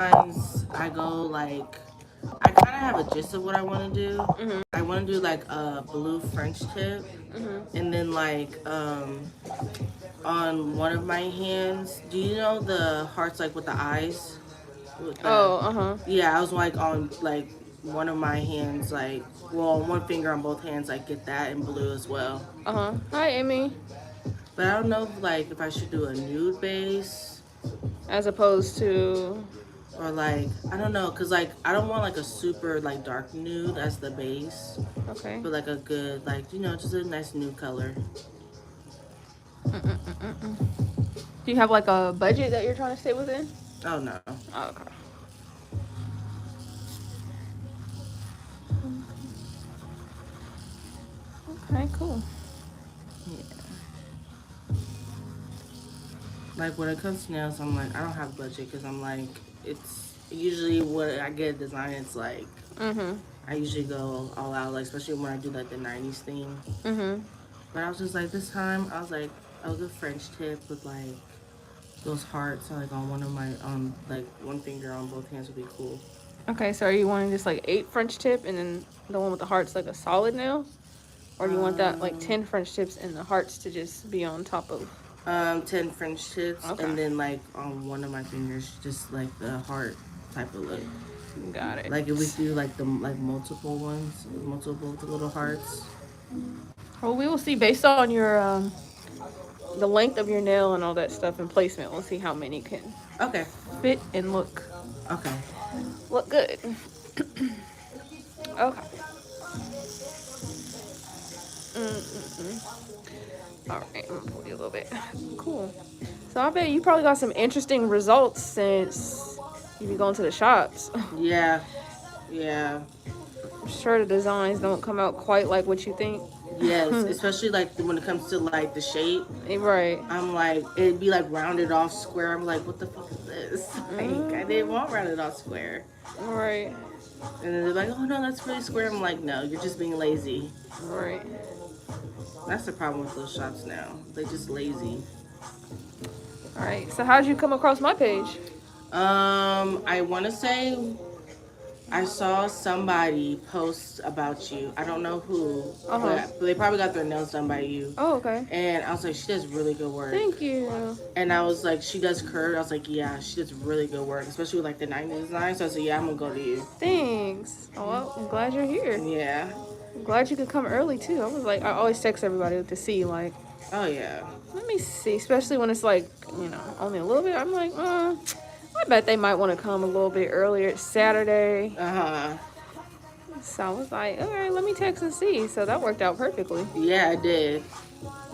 Sometimes I go like I kind of have a gist of what I want to do. I want to do like a blue French tip, and then like on one of my hands. Do you know the hearts like with the eyes? With the Oh, uh-huh. Yeah, I was like on like one of my hands, like well, one finger on both hands, like get that in blue as well. Uh-huh. Hi, Amy. But I don't know like if I should do a nude base As opposed to... or like I don't know, cause like I don't want like a super like dark nude as the base, Okay. but like a good like just a nice nude color. Do you have like a budget that you're trying to stay within? Oh no. Oh, okay. Okay, cool. Yeah. Like when it comes to nails, I'm like I don't have budget because I'm like it's usually what I get a design. It's like Mm-hmm. I usually go all out, like especially when I do like the '90s theme. Mm-hmm. But I was just like this time I was like a good French tip with like those hearts like on one of my like one finger on both hands would be cool. Okay, so are you wanting just like 8 French tip and then the one with the hearts like a solid nail? Or do you want that like Um, 10 French tips and the hearts to just be on top of? 10 French tips, Okay. and then like on one of my fingers, just like the heart type of look. Got it. Like if we do like the like multiple ones, multiple little hearts. Well, we will see based on your the length of your nail and all that stuff and placement. We'll see how many can Okay, fit and okay. look good. Okay. All right, I'm gonna pull you a little bit. Cool. So I bet you probably got some interesting results since you be going to the shops. Yeah, yeah, I'm sure the designs don't come out quite like what you think. yes. Especially like when it comes to like the shape, Right. I'm like it'd be like rounded off square. I'm like, what the fuck is this? Like I didn't want rounded off square. Right. And then they're like, oh no, that's really square. I'm like, no, you're just being lazy. Right. That's the problem with those shops now. They're just lazy. All right. So how'd you come across my page? I want to say I saw somebody post about you. I don't know who, Uh-huh. but they probably got their nails done by you. Oh, okay. And I was like, she does really good work. Thank you. And I was like, she does curve. I was like, yeah, she does really good work, especially with like the '90s design. So I said, yeah, I'm gonna go to you. Thanks. Oh, well, I'm glad you're here. Yeah. I'm glad you could come early too. I was like, I always text everybody to see, like, Oh yeah. let me see, especially when it's like, only a little bit. I'm like, I bet they might want to come a little bit earlier. It's Saturday. Uh huh. So I was like, all right, let me text and see. So that worked out perfectly. Yeah, I did.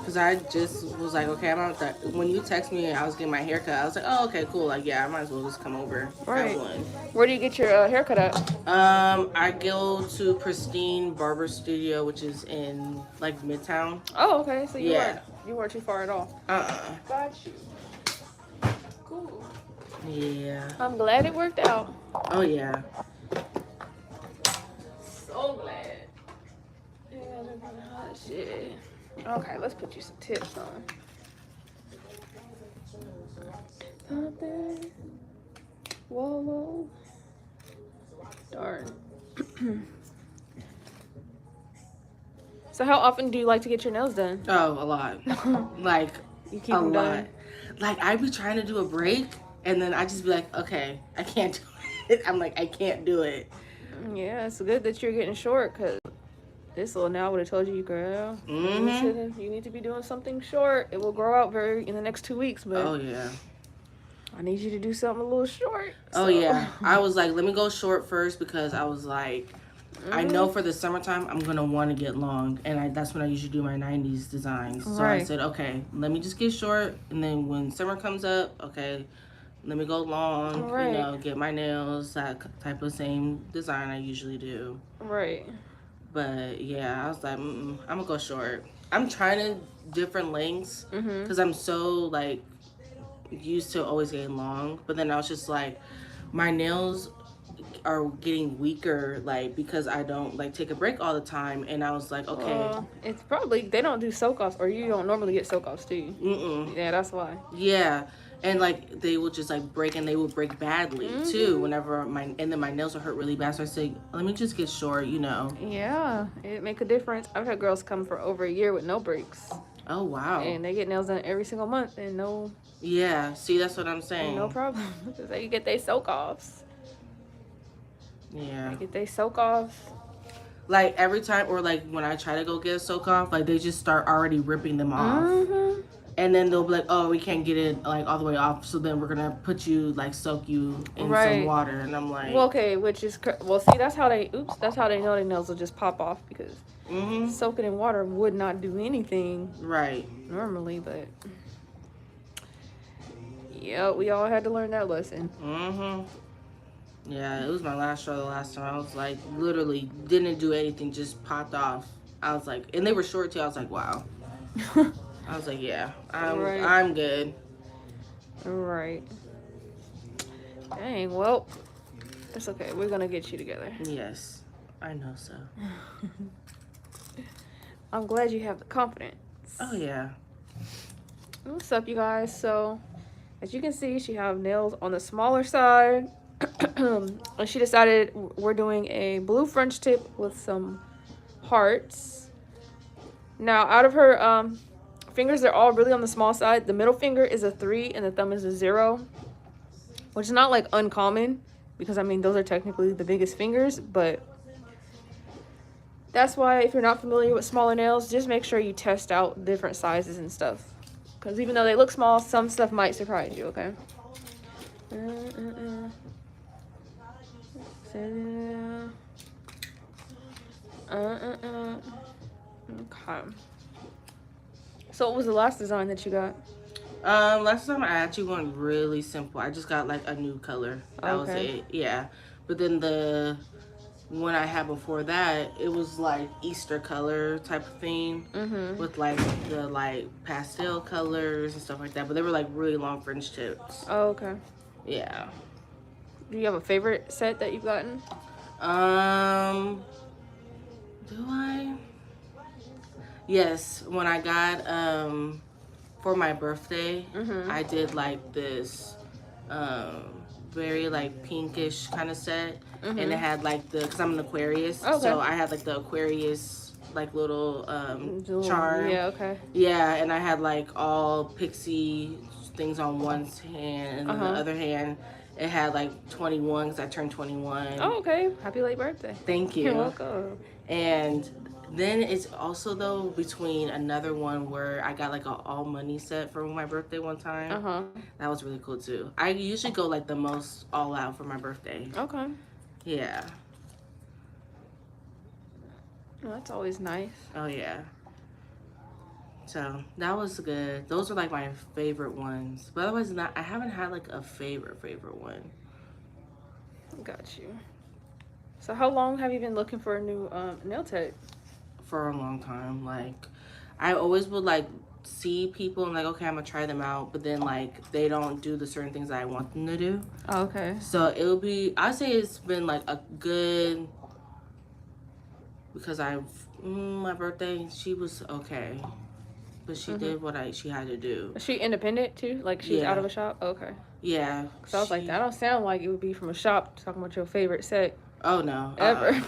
Cause I just was like, okay, I'm out that. When you text me, I was getting my haircut. I was like, oh, okay, cool. Like, yeah, I might as well just come over Right. at one. Where do you get your haircut at? I go to Pristine Barber Studio, which is in like Midtown. Oh, okay. So Yeah. you weren't too far at all. Got you. Cool. Yeah. I'm glad it worked out. Oh yeah. So glad. Yeah, they're kind of hot shit. Okay, let's put you some tips on. Something. Whoa. Darn. So how often do you like to get your nails done? Oh, a lot. Like You keep a them lot. done? Like I be trying to do a break, and then I just be like, okay, I can't do it. I'm like, I can't do it. Yeah, it's good that you're getting short, because this little nail would have told you, girl, you need to be doing something short. It will grow out in the next 2 weeks, but Oh yeah. I need you to do something a little short. Oh yeah. I was like, let me go short first because I was like, I know for the summertime I'm gonna want to get long, and that's when I usually do my '90s designs. So I Right. said, okay, let me just get short, and then when summer comes up, okay, let me go long. Right. Get my nails that type of same design I usually do. Right. But yeah, I was like, I'm gonna go short. I'm trying to different lengths because I'm so like used to always getting long. But then I was just like, my nails are getting weaker, like because I don't like take a break all the time. And I was like, okay, It's probably, they don't do soak offs, or you don't normally get soak offs, do you? mm-mm. Yeah, that's why. Yeah. And like they would just like break, and they would break badly too. Whenever my nails would hurt really bad, so I say, let me just get short, you know. Yeah, it make a difference. I've had girls come for over a year with no breaks. Oh wow. And they get nails done every single month and no. Yeah, see, that's what I'm saying. No problem. Because they get they soak offs. Yeah. They get they soak offs. Like every time, or like when I try to go get a soak off, like they just start already ripping them off. And then they'll be like, oh, we can't get it like all the way off, so then we're gonna put you like soak you in some water. And I'm like, well, okay, which is well, see, that's how they know their nails will just pop off, because soaking in water would not do anything normally. But yeah, we all had to learn that lesson. Yeah, it was my last straw the last time. I was like, literally didn't do anything, just popped off. I was like, and they were short too. I was like, wow. I was like, yeah, I'm good. Right. Dang, well, it's okay. We're going to get you together. Yes, I know so. I'm glad you have the confidence. Oh, yeah. What's up, you guys? So, as you can see, she have nails on the smaller side. And she decided we're doing a blue French tip with some hearts. Now, out of her fingers, they're all really on the small side. The middle finger is a 3 and the thumb is a 0, which is not like uncommon, because I mean those are technically the biggest fingers, but that's why if you're not familiar with smaller nails, just make sure you test out different sizes and stuff, because even though they look small, some stuff might surprise you. Okay. Okay. So what was the last design that you got? Last time I actually went really simple. I just got like a nude color. That was it. Yeah. But then the one I had before that, it was like Easter color type of theme with like the like pastel colors and stuff like that. But they were like really long French tips. Oh, okay. Yeah. Do you have a favorite set that you've gotten? Do I? Yes, when I got for my birthday, I did like this very like pinkish kind of set, and it had like the, because I'm an Aquarius, so I had like the Aquarius like little charm. Yeah, okay. Yeah, and I had like all pixie things on one hand, and on the other hand it had like 21, because I turned 21. Oh, okay. Happy late birthday. Thank you. You're welcome. And then it's also though between another one where I got like an all money set for my birthday one time. That was really cool too. I usually go like the most all out for my birthday. Okay. Yeah. Well, that's always nice. Oh yeah. So that was good. Those are like my favorite ones. But otherwise, I haven't had like a favorite one. Got you. So how long have you been looking for a new nail tech? For a long time. Like, I always would like see people and like, okay, I'm gonna try them out, but then like they don't do the certain things that I want them to do. Oh, okay. So it'll be, I say it's been like a good, because my birthday, she was okay, but she did what she had to do. Is she independent too? Like she's out of a shop? Oh, okay. Yeah. So I was like, that don't sound like it would be from a shop talking about your favorite set. Oh no. Ever.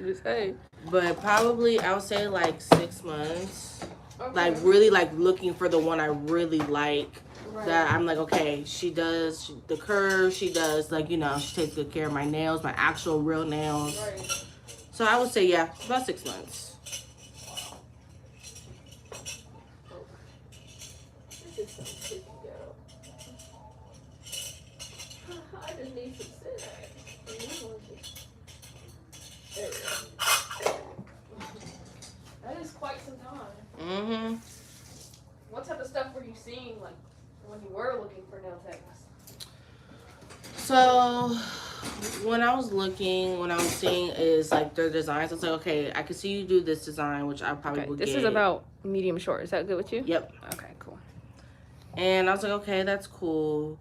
Just hey. But probably I would say like 6 months. Okay. Like really like looking for the one I really like. Right. That I'm like, okay, she does the curves, she does like, you know, she takes good care of my nails, my actual real nails. Right. So I would say, yeah, about 6 months. I just need some That is quite some time. What type of stuff were you seeing, like, when you were looking for nail techs? So, when I was seeing is, like, their designs, I was like, okay, I could see you do this design, which I probably would get. This is about medium short. Is that good with you? Yep. Okay, cool. And I was like, okay, that's cool,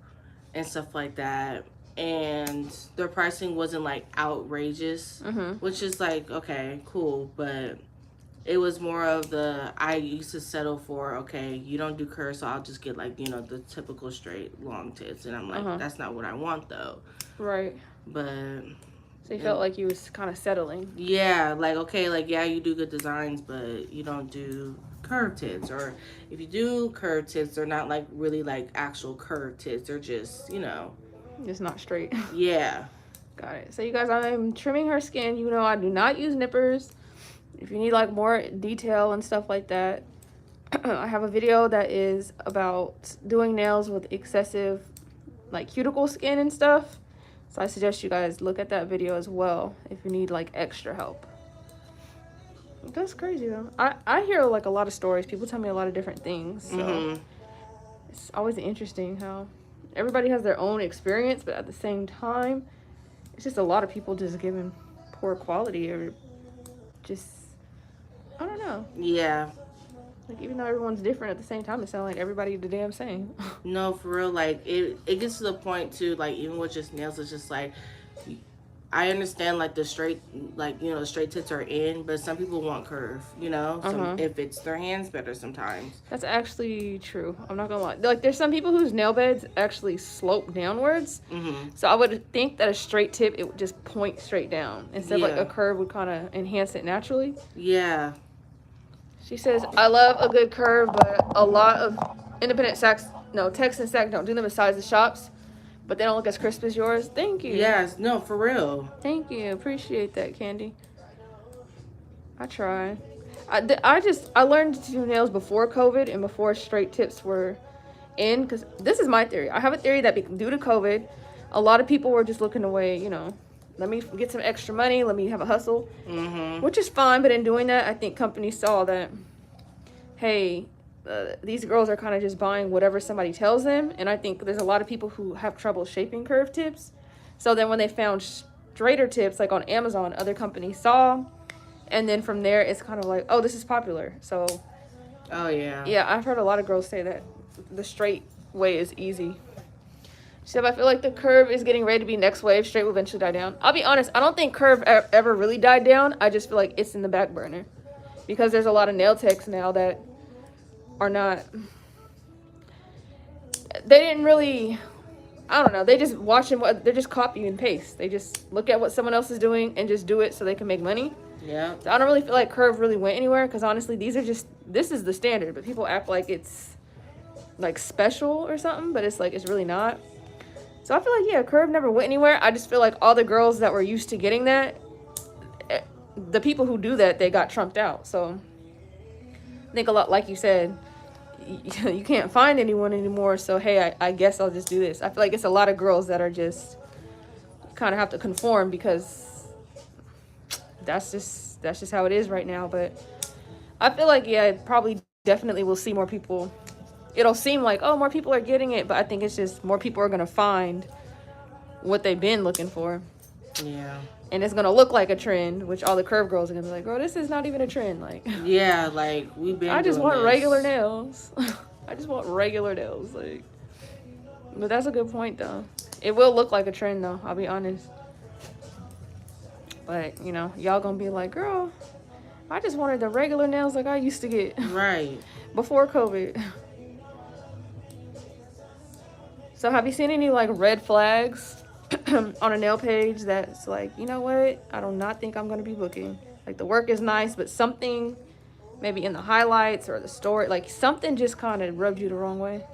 and stuff like that. And their pricing wasn't like outrageous, which is like, okay, cool, but It was more of I used to settle for, okay, you don't do curves, so I'll just get like, the typical straight long tits. And I'm like, that's not what I want though. Right. But So you felt like you was kind of settling. yeah, like, okay, like, yeah, you do good designs, but you don't do curved tits. Or if you do curved tits, they're not like really like actual curved tits. They're just, It's not straight. yeah. Got it. So you guys, I'm trimming her skin. You know, I do not use nippers. If you need like more detail and stuff like that, I have a video that is about doing nails with excessive like cuticle skin and stuff. So I suggest you guys look at that video as well if you need like extra help. That's crazy though. I hear like a lot of stories. People tell me a lot of different things. So it's always interesting how everybody has their own experience, but at the same time, it's just a lot of people just giving poor quality or just, I don't know. Yeah. Like, even though everyone's different, at the same time, it sounds like everybody the damn same. No, for real. Like, it gets to the point, too, like, even with just nails, it's just like, I understand, like, the straight, like, the straight tits are in, but some people want curve, So it fits their hands better sometimes. That's actually true. I'm not gonna lie. Like, there's some people whose nail beds actually slope downwards. So I would think that a straight tip, it would just point straight down. Instead of, like, a curve would kind of enhance it naturally. Yeah. She says, I love a good curve, but a lot of independent techs and Saks don't do them besides the shops, but they don't look as crisp as yours. Thank you. Yes, no, for real. Thank you. Appreciate that, Candy. I try. I learned to do nails before COVID and before straight tips were in, because this is my theory. I have a theory that due to COVID, a lot of people were just looking away, let me get some extra money, let me have a hustle, which is fine. But in doing that, I think companies saw that, hey, these girls are kind of just buying whatever somebody tells them. And I think there's a lot of people who have trouble shaping curved tips. So then when they found straighter tips, like on Amazon, other companies saw. And then from there, it's kind of like, oh, this is popular. So, oh, yeah. Yeah, I've heard a lot of girls say that the straight way is easy. So I feel like the curve is getting ready to be next wave. Straight will eventually die down. I'll be honest, I don't think curve ever really died down. I just feel like it's in the back burner. Because there's a lot of nail techs now that are not... They didn't really... I don't know. They just watch and they're just copy and paste. They just look at what someone else is doing and just do it so they can make money. Yeah. So I don't really feel like curve really went anywhere, because honestly, this is the standard, but people act like it's like special or something, but it's like, it's really not. So I feel like, yeah, curve never went anywhere. I just feel like all the girls that were used to getting that, the people who do that, they got trumped out. So I think a lot, like you said, you can't find anyone anymore. So, hey, I guess I'll just do this. I feel like it's a lot of girls that are just kind of have to conform, because that's just how it is right now. But I feel like, yeah, probably definitely we'll see more people. It'll seem like, oh, more people are getting it, but I think it's just more people are going to find what they've been looking for. Yeah. And it's going to look like a trend, which all the curve girls are going to be like, bro, this is not even a trend. Like, yeah, like, we've been I just want regular nails. I just want regular nails. Like, but that's a good point, though. It will look like a trend, though. I'll be honest. But, y'all going to be like, girl, I just wanted the regular nails like I used to get. Right. Before COVID. So have you seen any like red flags on a nail page that's like, you know what, I do not think I'm going to be booking? Like, the work is nice, but something maybe in the highlights or the story, like something just kind of rubbed you the wrong way?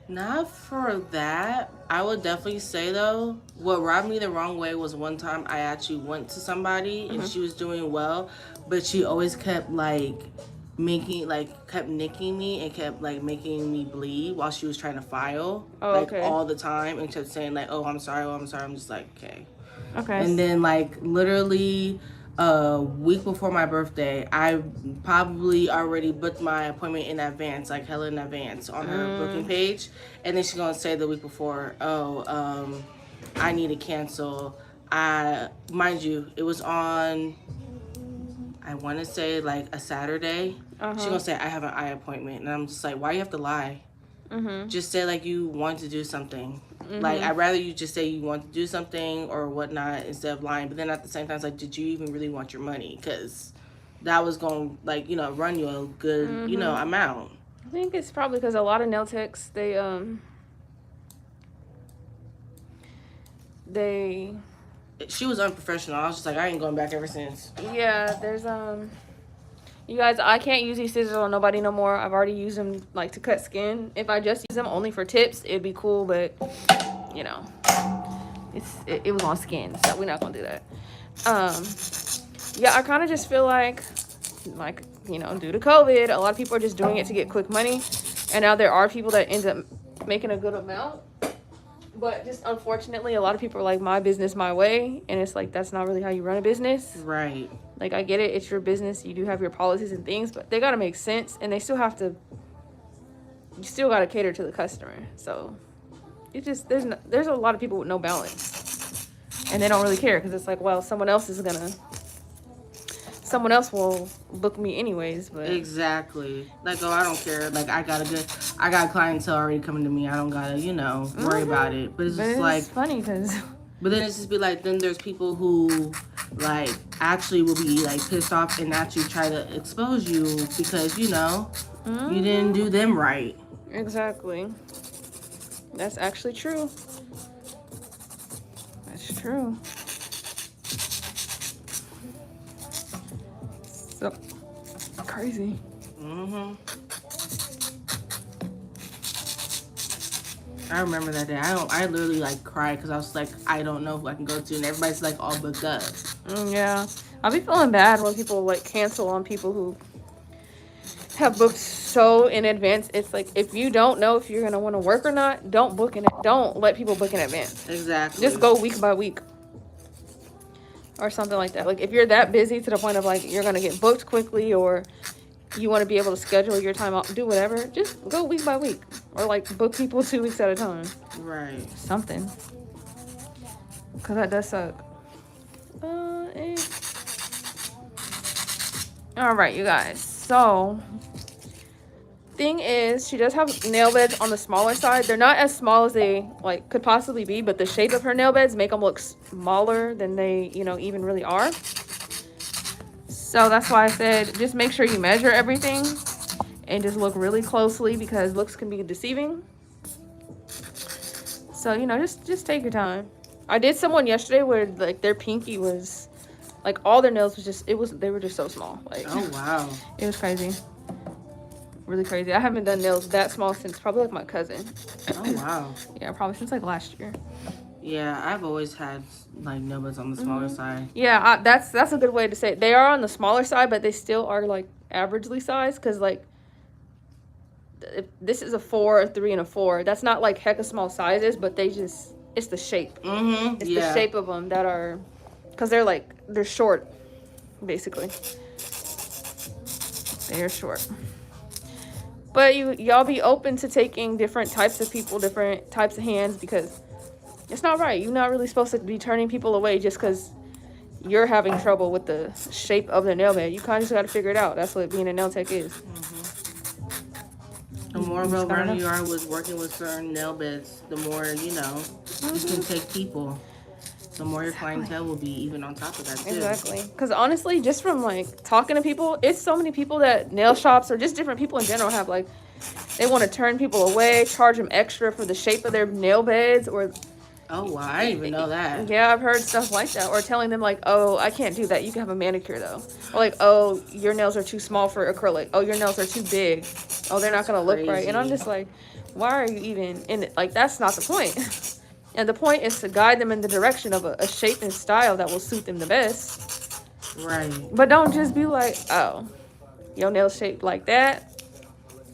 Not for that. I would definitely say, though, what rubbed me the wrong way was one time I actually went to somebody and she was doing well, but she always kept kept nicking me and kept making me bleed while she was trying to file. Okay. All the time, and kept saying oh, I'm sorry, I'm sorry. I'm just like, okay. And then literally a week before my birthday, I probably already booked my appointment in advance, like hella in advance on her booking page. And then she's gonna say the week before, I need to cancel. Mind you, it was on, I want to say a Saturday. She's gonna say, I have an eye appointment. And I'm just like, why you have to lie? Just say you want to do something. I'd rather you just say you want to do something or whatnot instead of lying. But then at the same time, it's like, did you even really want your money? Because that was going to, like, run you a good, amount. I think it's probably because a lot of nail techs, they She was unprofessional. I was just like, I ain't going back ever since. yeah, there's you guys, I can't use these scissors on nobody no more. I've already used them like to cut skin. If I just use them only for tips, it'd be cool, but you know, it was on skin, so we're not gonna do that. Yeah, I kind of just feel like due to COVID, a lot of people are just doing it to get quick money, and now there are people that end up making a good amount. But just unfortunately, a lot of people are like, my business, my way. And it's like, that's not really how you run a business. Right. Like, I get it. It's your business. You do have your policies and things, but they got to make sense. And they still have to, you still got to cater to the customer. So it just, there's a lot of people with no balance. And they don't really care because it's like, well, someone else will book me anyways. But exactly. Like, oh, I don't care. Like, I got clientele already coming to me. I don't gotta, worry about it. But it's just like funny because. But then it's just be like, then there's people who like actually will be like pissed off and actually try to expose you because you didn't do them right. Exactly. That's actually true. That's true. So crazy. I remember that day. I literally like cried because I was like, I don't know who I can go to, and everybody's like all booked up. Yeah, I'll be feeling bad when people like cancel on people who have booked so in advance. It's like, if you don't know if you're gonna want to work or not, don't let people book in advance. Exactly. Just go week by week or something like that. Like, if you're that busy to the point of like you're gonna get booked quickly, or you want to be able to schedule your time out, do whatever, just go week by week, or like book people 2 weeks at a time. Right. Something, because that does suck. All right, you guys. So, thing is, she does have nail beds on the smaller side. They're not as small as they like could possibly be, but the shape of her nail beds make them look smaller than they, even really are. So that's why I said just make sure you measure everything and just look really closely, because looks can be deceiving. So, just take your time. I did someone yesterday where like their pinky was like, all their nails was they were just so small. Like, oh wow. It was crazy. Really crazy. I haven't done nails that small since probably like my cousin. Oh wow. Yeah, probably since like last year. Yeah, I've always had like nail beds on the smaller side. Yeah, that's a good way to say it. They are on the smaller side, but they still are like averagely sized, because like if this is a 4, a 3, and a 4. That's not like hecka small sizes, but it's the shape. It's the shape of them that are, because they're short, basically. They're short. But y'all be open to taking different types of people, different types of hands, because it's not right. You're not really supposed to be turning people away just because you're having trouble with the shape of the nail bed. You kind of just got to figure it out. That's what being a nail tech is. The more well-rounded you are with working with certain nail beds, the more, you can take people. The more your clientele will be, even on top of that, too. Exactly. Because honestly, just from, like, talking to people, it's so many people that nail shops or just different people in general have, like, they want to turn people away, charge them extra for the shape of their nail beds, or... Oh, wow. I didn't even know that. Yeah, I've heard stuff like that. Or telling them, like, oh, I can't do that. You can have a manicure, though. Or, like, oh, your nails are too small for acrylic. Oh, your nails are too big. Oh, they're not going to look right. And I'm just like, why are you even in it? Like, that's not the point. And the point is to guide them in the direction of a shape and style that will suit them the best. Right. But don't just be like, oh, your nails shaped like that.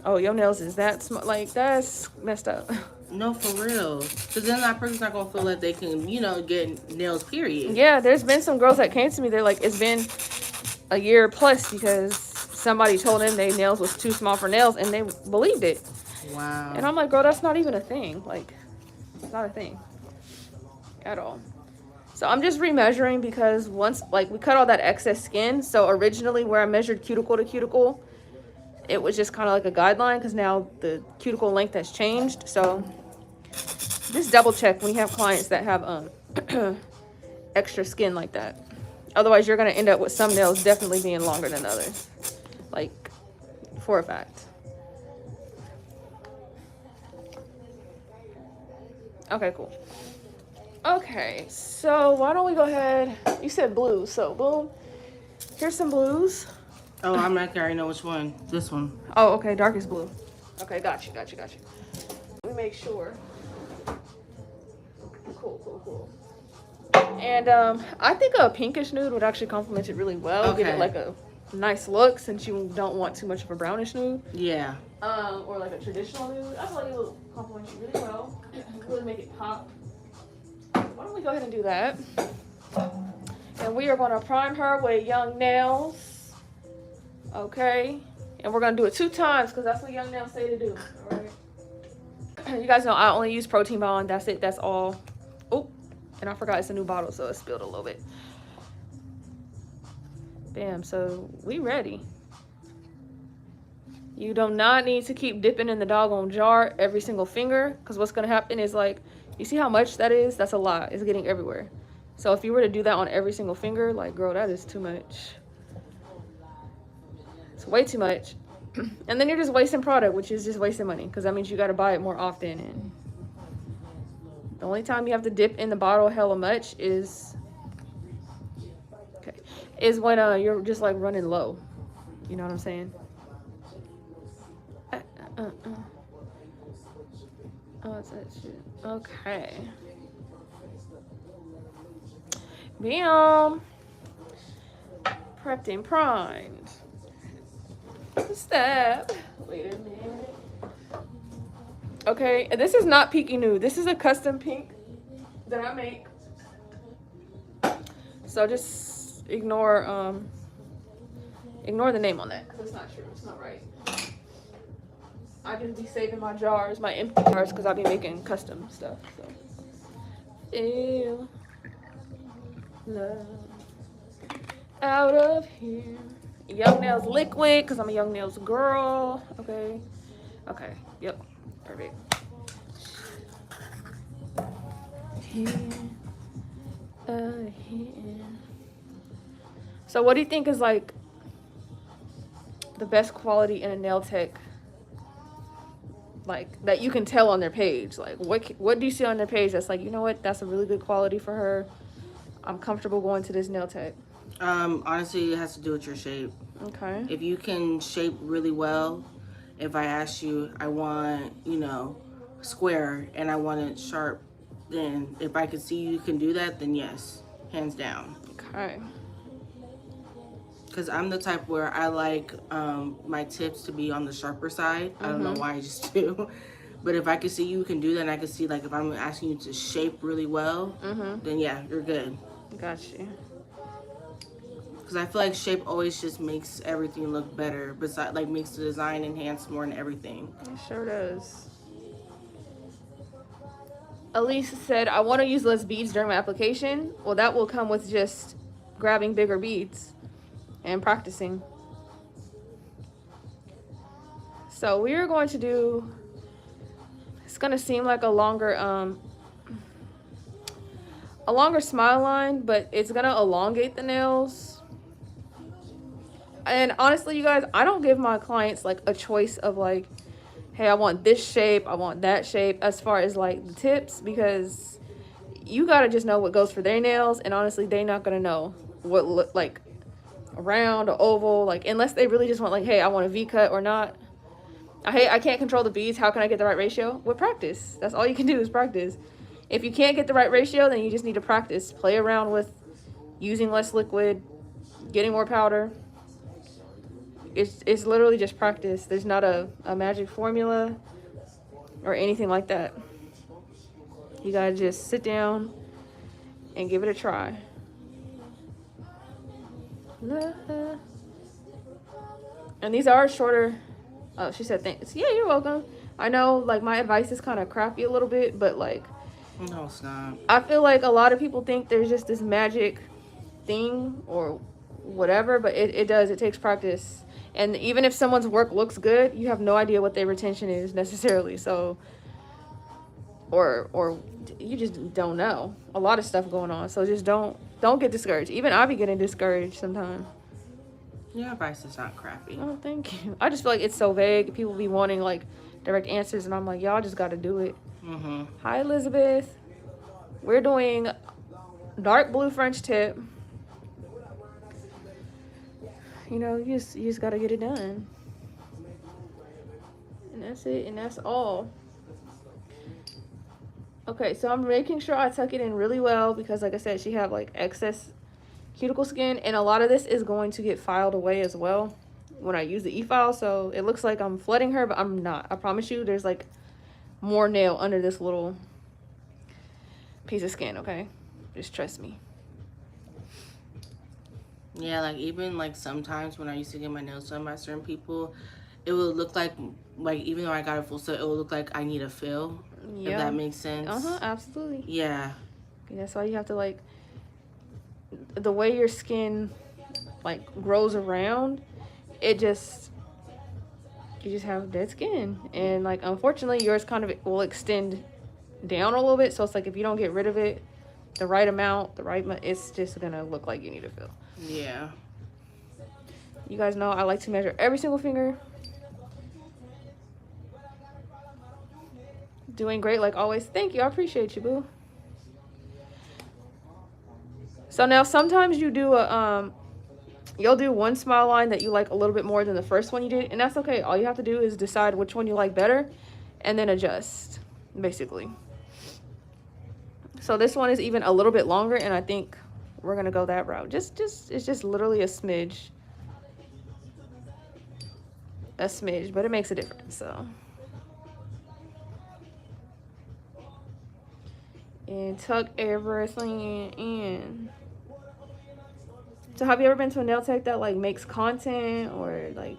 Oh, your nails is that small. Like, that's messed up. No, for real. Because then that person's not going to feel like they can, get nails, period. Yeah, there's been some girls that came to me. They're like, it's been a year plus because somebody told them their nails was too small for nails, and they believed it. Wow. And I'm like, girl, that's not even a thing. Like, it's not a thing at all. So I'm just remeasuring because once, like, we cut all that excess skin. So originally where I measured cuticle to cuticle, it was just kind of like a guideline, because now the cuticle length has changed. So just double check when you have clients that have extra skin like that. Otherwise, you're going to end up with some nails definitely being longer than others. Like, for a fact. Okay, cool. Okay, so why don't we go ahead. You said blues, so boom. Here's some blues. Oh, I already know which one. This one. Oh, okay, darkest blue. Okay, got you. Let me make sure. Cool. And I think a pinkish nude would actually complement it really well. Okay. Give it like a nice look since you don't want too much of a brownish nude. Yeah. Or like a traditional nude. I feel like it will complement you really well. Really make it pop. Why don't we go ahead and do that? And we are going to prime her with Young Nails. Okay. And we're going to do it 2 times because that's what Young Nails say to do. All right. You guys know I only use protein bond. That's it. That's all. Oh, and I forgot it's a new bottle, so it spilled a little bit. Bam. So we ready. You do not need to keep dipping in the doggone jar every single finger, because what's going to happen is, like, you see how much that is? That's a lot. It's getting everywhere. So if you were to do that on every single finger, like, girl, that is too much. It's way too much. And then you're just wasting product, which is just wasting money, because that means you got to buy it more often. And the only time you have to dip in the bottle hella much is when you're just, like, running low. You know what I'm saying? Oh, it's that shit. Okay. Bam. Prepped and primed. Step. Wait a minute. Okay, and this is not Peaky Nude. This is a custom pink that I make. So just ignore the name on that, because it's not true. It's not right. I just be saving my jars, my empty jars, because I'll be making custom stuff. So, ew, love, out of here. Young Nails liquid, because I'm a Young Nails girl. Okay, yep, perfect. Here, here. So what do you think is, like, the best quality in a nail tech, like, that you can tell on their page? Like, what do you see on their page that's like, you know what, that's a really good quality for her, I'm comfortable going to this nail tech? Honestly, it has to do with your shape. Okay. If you can shape really well, if I ask you, I want, square and I want it sharp, then if I can see you can do that, then yes, hands down. Okay. Because I'm the type where I like my tips to be on the sharper side. I don't know why, I just do. But if I can see you can do that, and I can see, like, if I'm asking you to shape really well, then yeah, you're good. Gotcha. Because I feel like shape always just makes everything look better. Besides, like, makes the design enhance more and everything. It sure does. Elise said, I want to use less beads during my application. Well, that will come with just grabbing bigger beads and practicing. So we are going to do, it's going to seem like a longer smile line, but it's going to elongate the nails. And honestly, you guys, I don't give my clients, like, a choice of, like, hey, I want this shape, I want that shape, as far as, like, the tips, because you gotta just know what goes for their nails. And honestly, they're not gonna know what look like round or oval, like, unless they really just want, like, hey, I want a V cut or not. I can't control the beads. How can I get the right ratio? With practice. That's all you can do is practice. If you can't get the right ratio, then you just need to practice. Play around with using less liquid, getting more powder. It's literally just practice. There's not a magic formula or anything like that. You gotta just sit down and give it a try. And these are shorter. Oh, she said thanks. Yeah, you're welcome. I know, like, my advice is kind of crappy a little bit, but, like, No, it's not. I feel like a lot of people think there's just this magic thing or whatever, but it does. It takes practice. And even if someone's work looks good, you have no idea what their retention is necessarily. So or you just don't know. A lot of stuff going on. So just don't get discouraged. Even I be getting discouraged sometimes. Your advice is not crappy. Oh, thank you. I just feel like it's so vague. People be wanting like direct answers, and I'm like, y'all just got to do it. Hi, Elizabeth. We're doing dark blue French tip. You know, you just got to get it done. And that's it, and that's all. Okay, so I'm making sure I tuck it in really well because, like I said, she had like excess cuticle skin, and a lot of this is going to get filed away as well when I use the e-file. So it looks like I'm flooding her, but I'm not. I promise you, there's like more nail under this little piece of skin. Okay, just trust me. Yeah, like even like sometimes when I used to get my nails done by certain people, it would look like even though I got a full set, it would look like I need a fill. Yeah. If that makes sense. Absolutely. Yeah. That's why you have to like the way your skin like grows around, you just have dead skin, and like unfortunately yours kind of will extend down a little bit. So it's like if you don't get rid of it the right amount, it's just gonna look like you need a fill. Yeah. You guys know I like to measure every single finger. Doing great like always. Thank you. I appreciate you, boo. So now sometimes you do you'll do one smile line that you like a little bit more than the first one you did, and that's okay. All you have to do is decide which one you like better and then adjust, basically. So this one is even a little bit longer, and I think we're gonna go that route. It's just literally a smidge, but it makes a difference. So, and tuck everything in. So have you ever been to a nail tech that like makes content or like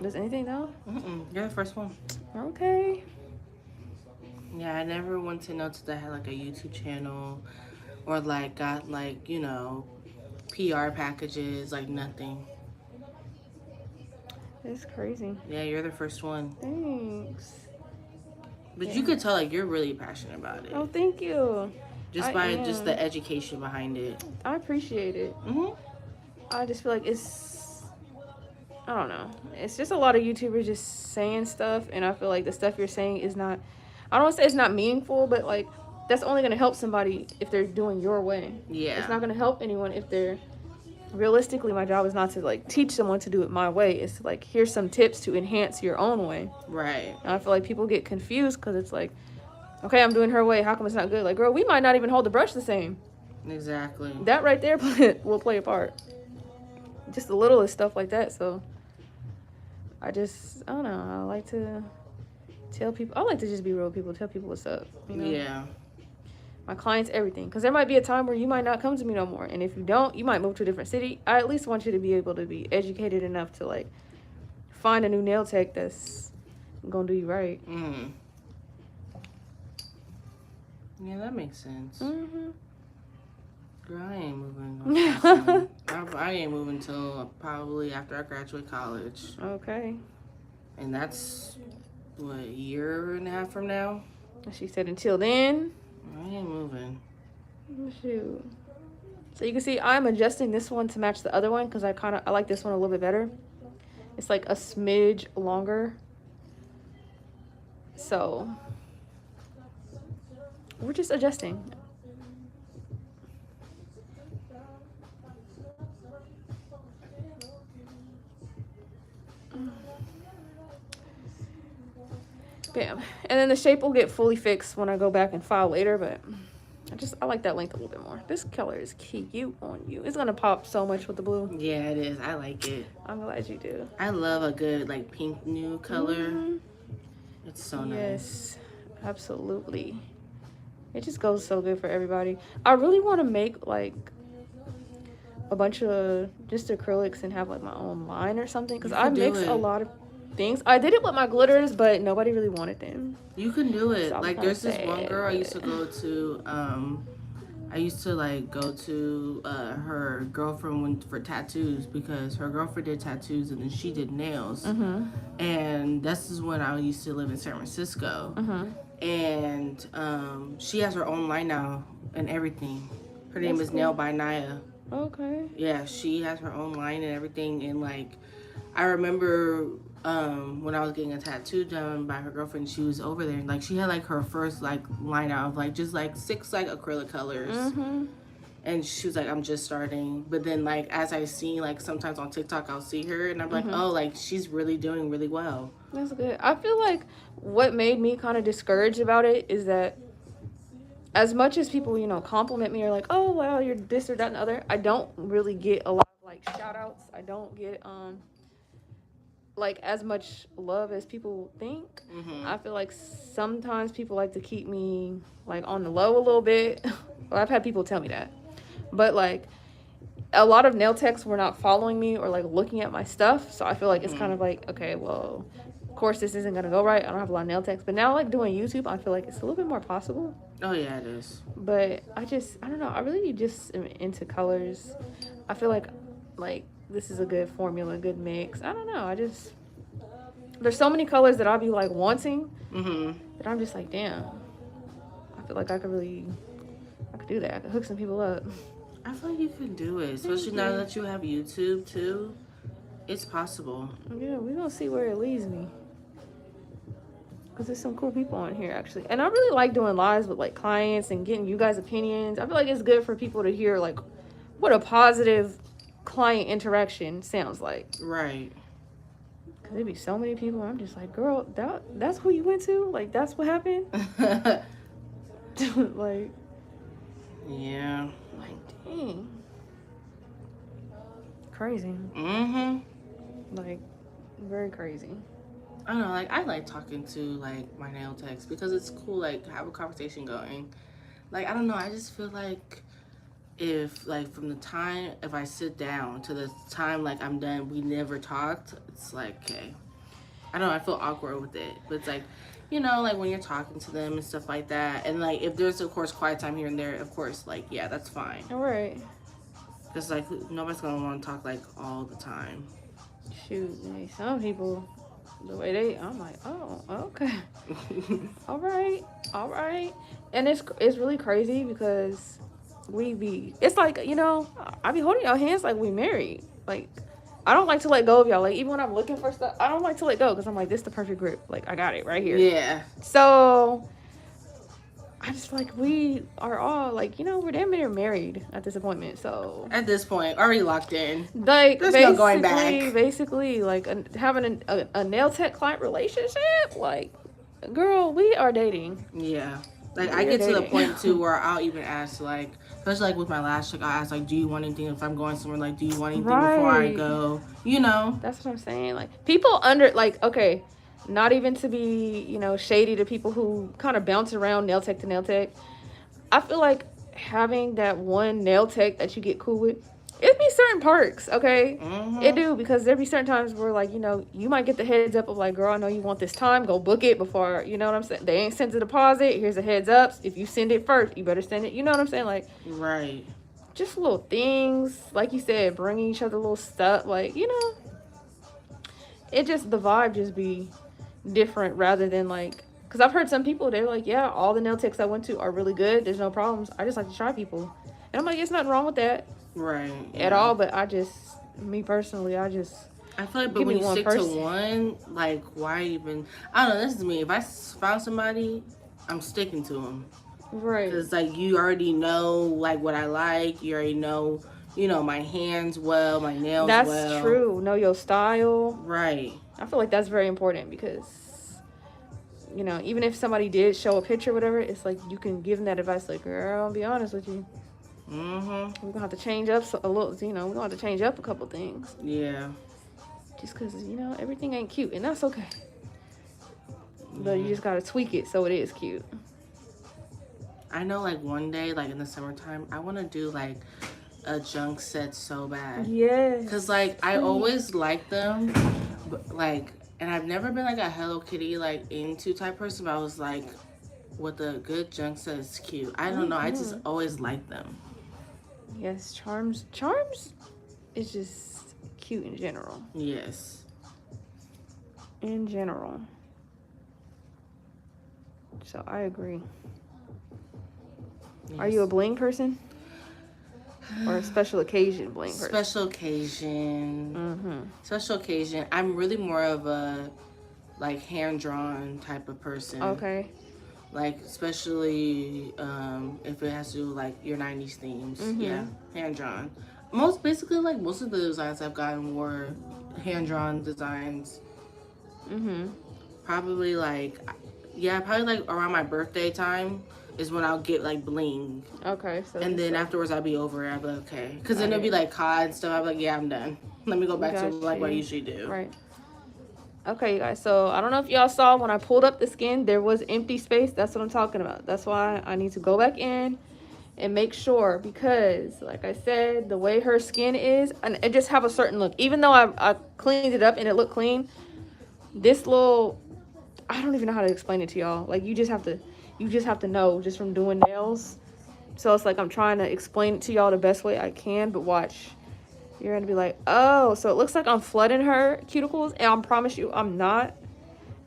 does anything now? You're the first one. Okay. Yeah, I never went to nail tech that had like a YouTube channel or like got like, you know, PR packages, like nothing. It's crazy. Yeah, you're the first one. Thanks. But you could tell like you're really passionate about it. Oh, thank you. Just by just the education behind it. I appreciate it. I just feel like I don't know. It's just a lot of YouTubers just saying stuff, and I feel like the stuff you're saying is not, I don't want to say it's not meaningful, but like that's only going to help somebody if they're doing your way. Yeah. It's not going to help anyone if they're, realistically, my job is not to like teach someone to do it my way. It's to, like, here's some tips to enhance your own way. Right. And I feel like people get confused because it's like, okay, I'm doing her way. How come it's not good? Like, girl, we might not even hold the brush the same. Exactly. That right there will play a part. Just the littlest stuff like that. So I don't know. I like to tell people. I like to just be real with people. Tell people what's up. You know? Yeah. My clients, everything. Because there might be a time where you might not come to me no more. And if you don't, you might move to a different city. I at least want you to be able to be educated enough to like find a new nail tech that's gonna do you right. Yeah, that makes sense. Girl, I ain't moving. I ain't moving till probably after I graduate college. Okay. And that's, what, a year and a half from now? She said until then. I ain't moving. Shoot. So you can see I'm adjusting this one to match the other one because I like this one a little bit better. It's like a smidge longer. So we're just adjusting. Bam. And then the shape will get fully fixed when I go back and file later, but I like that length a little bit more. This color is cute on you. It's gonna pop so much with the blue. Yeah, it is. I like it. I'm glad you do. I love a good like pink nude color. It's so nice. Yes, absolutely. It just goes so good for everybody. I really want to make like a bunch of just acrylics and have like my own line or something because I mix a lot of things. I did it with my glitters, but nobody really wanted them. You can do it. So like there's this one girl I used to go to. I used to like go to her girlfriend for tattoos because her girlfriend did tattoos and then she did nails. And this is when I used to live in San Francisco. and she has her own line now and everything. Her name That's is cool. Nail by Naya. Okay. Yeah, she has her own line and everything. And like, I remember when I was getting a tattoo done by her girlfriend, she was over there. And, like, she had like her first like line out of like just like 6 like acrylic colors. Mm-hmm. And she was like, I'm just starting. But then like as I see like sometimes on TikTok, I'll see her and I'm like, Mm-hmm. oh, like she's really doing really well. That's good. I feel like what made me kind of discouraged about it is that as much as people, compliment me or like, oh wow, you're this or that and other, I don't really get a lot of like shout outs. I don't get like as much love as people think. Mm-hmm. I feel like sometimes people like to keep me like on the low a little bit. Well, I've had people tell me that. But like a lot of nail techs were not following me or like looking at my stuff. So I feel like it's kind Mm-hmm. of like, okay, well, of course this isn't gonna go right. I don't have a lot of nail techs. But now like doing YouTube, I feel like it's a little bit more possible. Oh yeah, it is. But I don't know. I really just am into colors. I feel like this is a good formula, a good mix. I don't know. There's so many colors that I'll be like wanting Mm-hmm. that I'm just like, damn. I feel like I could do that. I could hook some people up. I feel like you can do it, especially now that you have YouTube too. It's possible. Yeah, we're gonna see where it leads me. Cause there's some cool people on here actually, and I really like doing lives with like clients and getting you guys' opinions. I feel like it's good for people to hear like what a positive client interaction sounds like. Right. Cause there'd be so many people. I'm just like, girl, that's who you went to. Like that's what happened. Like, yeah. like dang, crazy. Mm-hmm. Like very crazy. I don't know, like I like talking to like my nail techs because it's cool, like have a conversation going. Like I don't know, I just feel like if like from the time if I sit down to the time like I'm done, we never talked. It's like okay, I don't know, I feel awkward with it, but it's like like when you're talking to them and stuff like that, and like if there's of course quiet time here and there, of course like yeah, that's fine. All right. Because like nobody's gonna want to talk like all the time. Shoot, hey, some people, the way I'm like, oh, okay, all right, and it's really crazy because it's like I be holding y'all hands like we married. Like I don't like to let go of y'all. Like even when I'm looking for stuff, I don't like to let go because I'm like, this is the perfect grip. Like I got it right here. Yeah. So I just like we are all like we're damn near married at this appointment. So At this point, already locked in. like There's no going back. basically like having a nail tech client relationship. Like, girl, we are dating. Yeah. Like I get to the point too where I'll even ask like, especially like with my lash check, I ask like, do you want anything if I'm going somewhere? Like, do you want anything before I go? That's what I'm saying. Like people okay. Not even to be, shady to people who kind of bounce around nail tech to nail tech. I feel like having that one nail tech that you get cool with, it be certain perks, okay? Mm-hmm. It do, because there be certain times where, like, you might get the heads up of, like, girl, I know you want this time. Go book it before, you know what I'm saying? They ain't sent the deposit. Here's a heads up. If you send it first, you better send it. You know what I'm saying? Like, right. Just little things. Like you said, bringing each other little stuff. Like, it just, the vibe just be different rather than like, because I've heard some people, they're like, yeah, all the nail techs I went to are really good, there's no problems, I just like to try people, and I'm like, there's nothing wrong with that Right. at all, but me personally, I feel like, but when you stick to one, like, why even? I don't know. This is me. If I found somebody, I'm sticking to them. Right. Because like you already know like what I like. You already know, my hands well, my nails that's well. That's true. Know your style. Right. I feel like that's very important because, even if somebody did show a picture or whatever, it's like you can give them that advice. Like, girl, I'll be honest with you. Mm-hmm. We're gonna have to change up a little. We're gonna have to change up a couple things. Yeah. Just because everything ain't cute, and that's okay. But you just gotta tweak it so it is cute. I know, like one day, like in the summertime, I want to do like a junk set so bad. Yes. Cause like I always like them, but like, and I've never been like a Hello Kitty like into type person. But I was like, with a good junk set is cute. I don't know. I just always like them. Yes, charms is just cute in general. Yes. In general. So I agree. Yes. Are you a bling person? Or a special occasion bling person? Special occasion. Mm-hmm. Special occasion. I'm really more of a like hand drawn type of person. Okay. Like especially if it has to do with like your 90s themes. Mm-hmm. Yeah, hand drawn. Basically like most of the designs I've gotten were hand drawn designs. Mm-hmm. Probably like around my birthday time is when I'll get like bling. Okay. So And then like, afterwards I'll be over it. I'll be like, okay. Because then got it'll be it. like COD and stuff. I'll be like, yeah, I'm done. Let me go back to like what I usually do. Right. Okay, you guys. So I don't know if y'all saw when I pulled up the skin, there was empty space. That's what I'm talking about. That's why I need to go back in and make sure, because like I said, the way her skin is, and it just have a certain look. Even though I cleaned it up and it looked clean, this little, I don't even know how to explain it to y'all. Like you just have to know just from doing nails. So it's like I'm trying to explain it to y'all the best way I can, but watch. You're going to be like, oh, so it looks like I'm flooding her cuticles, and I promise you I'm not.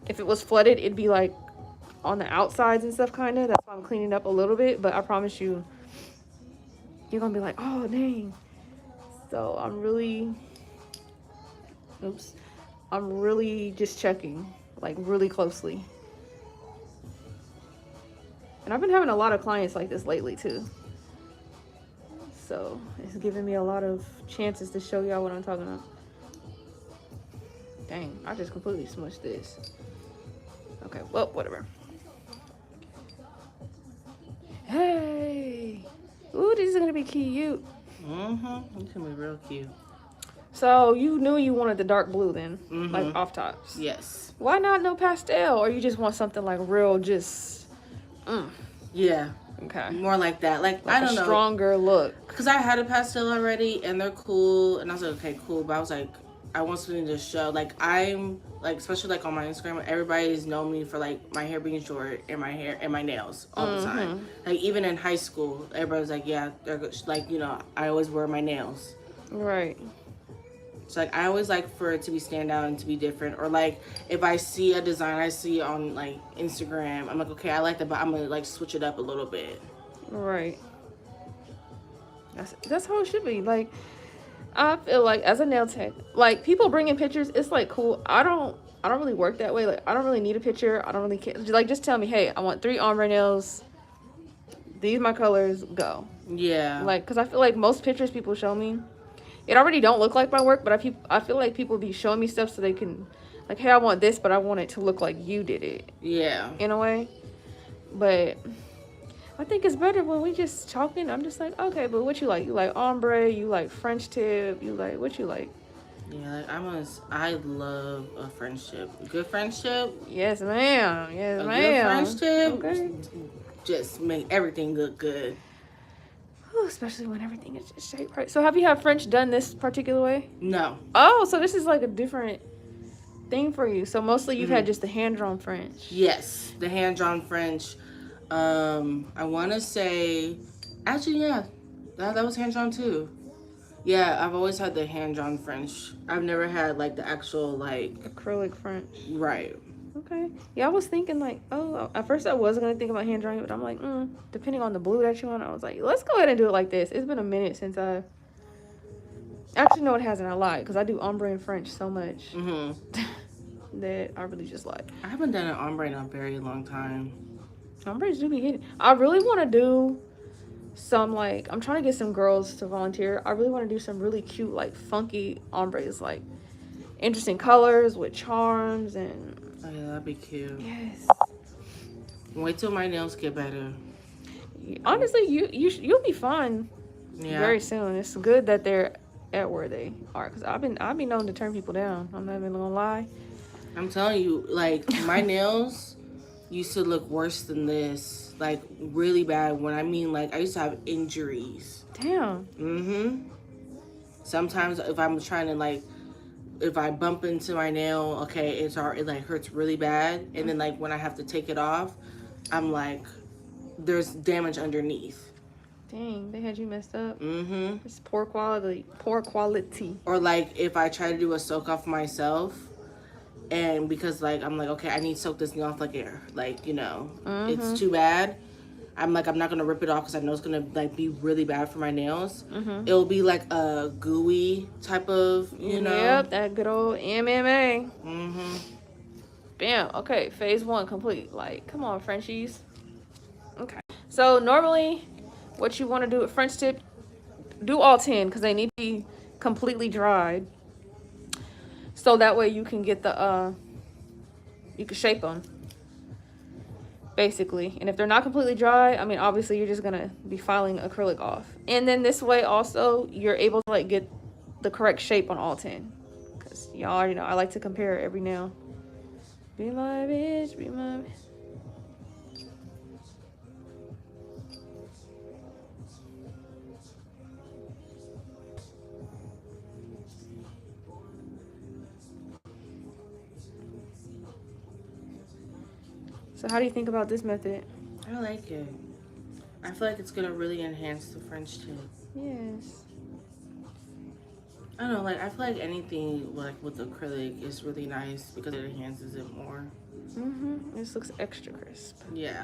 If it was flooded, it'd be like on the outsides and stuff, kind of. That's why I'm cleaning up a little bit, but I promise you, you're going to be like, oh, dang. So I'm really just checking, like really closely. And I've been having a lot of clients like this lately, too. So it's giving me a lot of chances to show y'all what I'm talking about. Dang, I just completely smushed this. Okay, well, whatever. Hey! Ooh, this is gonna be cute. Mm-hmm. It's gonna be real cute. So you knew you wanted the dark blue then, like off tops. Yes. Why not no pastel? Or you just want something like real, just. Yeah. Okay. More like that. Like I don't know. Stronger look. Because I had a pastel already and they're cool. And I was like, okay, cool. But I was like, I want something to show. Like I'm like, especially like on my Instagram, everybody's known me for like my hair being short and my hair and my nails all the time. Like even in high school, everybody was like, yeah, they're like, you know, I always wear my nails. Right. So like I always like for it to be stand out and to be different. Or like if I see a design I see on like Instagram, I'm like, okay, I like that, but I'm gonna like switch it up a little bit. Right. That's how it should be. Like I feel like as a nail tech, like people bring in pictures, it's like cool. I don't really work that way. Like I don't really need a picture. I don't really care. Like just tell me, hey, I want 3 ombre nails. These my colors. Go. Yeah. Like, cause I feel like most pictures people show me, it already don't look like my work. But I feel like people be showing me stuff so they can, like, hey, I want this, but I want it to look like you did it. Yeah. In a way. But I think it's better when we just talking. I'm just like, okay, but what you like? You like ombre? You like French tip? You like what you like? Yeah, like I love a French tip. Good French tip. Yes, ma'am. Yes, a ma'am. Good French tip. Okay. Just make everything look good. Ooh, especially when everything is just shaped right. So have you had French done this particular way? No. Oh, so this is like a different thing for you. So mostly you've had just the hand-drawn French. Yes, the hand-drawn French. I want to say, actually, yeah, that was hand-drawn too. Yeah, I've always had the hand-drawn French. I've never had like the actual like acrylic French. Right. Okay. Yeah, I was thinking like, oh, at first I wasn't gonna think about hand drawing, but I'm like, depending on the blue that you want, I was like, let's go ahead and do it like this. It's been a minute since I. Actually, no, it hasn't. I lied because I do ombre and French so much that I really just lied. I haven't done an ombre in a very long time. Ombres do be hitting. I really want to do some like, I'm trying to get some girls to volunteer. I really want to do some really cute like funky ombres, like interesting colors with charms and. Oh yeah, that'd be cute. Yes. Wait till my nails get better. Honestly, you'll be fine. Yeah. Very soon. It's good that they're at where they are, because I've been known to turn people down. I'm not even gonna lie. I'm telling you, like my nails used to look worse than this, like really bad. When I mean like I used to have injuries. Damn. Sometimes if I'm trying to like, if I bump into my nail, okay, it like hurts really bad, and then like when I have to take it off, I'm like, there's damage underneath. Dang, they had you messed up. It's poor quality. Or like if I try to do a soak off myself, And because like I'm like, okay, I need to soak this nail off like air, like, you know, it's Mm-hmm. too bad. I'm like, I'm not gonna rip it off because I know it's gonna like be really bad for my nails. Mm-hmm. It'll be like a gooey type of, you know. Yep, that good old MMA. Mm-hmm. Bam. Okay, phase 1 complete. Like, come on, Frenchies. Okay. So normally, what you want to do with French tip, do all 10 because they need to be completely dried. So that way you can get the you can shape them basically. And if they're not completely dry, I mean, obviously you're just gonna be filing acrylic off. And then this way also you're able to like get the correct shape on all 10. Cause y'all already know I like to compare every nail. Be my bitch, be my bitch. So how do you think about this method? I like it. I feel like it's gonna really enhance the French tip. Yes. I don't know, like I feel like anything like with acrylic is really nice because it enhances it more. This looks extra crisp. Yeah.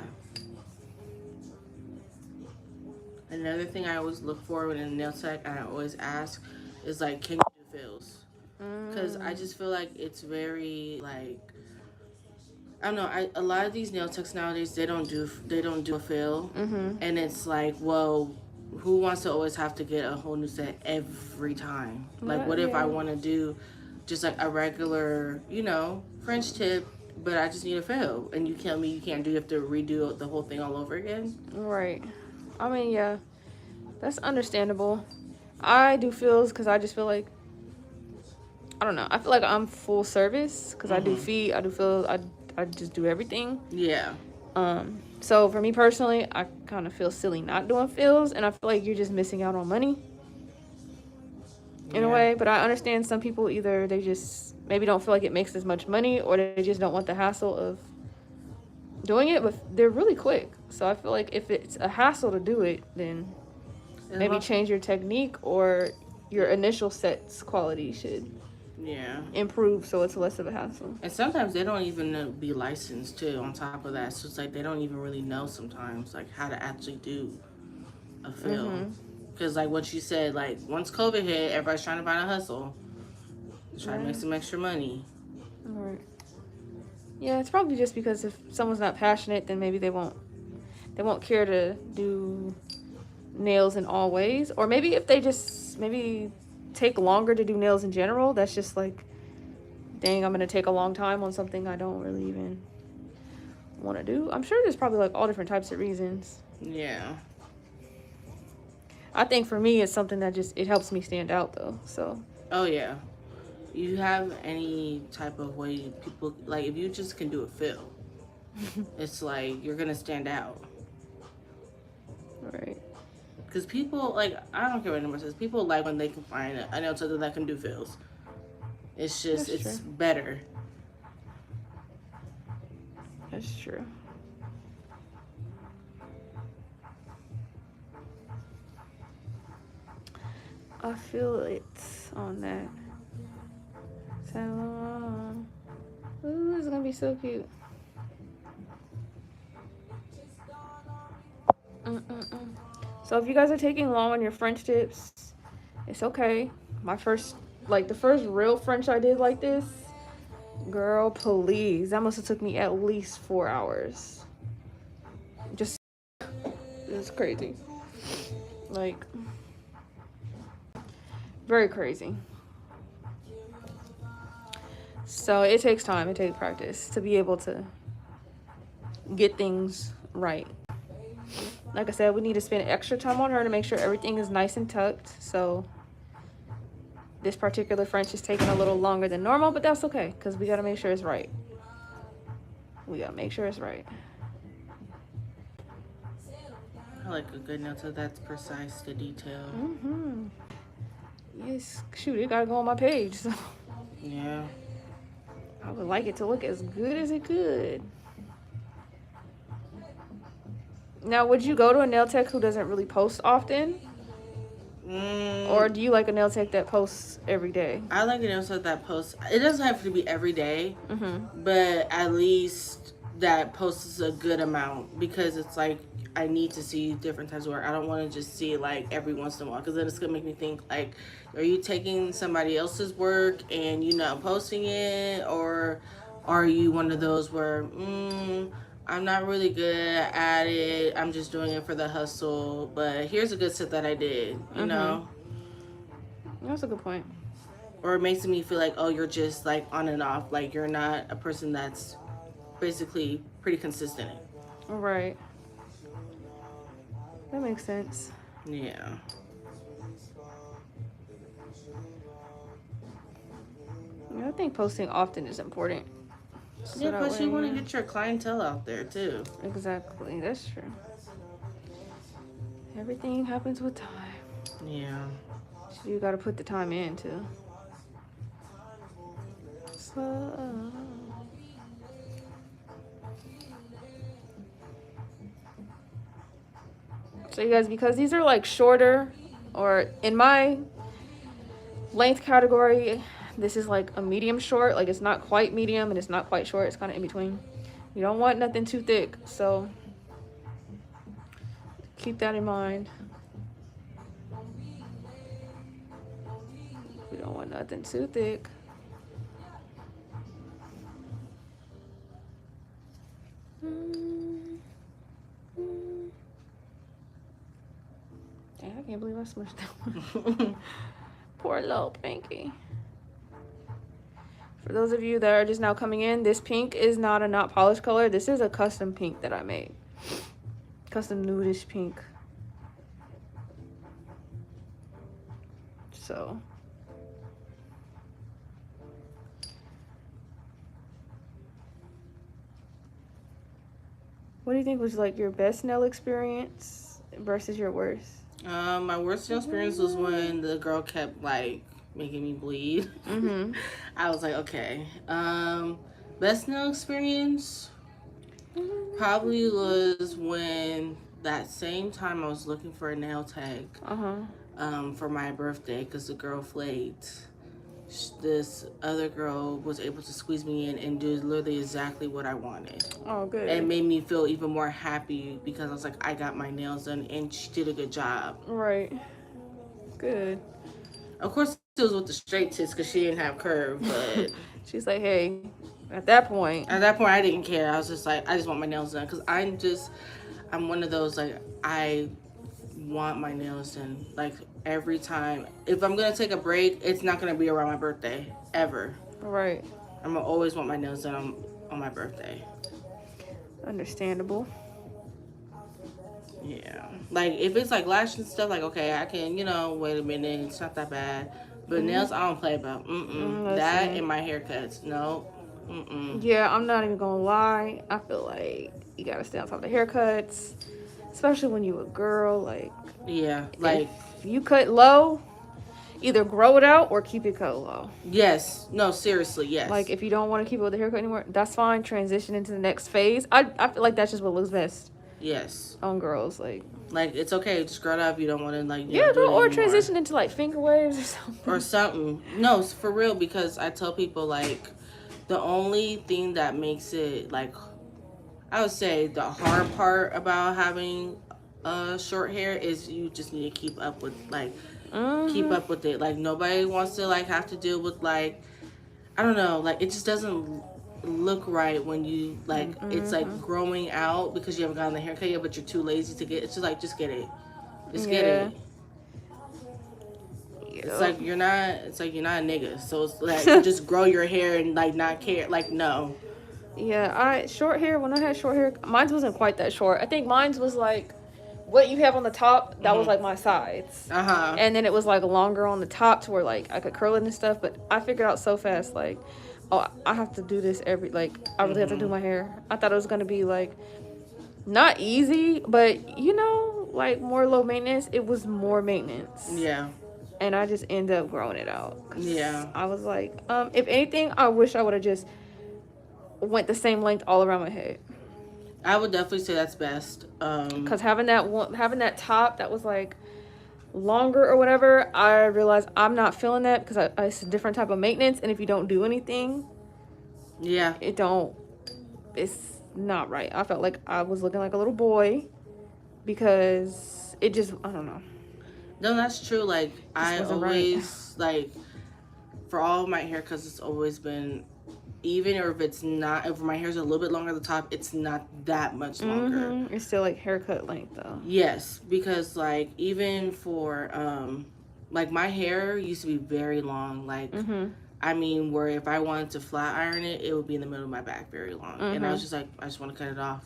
Another thing I always look for when in a nail tech, and I always ask, is like, can you do fills? Because I just feel like it's very like, I don't know. A lot of these nail techs nowadays they don't do a fill, and it's like, well, who wants to always have to get a whole new set every time? Like, what if I want to do just like a regular, you know, French tip, but I just need a fill, and you tell me you can't do, you have to redo the whole thing all over again? Right. I mean, yeah, that's understandable. I do fills because I just feel like, I don't know. I feel like I'm full service because I do feet, I do fills, I just do everything. Yeah. So for me personally, I kind of feel silly not doing fills, and I feel like you're just missing out on money in a way. But I understand some people either they just maybe don't feel like it makes as much money, or they just don't want the hassle of doing it. But they're really quick, so I feel like if it's a hassle to do it, then maybe change your technique, or your initial set's quality should improve so it's less of a hassle. And sometimes they don't even be licensed too on top of that. So it's like they don't even really know sometimes like how to actually do a fill. Because like what you said, like once COVID hit, everybody's trying to find a hustle. Trying to make some extra money. Right. Yeah, it's probably just because if someone's not passionate, then maybe they won't care to do nails in all ways. Or maybe if they just maybe take longer to do nails in general, that's just like, dang, I'm gonna take a long time on something I don't really even want to do. I'm sure there's probably like all different types of reasons. Yeah. I think for me it's something that just it helps me stand out though. So Oh yeah. You have any type of way people like if you just can do a fill, it's like you're gonna stand out. Right. Because people like I don't care what anyone says. People like when they can find a nail tech that can do fills. It's just That's it's true. better. That's true. I feel it on that. So, ooh, it's gonna be so cute. So if you guys are taking long on your French tips, it's okay. The first real French I did like this, girl, please, that must have took me at least 4 hours. Just, it's crazy. Like, very crazy. So it takes time, it takes practice to be able to get things right. Like I said, we need to spend extra time on her to make sure everything is nice and tucked. So this particular French is taking a little longer than normal, but that's okay because we got to make sure it's right. We got to make sure it's right. I like a good nail tech that's precise to detail. Yes, shoot, it got to go on my page. So Yeah. I would like it to look as good as it could. Now, would you go to a nail tech who doesn't really post often? Or do you like a nail tech that posts every day? I like a nail tech that posts. It doesn't have to be every day, but at least that posts a good amount, because it's like I need to see different types of work. I don't want to just see it like every once in a while, because then it's gonna make me think like, are you taking somebody else's work and you not posting it, or are you one of those where I'm not really good at it. I'm just doing it for the hustle, but here's a good set that I did, you know? That's a good point. Or it makes me feel like, oh, you're just like on and off. Like you're not a person that's basically pretty consistent. Right. That makes sense. Yeah. I think posting often is important. So yeah, plus you want to get your clientele out there too. Exactly, that's true. Everything happens with time. Yeah. So you got to put the time in too. So you guys, because these are like shorter, or in my length category, this is like a medium short. Like it's not quite medium and it's not quite short. It's kind of in between. You don't want nothing too thick, so keep that in mind. We don't want nothing too thick. Dang, I can't believe I smushed that one. Poor little pinky. For those of you that are just now coming in, this pink is not a not polished color. This is a custom pink that I made. Custom nudish pink. So. What do you think was like your best nail experience versus your worst? My worst nail experience was when the girl kept like making me bleed. I was like, okay. Best nail experience probably was when that same time I was looking for a nail tag for my birthday, because the girl flaked. This other girl was able to squeeze me in and do literally exactly what I wanted. Oh, good. It made me feel even more happy, because I was like, I got my nails done and she did a good job. Right. Good. Of course, it was with the straight tits because she didn't have curve, but she's like, hey, at that point, I didn't care. I was just like, I just want my nails done, because I'm one of those, like, I want my nails done, like, every time. If I'm gonna take a break, it's not gonna be around my birthday ever. Right. I'm gonna always want my nails done on my birthday. Understandable. Yeah, like if it's like lashes and stuff, like okay, I can, wait a minute, it's not that bad. But nails, I don't play about. That and my haircuts, no. Yeah, I'm not even gonna lie. I feel like you gotta stay on top of the haircuts, especially when you a girl. Like, yeah, like if you cut low, either grow it out or keep it cut low. Yes, no, seriously, yes. Like if you don't want to keep it with the haircut anymore, that's fine. Transition into the next phase. I feel like that's just what looks best. Yes. On girls, like it's okay, just grow it up if you don't want to, like, or transition into like finger waves or something. Or something. No, for real, because I tell people, like, the only thing that makes it, like, I would say the hard part about having short hair is you just need to keep up with, like, keep up with it. Like, nobody wants to, like, have to deal with, like, I don't know, like, it just doesn't look right when you, like, it's like growing out because you haven't gotten the haircut yet, but you're too lazy to get it. It's just like, just get it. Just get it. It's like you're not a nigga, so it's like just grow your hair and like not care. Like, no. Yeah, short hair, when I had short hair, mine wasn't quite that short. I think mine was like what you have on the top, that was like my sides. And then it was like longer on the top to where like I could curl it and stuff, but I figured out so fast, like, oh, I have to do this I really have to do my hair. I thought it was going to be, like, not easy, but, like, more low maintenance. It was more maintenance. Yeah. And I just ended up growing it out. Yeah. I was like, if anything, I wish I would have just went the same length all around my head. I would definitely say that's best. Because having that top that was, like, longer or whatever, I realized I'm not feeling that because it's a different type of maintenance, and if you don't do anything, Yeah. It's not right. I felt like I was looking like a little boy because it just, I don't know. No, that's true. Like, Just I wasn't right. always, like, for all of my haircuts, it's always been even, or if it's not, if my hair's a little bit longer at the top, it's not that much longer. It's still like haircut length though. Yes, because like even for like my hair used to be very long. Like I mean, where if I wanted to flat iron it, it would be in the middle of my back very long, and I was just like, I just want to cut it off.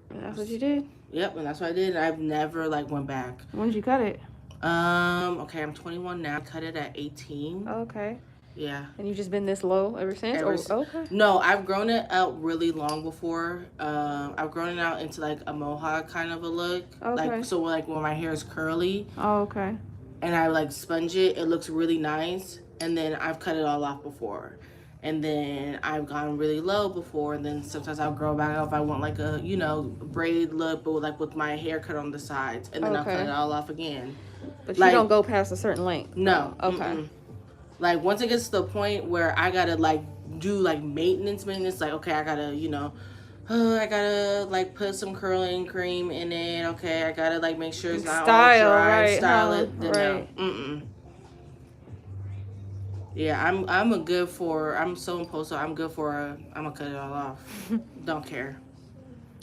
And that's what you did. Yep, and that's what I did. And I've never like went back. When did you cut it? Okay, I'm 21 now. I cut it at 18. Okay. Yeah. And you've just been this low ever since? Okay. No, I've grown it out really long before. I've grown it out into like a mohawk kind of a look. Okay. Like so like when my hair is curly. Oh, okay. And I like sponge it, it looks really nice. And then I've cut it all off before. And then I've gone really low before, and then sometimes I'll grow back up if I want like a, you know, braid look, but like with my hair cut on the sides. And then I'll cut it all off again. But like, you don't go past a certain length? No. Okay. Mm-mm. Like once it gets to the point where I gotta like do like maintenance, like okay, I gotta, you know, I gotta like put some curling cream in it. Okay, I gotta like make sure it's not all dry, right, style it. Then right. no. Yeah, I'm so impulsive. I'm good for I'm gonna cut it all off. Don't care.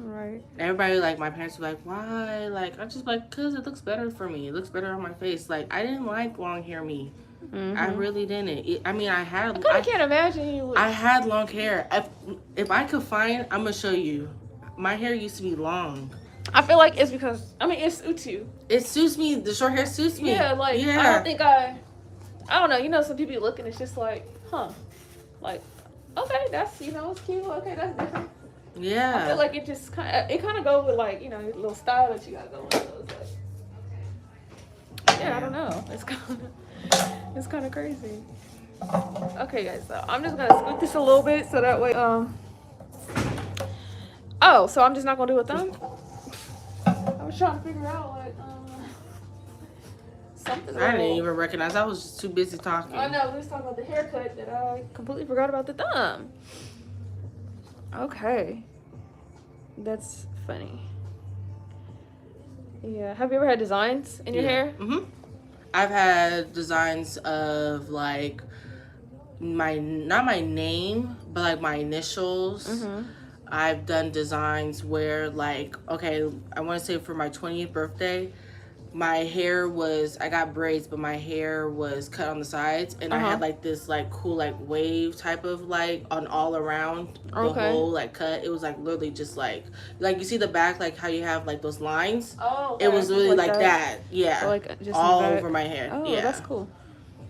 Right. Everybody, like my parents were like, why? Like I'm just like, cause it looks better for me. It looks better on my face. Like I didn't like long hair me. I really didn't. I mean, I can't imagine you. I had long hair. If I could find, I'm gonna show you. My hair used to be long. I feel like it's because it suits you. It suits me. The short hair suits me. Yeah, like I don't think I don't know. You know, some people look and it's just like, like, okay, that's it's cute. Okay, that's different. Yeah. I feel like it just kind of goes with like your little style that you got going. So it's like, I don't know. It's kind of crazy. Okay, guys, so I'm just gonna scoot this a little bit so that way, oh, so I'm just not gonna do a thumb? I was trying to figure out, like, something. I didn't even recognize. I was just too busy talking. I know, we was talking about the haircut that I completely forgot about the thumb. Okay. That's funny. Yeah, have you ever had designs in your hair? Mm-hmm. I've had designs of like not my name, but like my initials. I've done designs where like, okay, I want to say for my 20th birthday, my hair was, I got braids, but my hair was cut on the sides, and I had like this like cool like wave type of like on all around the whole like cut. It was like literally just like you see the back, like how you have like those lines. Oh, okay. It was really like that. Yeah. So, like, just all over my hair. Oh, yeah. That's cool.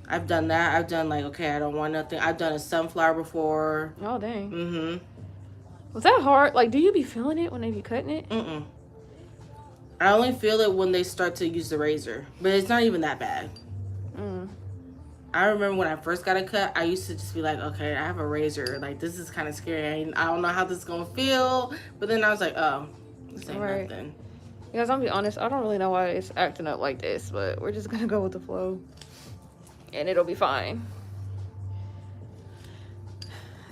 I've done that. I've done like, okay, I don't want nothing. I've done a sunflower before. Oh, dang. Was that hard? Like, do you be feeling it when they be cutting it? I only feel it when they start to use the razor, but it's not even that bad. I remember when I first got a cut, I used to just be like, okay, I have a razor. Like, this is kind of scary. I don't know how this is going to feel. But then I was like, oh, this ain't nothing. Because I'm going to be honest, I don't really know why it's acting up like this, but we're just going to go with the flow. And it'll be fine.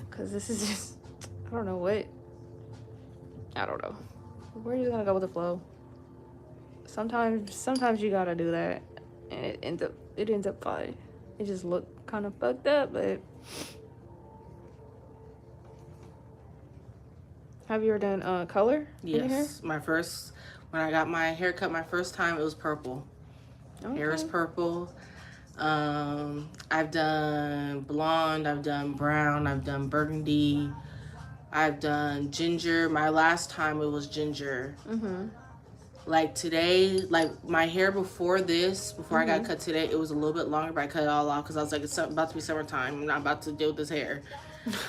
Because this is just, I don't know. We're just going to go with the flow. Sometimes you gotta do that, and it ends up fine. It just looked kind of fucked up, but have you ever done color? Yes, my first, when I got my hair cut my first time, it was purple. Hair is purple. I've done blonde, I've done brown, I've done burgundy, I've done ginger. My last time it was ginger. Like today, like my hair before I got cut today, it was a little bit longer, but I cut it all off because I was like, it's about to be summertime. I'm not about to deal with this hair.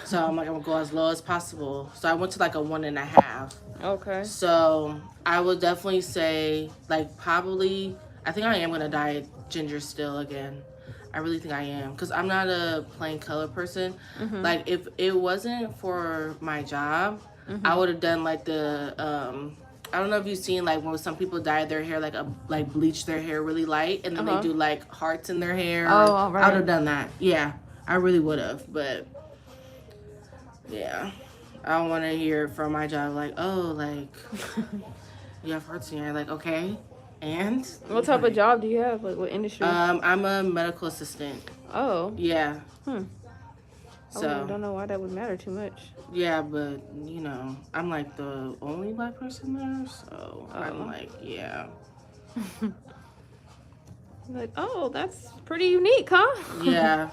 So I'm like, I'm gonna go as low as possible. So I went to like a 1.5. Okay. So I would definitely say like probably, I think I am gonna dye ginger still again. I really think I am, because I'm not a plain color person. Like if it wasn't for my job, I would have done like the I don't know if you've seen like when some people dye their hair like bleach their hair really light and then they do like hearts in their hair. Oh, all right. I would have done that. Yeah, I really would have. But yeah, I don't want to hear from my job like, oh, like you have hearts in your hair. Like, okay, and what type of job do you have? Like, what industry? I'm a medical assistant. Oh. Yeah. So I don't know why that would matter too much. Yeah, but you know, I'm like the only black person there, so I'm like, yeah. Like, oh, that's pretty unique, huh? Yeah.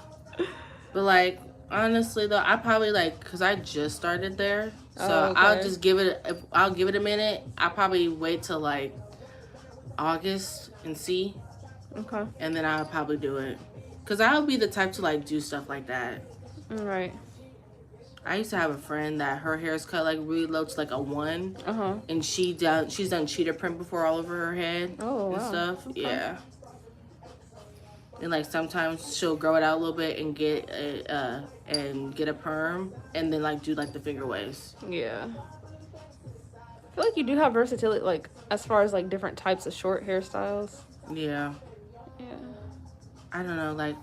But like honestly though, I probably like because I just started there, so I'll just give it. I'll give it a minute. I'll probably wait till like August and see. Okay. And then I'll probably do it because I'll be the type to like do stuff like that. Right. I used to have a friend that her hair is cut like really low to like a 1. And she's done cheetah print before all over her head and stuff. Okay. Yeah. And like sometimes she'll grow it out a little bit and get a perm and then like do like the finger waves. Yeah. I feel like you do have versatility, like as far as like different types of short hairstyles. Yeah. Yeah. I don't know, like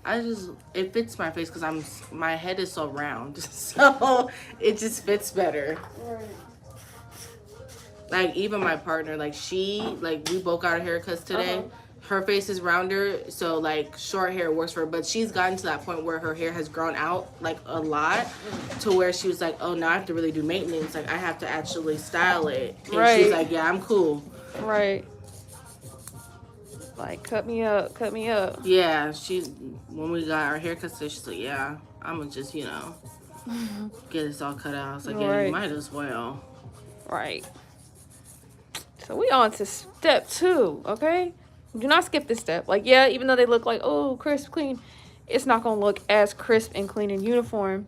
it fits my face because my head is so round, so it just fits better. Right. Like even my partner, like we both got our haircuts today. Her face is rounder, so like short hair works for her. But she's gotten to that point where her hair has grown out like a lot, to where she was like, oh, now I have to really do maintenance. Like I have to actually style it. And she's like, yeah, I'm cool. Right. Like, cut me up. Yeah, when we got our haircuts today, she's like, yeah, I'm gonna just, get this all cut out. I was like, yeah, you might as well. Right. So we on to step 2, okay? Do not skip this step. Like, yeah, even though they look like, oh, crisp, clean, it's not gonna look as crisp and clean and uniform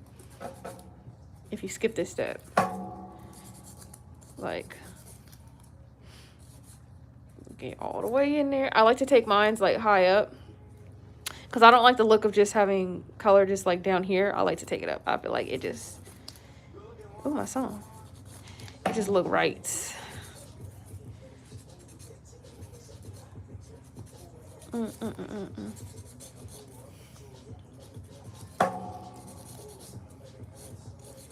if you skip this step. Like, get all the way in there. I like to take mines like high up because I don't like the look of just having color just like down here. I like to take it up. I feel like it just, oh, my song, it just look right.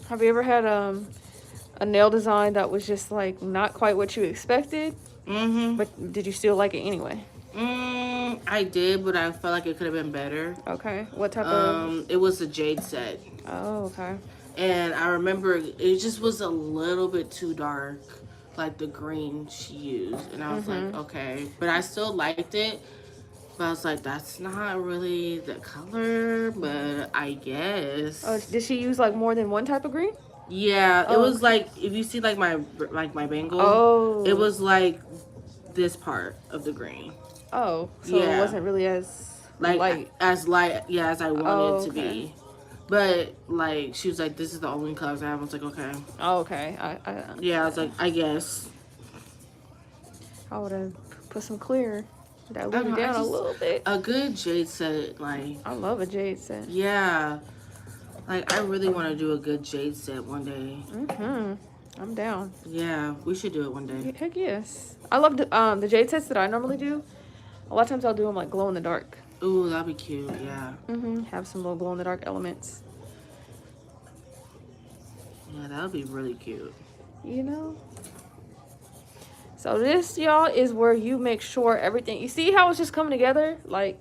Have you ever had a nail design that was just like not quite what you expected? But did you still like it anyway? I did, but I felt like it could have been better. Okay. What type of? It was a jade set. Oh, okay. And I remember it just was a little bit too dark, like the green she used. And I was like, okay. But I still liked it. But I was like, that's not really the color, but I guess. Oh, did she use like more than one type of green? Yeah, it was like, if you see like my bangle, it was like this part of the green. Oh, so it wasn't really as light. As light, yeah, as I wanted it to be. But like, she was like, this is the only colors I have. I was like, okay. Oh, okay. Yeah, I was like, I guess. I would have put some clear. Dilute it down a little bit. A good jade set, like. I love a jade set. Yeah. Like, I really want to do a good jade set one day. I'm down. Yeah, we should do it one day. Heck yes. I love the jade sets that I normally do. A lot of times I'll do them like glow in the dark. Ooh, that'd be cute, yeah. Have some little glow in the dark elements. Yeah, that would be really cute. You know? So this, y'all, is where you make sure everything... You see how it's just coming together? Like,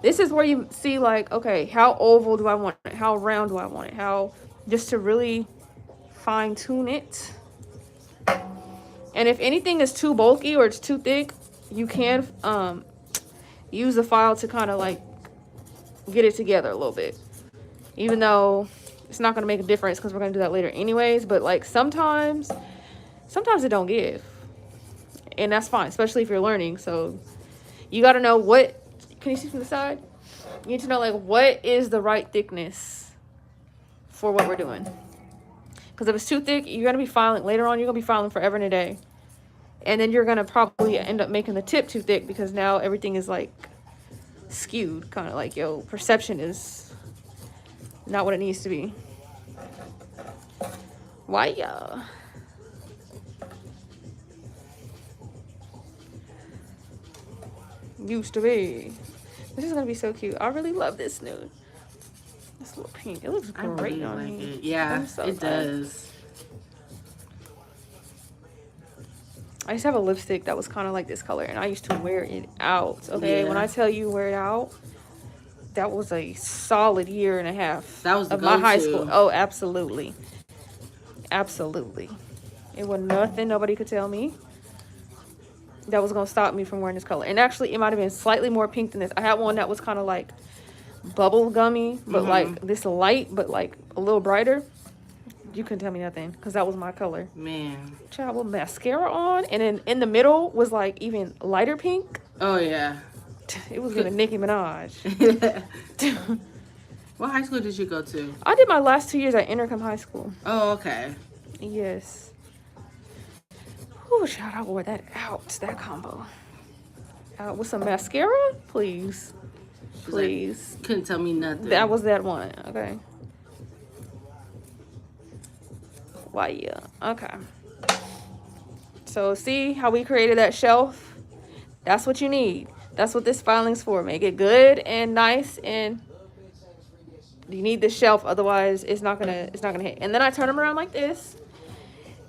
this is where you see, like, okay, how oval do I want it? How round do I want it? How... Just to really fine-tune it. And if anything is too bulky or it's too thick, you can use the file to kind of, like, get it together a little bit. Even though it's not going to make a difference because we're going to do that later anyways. But, like, sometimes it don't give. And that's fine, especially if you're learning. So you got to know what... Can you see from the side? You need to know, like, what is the right thickness for what we're doing. Because if it's too thick, you're going to be filing... Later on, you're going to be filing forever and a day. And then you're going to probably end up making the tip too thick because now everything is, like, skewed. Kind of like, yo, perception is not what it needs to be. Why, used to be. This is gonna be so cute. I really love this nude. This little pink. It looks I great really on like me. it. Yeah, So it does. I used to have a lipstick that was kind of like this color, and I used to wear it out. Okay, Yeah. when I tell you wear it out, that was a solid year and a half That was the of my high go-to. school. Oh, absolutely, absolutely. It was nothing nobody could tell me that was gonna stop me from wearing this color. And actually, it might have been slightly more pink than this. I had one that was kind of like bubble gummy, but like this light, but like a little brighter. You couldn't tell me nothing because that was my color. Man. Child with mascara on, and then in the middle was like even lighter pink. Oh, yeah. It was giving Nicki Minaj. What high school did you go to? I did my last 2 years at Intercom High School. Oh, okay. Yes. Oh, child, I wore that out. That combo. With some mascara, please. Please. Like, couldn't tell me nothing. That was that one. Okay. Why, yeah. Okay. So, see how we created that shelf? That's what you need. That's what this filing's for. Make it good and nice, and you need the shelf, otherwise it's not gonna hit. And then I turn them around like this,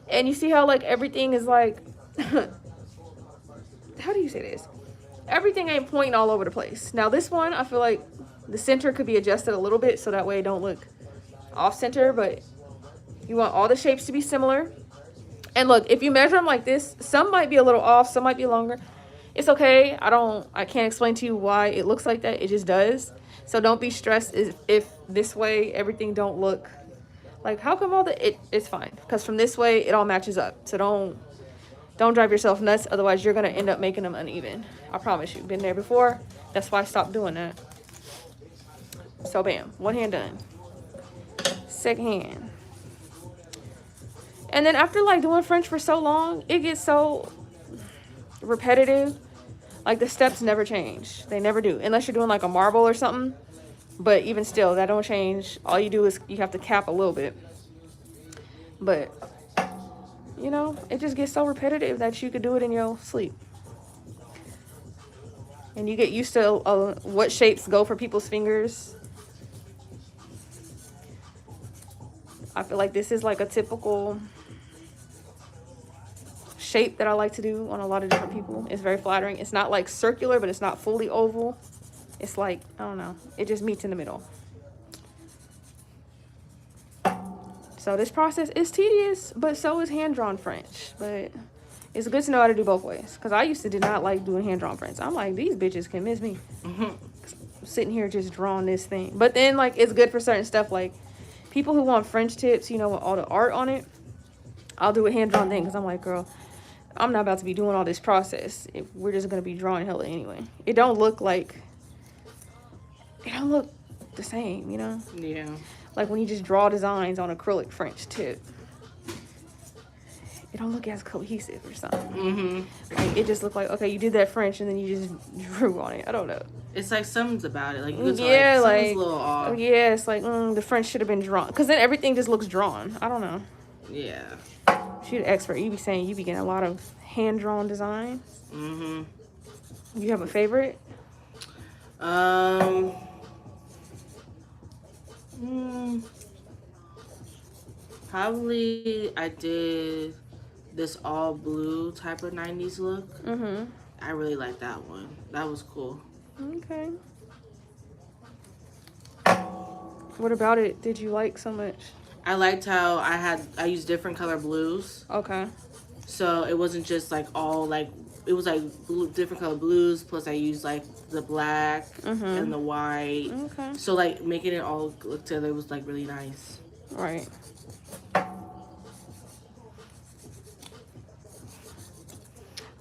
and you see how like everything is like how do you say this? Everything ain't pointing all over the place. Now this one, I feel like the center could be adjusted a little bit so that way it don't look off center, but you want all the shapes to be similar. And look, if you measure them like this, some might be a little off, some might be longer. It's okay. I can't explain to you why it looks like that. It just does. So don't be stressed if this way everything don't look like, how come it's fine. Because from this way it all matches up. So don't drive yourself nuts. Otherwise you're going to end up making them uneven. I promise you. Been there before. That's why I stopped doing that. So bam, one hand done. Second hand. And then after like doing French for so long, it gets so repetitive. Like the steps never change. They never do. Unless you're doing like a marble or something. But even still, that don't change. All you do is you have to cap a little bit. But, you know, it just gets so repetitive that you could do it in your sleep. And you get used to what shapes go for people's fingers. I feel like this is like a typical shape that I like to do on a lot of different people. It's very flattering. It's not like circular, but it's not fully oval. It's like, I don't know, it just meets in the middle. So this process is tedious, but so is hand-drawn French. But it's good to know how to do both ways, because I used to did not like doing hand-drawn French. I'm like, these bitches can miss me. I'm sitting here just drawing this thing. But then like it's good for certain stuff, like people who want French tips, you know, with all the art on it. I'll do a hand-drawn thing because I'm like, girl, I'm not about to be doing all this process. We're just going to be drawing hella anyway. It don't look the same, you know? Yeah. Like when you just draw designs on acrylic French tip. It don't look as cohesive or something. Like it just looked like, okay, you did that French and then you just drew on it. I don't know. It's like something's about it. Like you can tell, yeah, like, like something's a little off. Yeah, it's like the French should have been drawn, because then everything just looks drawn. I don't know. Yeah. You're the expert. You be saying you be getting a lot of hand-drawn designs. You have a favorite? Probably I did this all blue type of 90s look. I really like that one. That was cool. Okay. What about it did you like so much? I liked how I used different color blues. Okay. So it wasn't just like all like, it was like different color blues, plus I used like the black and the white. Okay. So like making it all look together was like really nice. Right.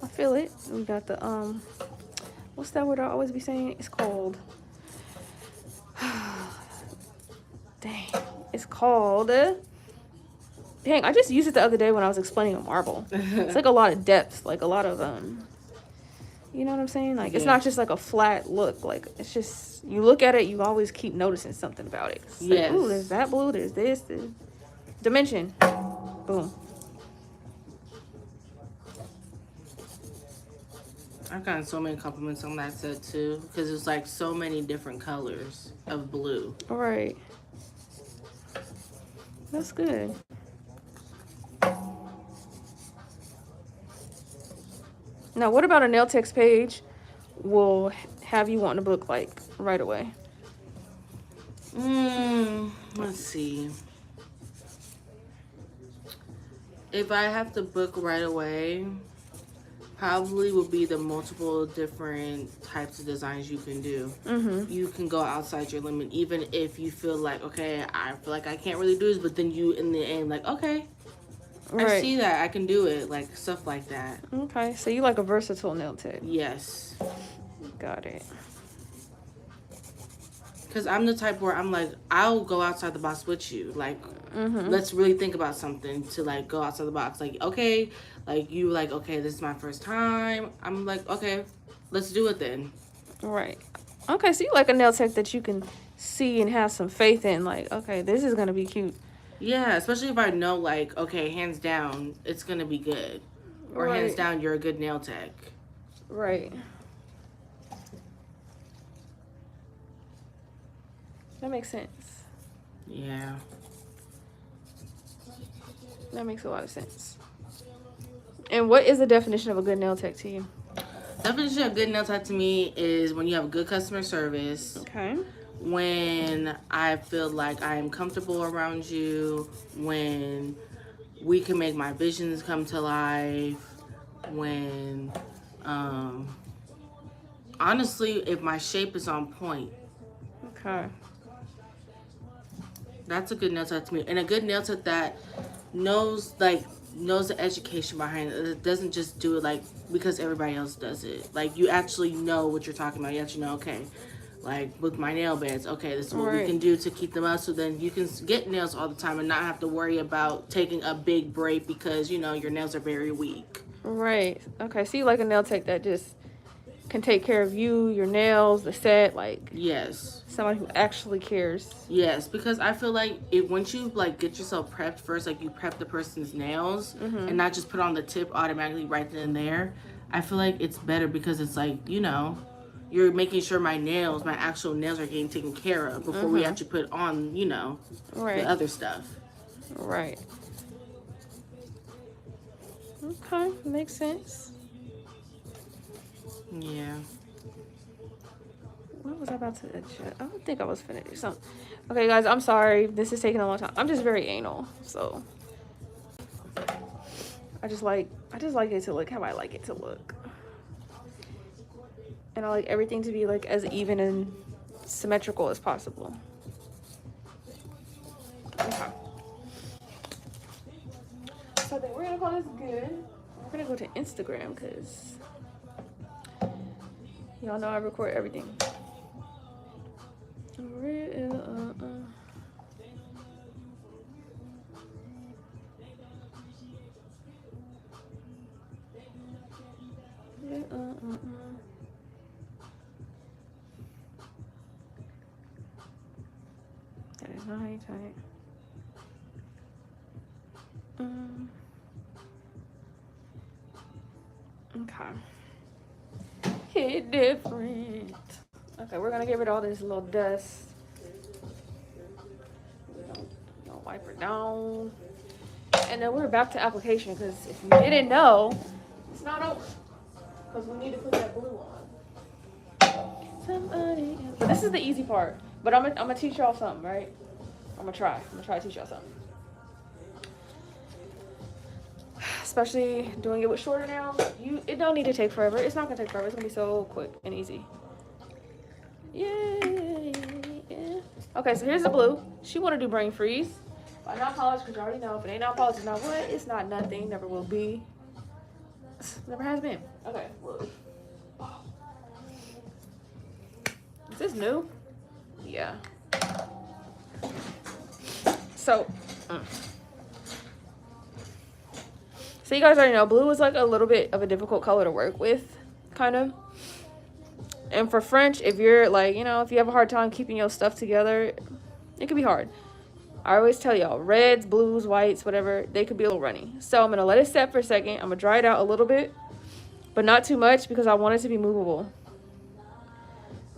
I feel it. We got the what's that word I always be saying? It's called dang. It's called dang, I just used it the other day when I was explaining a marble. It's like a lot of depth, like a lot of you know what I'm saying? Like it's not just like a flat look. Like it's just, you look at it, you always keep noticing something about it. It's like, ooh, there's that blue, there's this dimension. Boom. I've gotten so many compliments on that set too, because it's like so many different colors of blue. All right. That's good. Now, what about a nail tech's page will have you want to book like right away? Let's see. If I have to book right away, probably would be the multiple different types of designs you can do. You can go outside your limit, even if you feel like, okay, I feel like I can't really do this, but then you in the end like, okay, I see that I can do it, like stuff like that. Okay, so you like a versatile nail tech. Yes. Got it. Because I'm the type where I'm like, I'll go outside the box with you. Like, let's really think about something to like go outside the box. Like, okay, like you like, okay, this is my first time. I'm like, okay, let's do it then. Right. Okay, so you like a nail tech that you can see and have some faith in. Like, okay, this is gonna be cute. Yeah, especially if I know like, okay, hands down, it's gonna be good, or hands down, you're a good nail tech. Right. That makes sense. Yeah. That makes a lot of sense. And what is the definition of a good nail tech to you? Definition of good nail tech to me is when you have good customer service. Okay. When I feel like I am comfortable around you. When we can make my visions come to life. When, honestly, if my shape is on point. Okay. That's a good nail tech to me. And a good nail tech that knows the education behind it. It doesn't just do it like because everybody else does it. Like you actually know what you're talking about. You actually know, okay, like with my nail beds, okay, this is what we can do to keep them up so then you can get nails all the time and not have to worry about taking a big break because, you know, your nails are very weak. Right. Okay, so you like a nail tech that just can take care of you, your nails, the set, like yes, somebody who actually cares. Yes, because I feel like once you like get yourself prepped first, like you prep the person's nails and not just put on the tip automatically right then and there. I feel like it's better because it's like, you know, you're making sure my actual nails are getting taken care of before we actually put on, you know, the other stuff. Right. Okay, makes sense. Yeah. What was I about to adjust? I don't think I was finished. Something. Okay, guys, I'm sorry. This is taking a long time. I'm just very anal, so I just like it to look how I like it to look, and I like everything to be like as even and symmetrical as possible. Okay. So I think we're gonna call this good. We're gonna go to Instagram because y'all know I record everything. That is not how you type. Okay. Hit different. Okay, we're gonna get rid of all this little dust. Don't wipe her down. And then we're back to application because if you didn't know, it's not over. Because we need to put that blue on. Somebody else. But this is the easy part. But I'm gonna teach y'all something, right? I'm gonna try to teach y'all something. Especially doing it with shorter nails. It don't need to take forever. It's not gonna take forever. It's gonna be so quick and easy. Yay! Yeah. Okay, so here's the blue. She wanna do brain freeze. But not polish, because you already know if it ain't not polished, it's not what? It's not nothing. Never will be. Never has been. Okay, look. Is this new? Yeah. So you guys already know blue is like a little bit of a difficult color to work with, kind of. And for French, if you're like, you know, if you have a hard time keeping your stuff together, it could be hard. I always tell y'all, reds, blues, whites, whatever, they could be a little runny. So I'm going to let it set for a second. I'm going to dry it out a little bit. but not too much because I want it to be movable.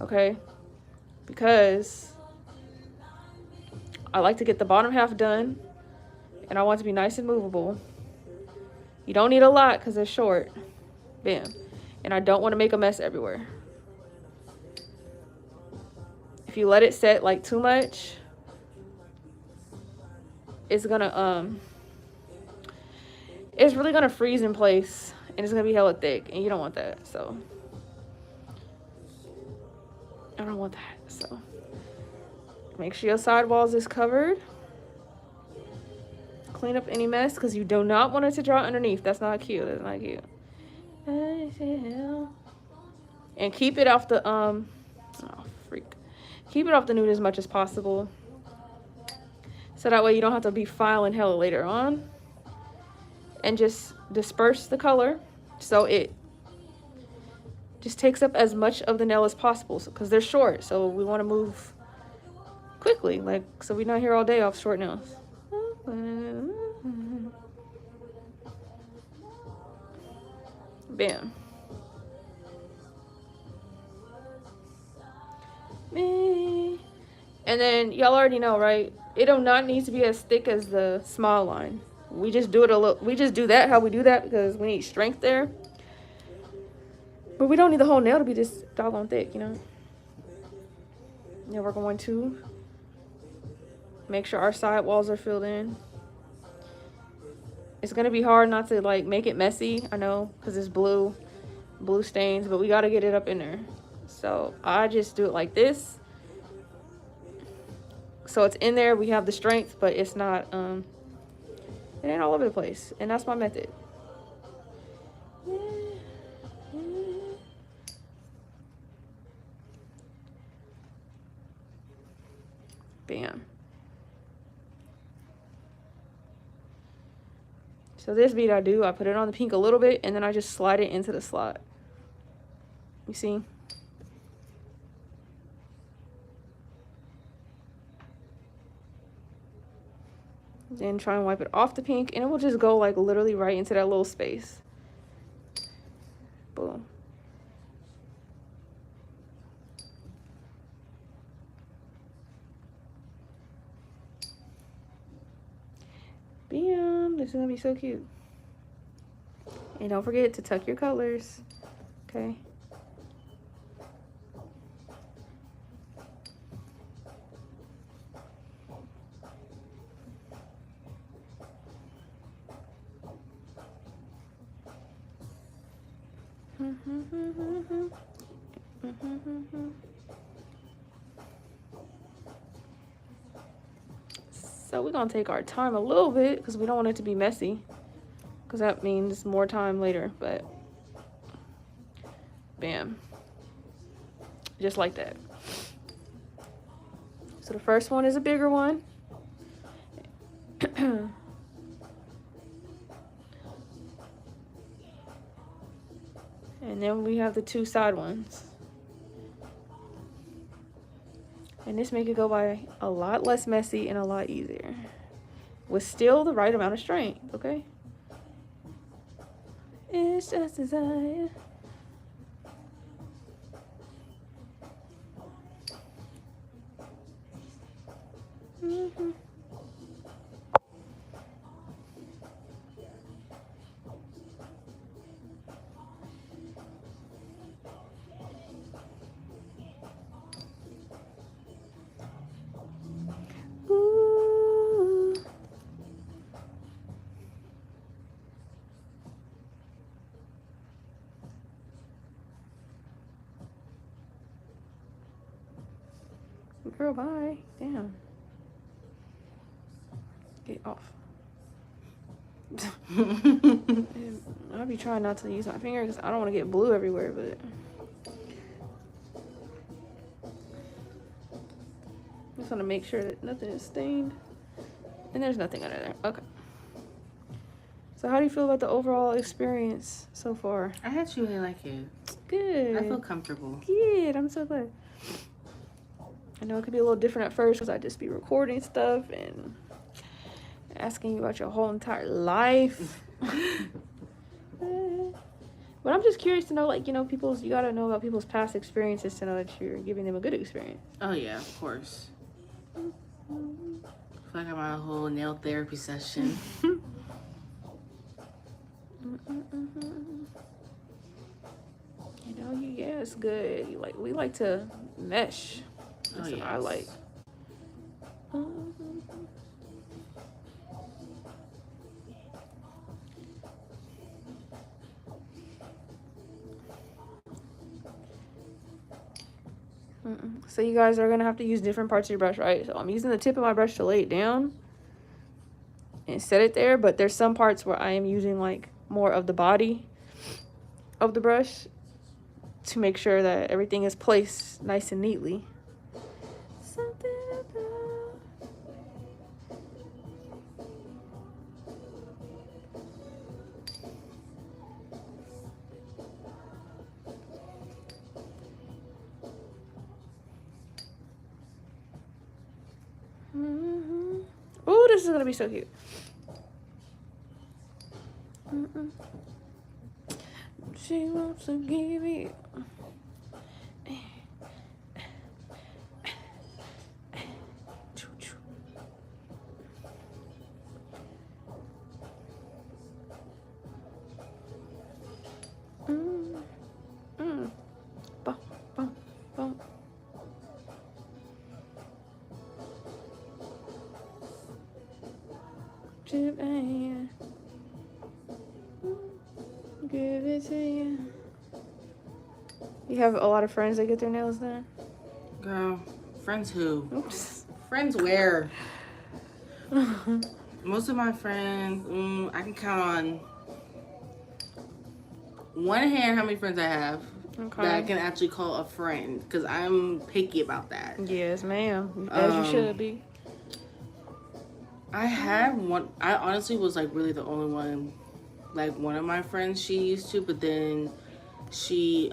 Okay? Because I like to get the bottom half done, and I want it to be nice and movable. You don't need a lot because they're short. Bam. And I don't want to make a mess everywhere. If you let it set like too much, it's gonna it's really gonna freeze in place, and it's gonna be hella thick, and you don't want that. So I don't want that. So make sure your sidewalls is covered. Clean up any mess because you do not want it to dry underneath. That's not cute. That's not cute. And keep it off the keep it off the nude as much as possible, so that way you don't have to be filing hella later on. And just disperse the color so it just takes up as much of the nail as possible, because they're short, so we want to move quickly, like, so we're not here all day off short nails. Bam. And then y'all already know, right? It do not need to be as thick as the smile line. We just do it a little. We just do that how we do that because we need strength there. But we don't need the whole nail to be this doggone thick, you know. Now we're going to make sure our side walls are filled in. It's gonna be hard not to like make it messy, I know, because it's blue stains, but we gotta get it up in there. So I just do it like this. So it's in there, we have the strength, but it's not, it ain't all over the place. And that's my method. Bam. So this bead I put it on the pink a little bit, and then I just slide it into the slot. You see? Then try and wipe it off the pink, and it will just go like literally right into that little space. Boom. Bam. This is gonna be so cute. And don't forget to tuck your colors. Okay. So we're gonna take our time a little bit because we don't want it to be messy, because that means more time later. But bam, just like that. So the first one is a bigger one. And then we have the two side ones. And this make it go by a lot less messy and a lot easier, with still the right amount of strength, okay? It's just desire. Girl, bye. Damn. Get off. I'll be trying not to use my finger because I don't want to get blue everywhere, but I just want to make sure that nothing is stained. And there's nothing under there. Okay. So how do you feel about the overall experience so far? I actually like it. Good. I feel comfortable. Good. I'm so glad. I know it could be a little different at first because I'd just be recording stuff and asking you about your whole entire life. But I'm just curious to know, like, people's, you gotta know about people's past experiences to know that you're giving them a good experience. Oh yeah, of course. I feel like I'm on a whole nail therapy session. Yeah, it's good. We like to mesh. That's what I like. So you guys are gonna have to use different parts of your brush, right? So I'm using the tip of my brush to lay it down and set it there, but there's some parts where I am using like more of the body of the brush to make sure that everything is placed nice and neatly. Something about... Oh, this is gonna be so cute. She wants to give it. Bum, bum, bum. Give it to you. You have a lot of friends that get their nails done? Girl, friends who? Oops. Friends where? Most of my friends, I can count on one hand how many friends I have that I can actually call a friend, because I'm picky about that. Yes, ma'am. As you should be. I had one. I honestly was like really the only one. Like one of my friends she used to, but then she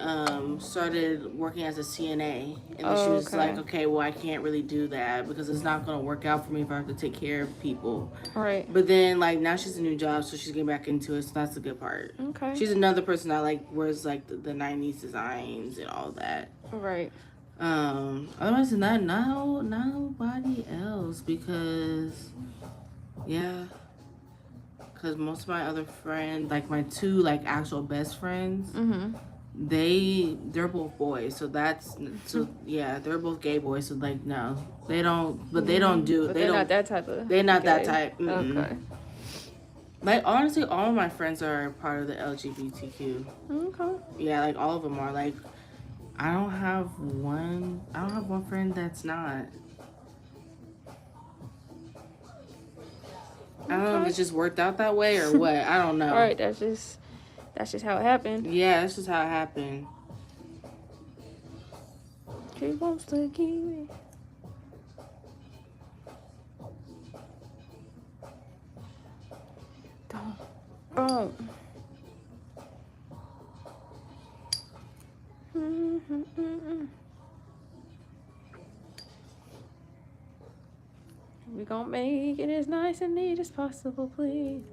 started working as a CNA, and then she was like, okay, well I can't really do that because it's not going to work out for me if I have to take care of people. Right. But then like now she's a new job, so she's getting back into it, so that's the good part. Okay. She's another person I like wears like the 90s designs and all that. Right. Otherwise than that, nobody else, because because most of my other friends, like my two like actual best friends, they're both boys, so they're both gay boys, so like no, they don't, but they don't do, but they're not that type of they're not gay. that type. Okay. Like honestly, all of my friends are part of the LGBTQ. Okay. Yeah, like all of them are. Like I don't have one friend that's not. I don't know if it's just worked out that way or what. I don't know. All right, that's just how it happened. Yeah, that's just how it happened. She wants to give it. Don't. We gonna make it as nice and neat as possible, please.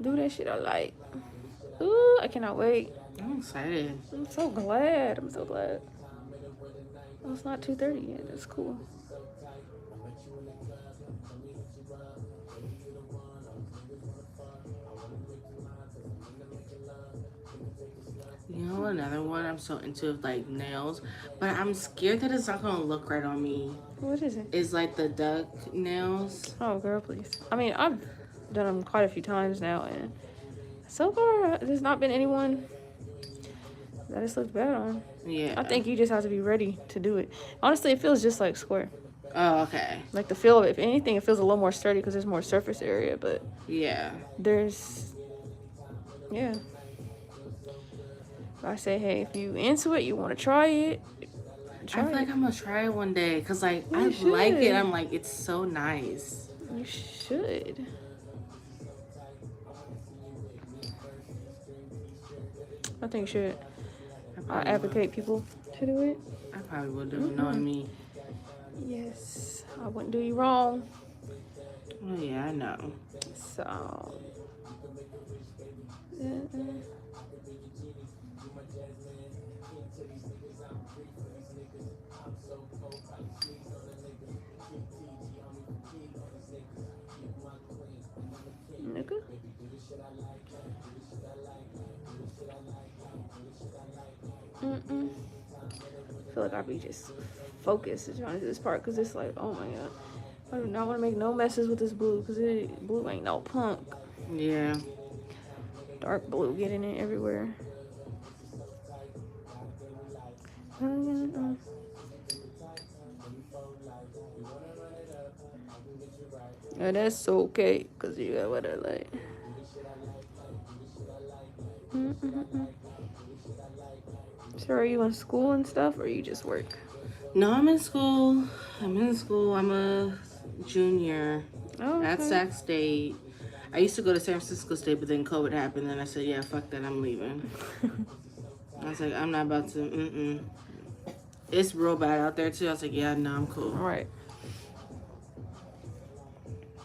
Do that shit I like. Ooh, I cannot wait. I'm excited. I'm so glad. Oh, it's not 2:30 yet. That's cool. You know, another one I'm so into like nails, but I'm scared that it's not gonna look right on me. What is it? It's like the duck nails. Oh, girl, please. I mean, I've done them quite a few times now, and so far there's not been anyone that it's looked bad on. Yeah. I think you just have to be ready to do it. Honestly, it feels just like square. Oh, okay. Like the feel of it. If anything, it feels a little more sturdy because there's more surface area, but yeah. I say, hey, if you into it, you want to try it. I feel like I'm gonna try it one day because like I like it. I'm like, it's so nice. You should. I think you should. I advocate people to do it. I probably would do, knowing me. Yes, I wouldn't do you wrong. Oh yeah, I know. So. Nigga. I feel like I'll be just focused trying to do this part because it's like, oh my god. I do not want to make no messes with this blue because blue ain't no punk. Yeah. Dark blue getting it everywhere. And that's okay because you got what I like. So are you in school and stuff or you just work? No, I'm in school. I'm a junior at Okay. Sac State. I used to go to San Francisco State, but then COVID happened. And I said, yeah, fuck that, I'm leaving. I was like, I'm not about to, It's real bad out there, too. I was like, yeah, no, I'm cool. Right.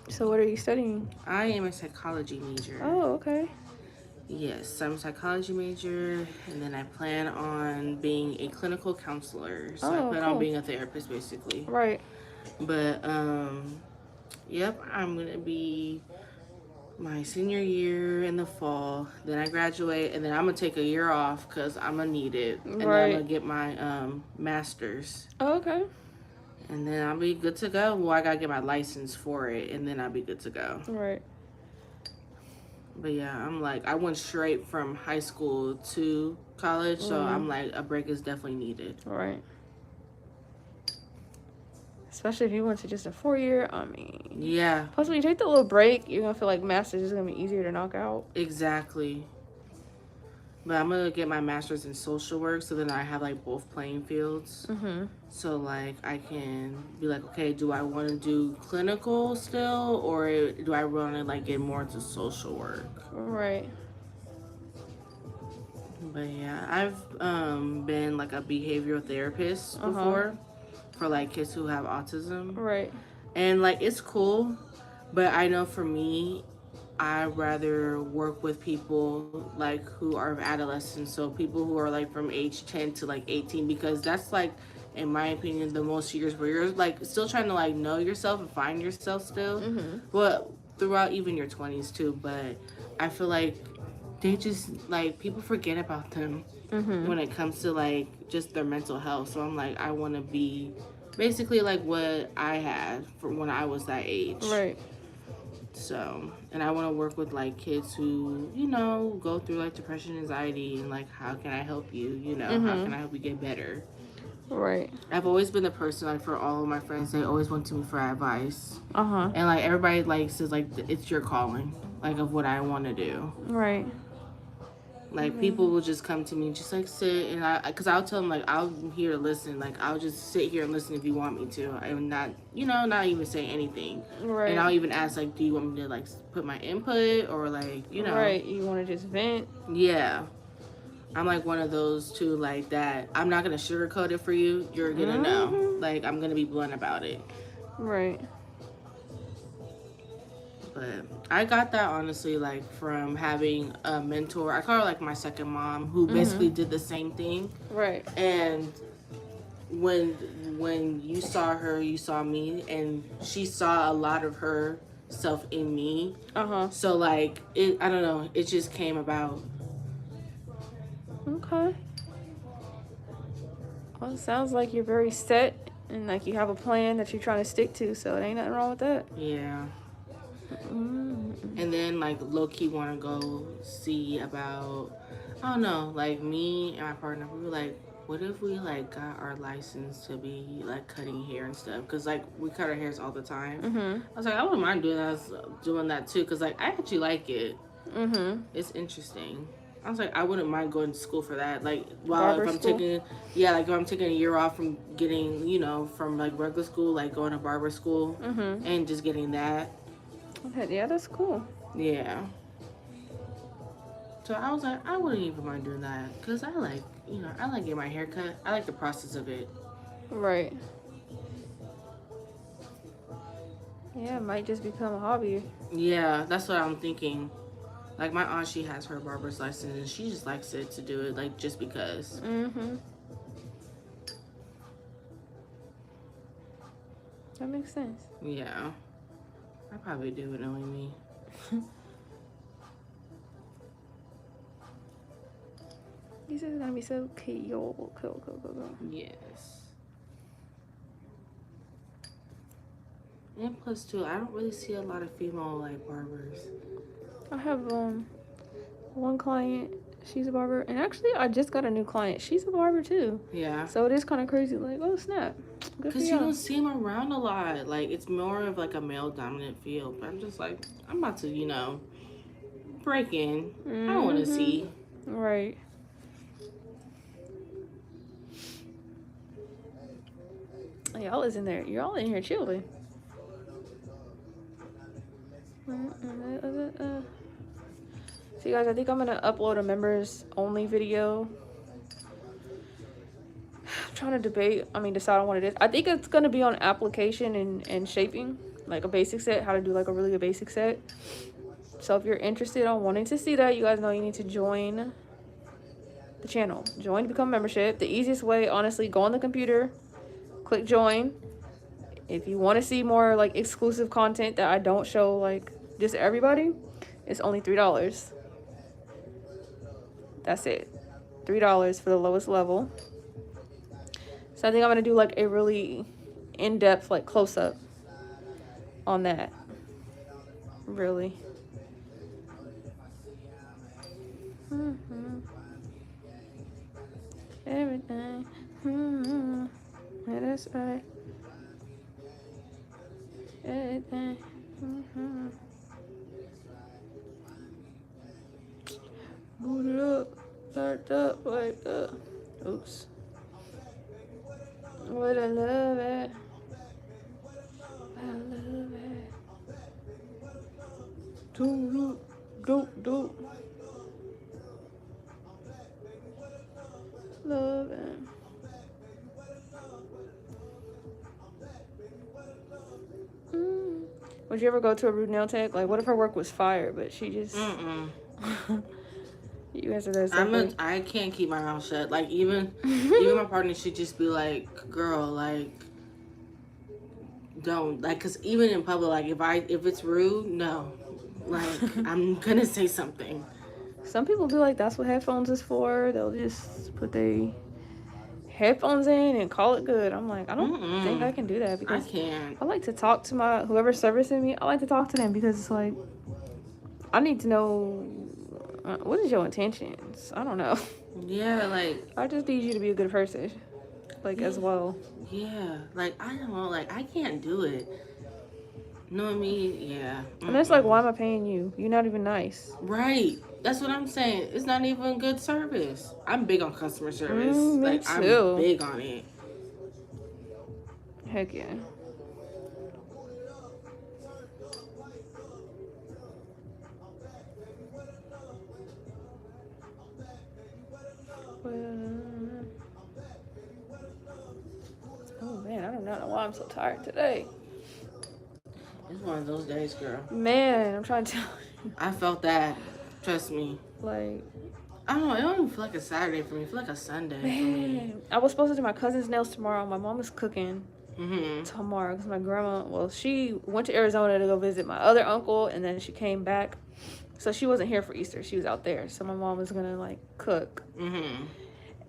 So what are you studying? I am a psychology major. Oh, okay. Yes, I'm a psychology major, and then I plan on being a clinical counselor. So I plan on being a therapist, basically. Right. But, yep, I'm going to be my senior year in the fall. Then I graduate, and then I'm going to take a year off because I'm going to need it. And then I'm going to get my master's. Oh, okay. And then I'll be good to go. Well, I got to get my license for it, and then I'll be good to go. Right. But yeah, I'm like, I went straight from high school to college, so I'm like, a break is definitely needed. Right. Especially if you went to just a 4-year, I mean. Yeah. Plus, when you take the little break, you're going to feel like master's is going to be easier to knock out. Exactly. But I'm going to get my master's in social work, so then I have, like, both playing fields. Mm-hmm. So, like, I can be like, okay, do I want to do clinical still, or do I want to, like, get more into social work? Right. But, yeah, I've been, like, a behavioral therapist before for, like, kids who have autism. Right. And, like, it's cool, but I know for me, I'd rather work with people like who are adolescents, so people who are like from age 10 to like 18, because that's like, in my opinion, the most years where you're like still trying to like know yourself and find yourself still. But throughout even your 20s too. But I feel like they just like people forget about them when it comes to like just their mental health. So I'm like, I want to be basically like what I had for when I was that age. Right. So, and I want to work with like kids who, you know, go through like depression, anxiety, and like, how can I help you? You know, how can I help you get better? Right. I've always been the person, like, for all of my friends, they always went to me for advice. Uh-huh. And like everybody like says like it's your calling, like of what I want to do. Right. Like people will just come to me and just like sit, and because I'll tell them like I'm here to listen, like I'll just sit here and listen if you want me to. I'm not, you know, not even say anything. Right. And I'll even ask like, do you want me to like put my input or like, you know? Right. You want to just vent? Yeah. I'm like one of those too, like that. I'm not gonna sugarcoat it for you. You're gonna know. Like I'm gonna be blunt about it. Right. But I got that honestly, like from having a mentor. I call her like my second mom, who basically did the same thing. Right. And when you saw her, you saw me, and she saw a lot of herself in me. So like it, I don't know, it just came about. Okay. Well, it sounds like you're very set and like you have a plan that you're trying to stick to, so it ain't nothing wrong with that. Yeah. And then like low-key want to go see about, I don't know, like me and my partner, we were like, what if we like got our license to be like cutting hair and stuff? Because like we cut our hairs all the time. I was like, I wouldn't mind doing that too, because like I actually like it. It's interesting. I was like, I wouldn't mind going to school for that. Like, Barber if I'm school? if I'm taking a year off from getting, you know, from like regular school, like going to barber school and just getting that. Okay, yeah, that's cool. Yeah. So I was like, I wouldn't even mind doing that, because I like, you know, I like getting my hair cut. I like the process of it. Right. Yeah, it might just become a hobby. Yeah, that's what I'm thinking. Like my aunt, she has her barber's license, and she just likes it to do it, like just because. Mm-hmm. That makes sense. Yeah, I probably do it knowing me. This is gonna be so cute. Cool. Yes. And plus, too, I don't really see a lot of female like barbers. I have one client. She's a barber, and actually, I just got a new client. She's a barber too. Yeah. So it is kind of crazy. Like, oh snap, good for Because you y'all. don't see them around a lot. Like, it's more of like a male dominant field. But I'm just like, I'm about to, break in. I don't want to see. Right. Y'all is in there. Y'all in here chilling. So you guys, I think I'm gonna upload a members only video. I'm trying to decide on what it is. I think it's gonna be on application and shaping, like a basic set, how to do like a really good basic set. So if you're interested on wanting to see that, you guys know you need to join the channel. Join to become membership. The easiest way, honestly, go on the computer, click join. If you want to see more like exclusive content that I don't show like just everybody, it's only $3. That's it. $3 for the lowest level. So I think I'm gonna do like a really in-depth like close-up on that. Really. Everything. Yeah, that's right. Everything. Boot it up. Start up. Wake up. Oops. What I love it. I love it. Doop. Love it. Would you ever go to a rude nail tech? Like, what if her work was fire, but she just... You answer that. I can't keep my mouth shut. Like, even my partner should just be like, girl, like, don't. Like, because even in public, like, if it's rude, no. Like, I'm going to say something. Some people be like, that's what headphones is for. They'll just put their headphones in and call it good. I'm like, I don't think I can do that, because I can't. I like to talk to whoever's servicing me. I like to talk to them, because it's like, I need to know what is your intentions. I don't know. Yeah, like, I just need you to be a good person, like, as well. Yeah, like, I don't know, like, I can't do it. You know what I mean? Yeah. And that's like, why am I paying you? You're not even nice. Right. That's what I'm saying. It's not even good service. I'm big on customer service. Me too. I'm big on it. Heck yeah. Oh man, I don't know why I'm so tired today. It's one of those days, girl. Man, I'm trying to tell you. I felt that. Trust me. Like, I don't know. It don't even feel like a Saturday for me. It feels like a Sunday for me. I was supposed to do my cousin's nails tomorrow. My mom is cooking tomorrow because my grandma, she went to Arizona to go visit my other uncle, and then she came back. So she wasn't here for Easter. She was out there. So my mom was going to, like, cook.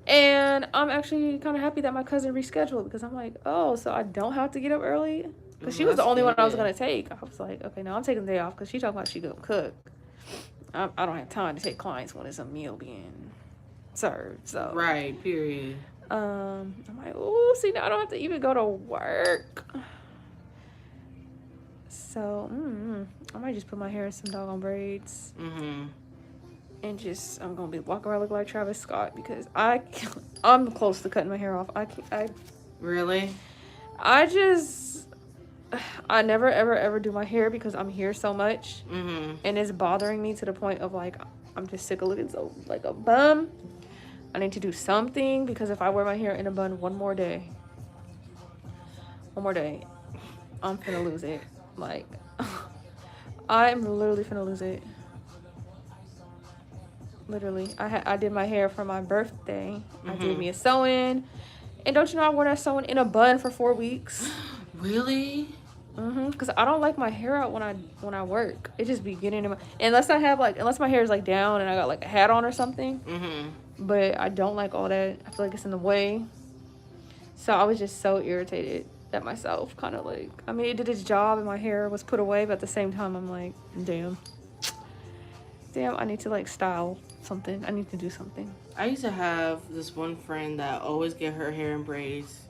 And I'm actually kind of happy that my cousin rescheduled, because I'm like, oh, so I don't have to get up early? Because she was the only one I was going to take. I was like, okay, no, I'm taking the day off, because she talking about she going to cook. I don't have time to take clients when it's a meal being served. So right, period. I'm like, oh, see, now I don't have to even go to work. So I might just put my hair in some doggone braids. And just, I'm gonna be walking around looking like Travis Scott, because I'm close to cutting my hair off. Really? I never ever do my hair, because I'm here so much, and it's bothering me to the point of, like, I'm just sick of looking so like a bum. I need to do something, because if I wear my hair in a bun one more day, I'm finna lose it. Like, I'm literally finna lose it. Literally. I did my hair for my birthday. I did me a sew-in. And don't you know I wore that sew-in in a bun for 4 weeks? Really? Because I don't like my hair out when I work. It just be getting in my... Unless my hair is, like, down and I got, like, a hat on or something. But I don't like all that. I feel like it's in the way. So I was just so irritated at myself. Kind of like... I mean, it did its job and my hair was put away. But at the same time, I'm like, damn, I need to, like, style something. I need to do something. I used to have this one friend that always get her hair in braids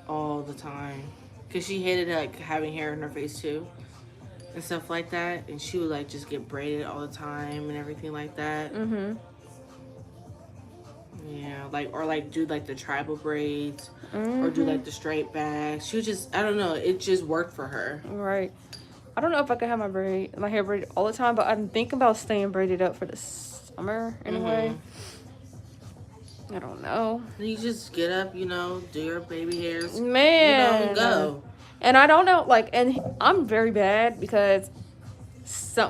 all the time. Because she hated, like, having hair in her face, too. And stuff like that. And she would, like, just get braided all the time and everything like that. Yeah, like, or, like, do, like, the tribal braids. Or do, like, the straight back. She would just, I don't know, it just worked for her. Right. I don't know if I could have my hair braided all the time, but I'm thinking about staying braided up for the summer in a way. I don't know. You just get up, you know, do your baby hairs. Man. You know, and go. And I don't know, like, and I'm very bad because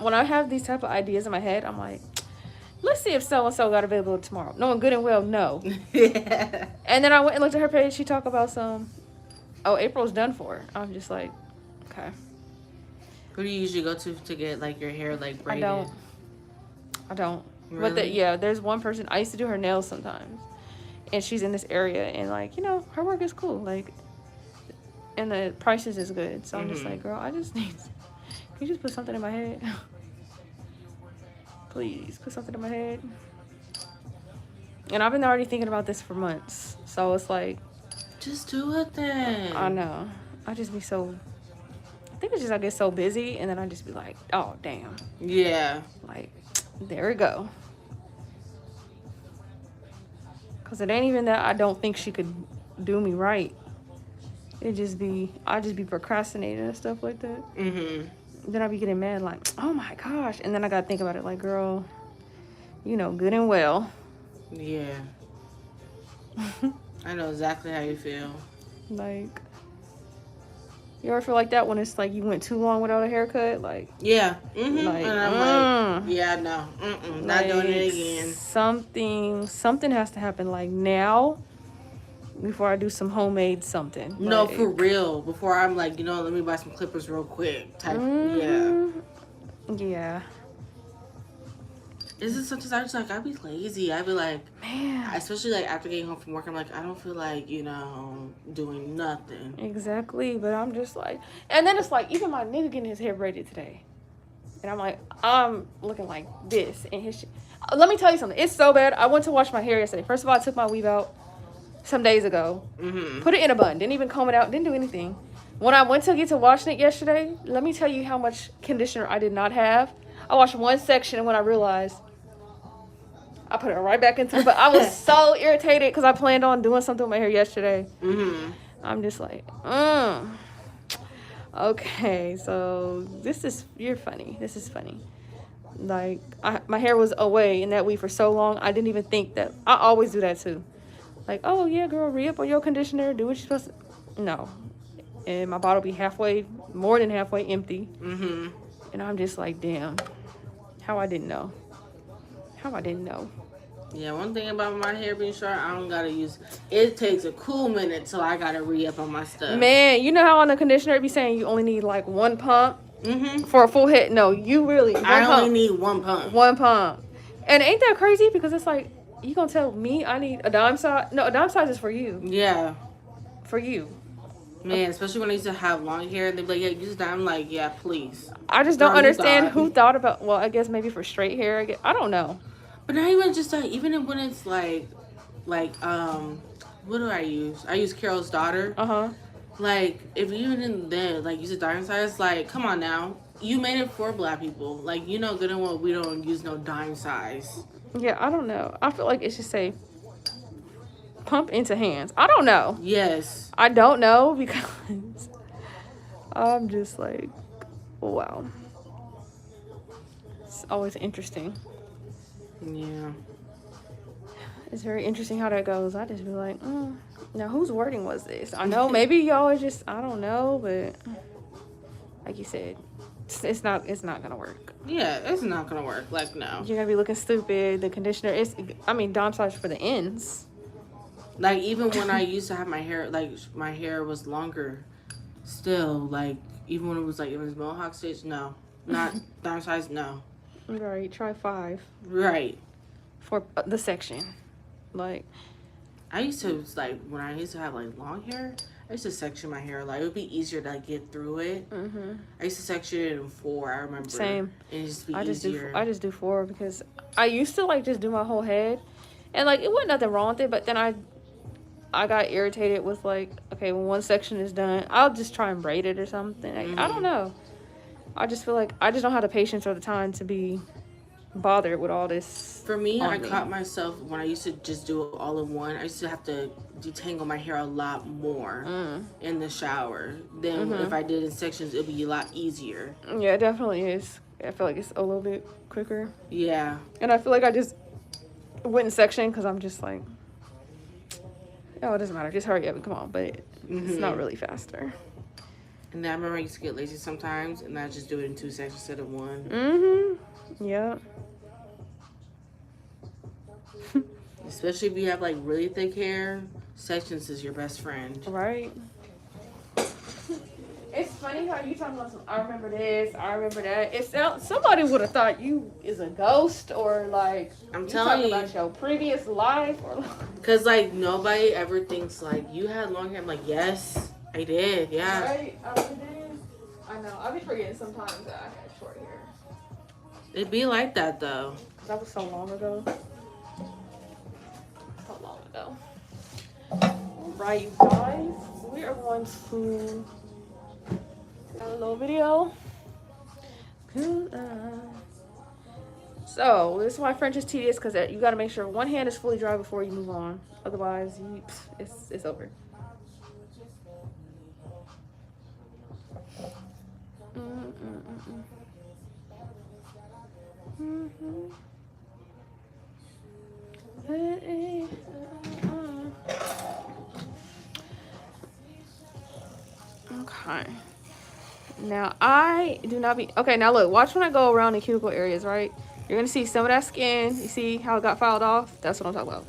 when I have these type of ideas in my head, I'm like, let's see if so-and-so got available tomorrow. Knowing good and well, no. Yeah. And then I went and looked at her page. She talked about April's done for. I'm just like, okay. Who do you usually go to get, like, your hair, like, braided? I don't. Really? But there's one person. I used to do her nails sometimes. And she's in this area. And, like, you know, her work is cool. Like, and the prices is good. So I'm just like, girl, can you just put something in my head? Please, put something in my head. And I've been already thinking about this for months. So it's like... Just do it then. I know. I just be so... I think it's just I get so busy. And then I just be like, oh, damn. Yeah. Like, there we go. Because it ain't even that I don't think she could do me right. I just be procrastinating and stuff like that. Then I be getting mad like, oh my gosh. And then I gotta think about it like, girl, you know good and well. Yeah. I know exactly how you feel. Like, you ever feel like that when it's like you went too long without a haircut? Like, yeah. Like, and I'm like, yeah, no. Not doing it again. Something has to happen like now. Before I do some homemade something. No, like, for real. Before I'm like, you know, let me buy some clippers real quick. Yeah. Yeah. Is it sometimes I just like, I'd be lazy. I'd be like, man. Especially like after getting home from work, I'm like, I don't feel like, you know, doing nothing. Exactly. But I'm just like, and then it's like, even my nigga getting his hair braided today. And I'm like, I'm looking like this. And his shit. Let me tell you something. It's so bad. I went to wash my hair yesterday. First of all, I took my weave out some days ago. Put it in a bun. Didn't even comb it out. Didn't do anything. When I went to get to washing it yesterday, let me tell you how much conditioner I did not have. I washed one section, and when I realized, I put it right back into it. But I was so irritated because I planned on doing something with my hair yesterday. I'm just like, okay, so you're funny. This is funny. Like, my hair was away in that weave for so long, I didn't even think that. I always do that too. Like, oh, yeah, girl, re-up on your conditioner. Do what you're supposed to. No. And my bottle be more than halfway empty. And I'm just like, damn. How I didn't know. Yeah, one thing about my hair being short, I don't gotta use... It takes a cool minute till I gotta re-up on my stuff. Man, you know how on the conditioner it be saying you only need, like, one pump? For a full head? No, you really... I only need one pump. One pump. And ain't that crazy? Because it's like... You gonna tell me I need a dime size? No, a dime size is for you. Yeah. For you. Man, especially when I used to have long hair, they'd be like, yeah, use a dime. I'm like, yeah, please. I just don't understand who thought about... Well, I guess maybe for straight hair. I don't know. But not even just like... Even when it's like... What do I use? I use Carol's daughter. Like, if you even then, like, use a dime size, like, come on now. You made it for black people. Like, you know good and well we don't use no dime size. Yeah, I don't know. I feel like it should say pump into hands. I don't know. Yes. I don't know because I'm just like, wow. It's always interesting. Yeah. It's very interesting how that goes. I just be like, now whose wording was this? I know maybe y'all are just, I don't know, but like you said, it's not gonna work. Yeah, it's not gonna work. Like, no. You're gonna be looking stupid. The conditioner is, I mean, Dom massage for the ends. Like, even when I used to have my hair, like, my hair was longer, still, like, even when it was, like, it was mohawk stage, no. Not downsize, no. Right, try 5. Right. For the section. Like, I used to, like, when I used to have, like, long hair, I used to section my hair. Like, it would be easier to, like, get through it. I used to section it in 4, I remember. Same. And it just be easier. I just do 4 because I used to, like, just do my whole head. And, like, it wasn't nothing wrong with it, but then I got irritated with, like, okay, when one section is done, I'll just try and braid it or something. I don't know. I just feel like I just don't have the patience or the time to be bothered with all this. For me, I caught myself when I used to just do it all in one. I used to have to detangle my hair a lot more in the shower than if I did in sections. It'd be a lot easier. Yeah, it definitely is. I feel like it's a little bit quicker. Yeah. And I feel like I just went in section because I'm just like, oh, it doesn't matter. Just hurry up and come on. But it's not really faster. And then I remember I used to get lazy sometimes, and I just do it in 2 sections instead of 1. Yeah. Especially if you have, like, really thick hair, sections is your best friend. Right. It's funny how you talking about some, I remember this, I remember that. It sounds, somebody would have thought you is a ghost or, like, I'm telling you. about your previous life. Or Because, like, nobody ever thinks, like, you had long hair. I'm like, yes, I did, yeah. Right? I did. I know. I be forgetting sometimes that I had short hair. It'd be like that, though. That was so long ago. So long ago. Right, you guys. We are going to have a little video. So, this is why French is tedious, because you got to make sure one hand is fully dry before you move on. Otherwise, it's over. Okay. Now I do not be okay. Now look, watch when I go around the cuticle areas. Right, you're gonna see some of that skin. You see how it got filed off? That's what I'm talking about.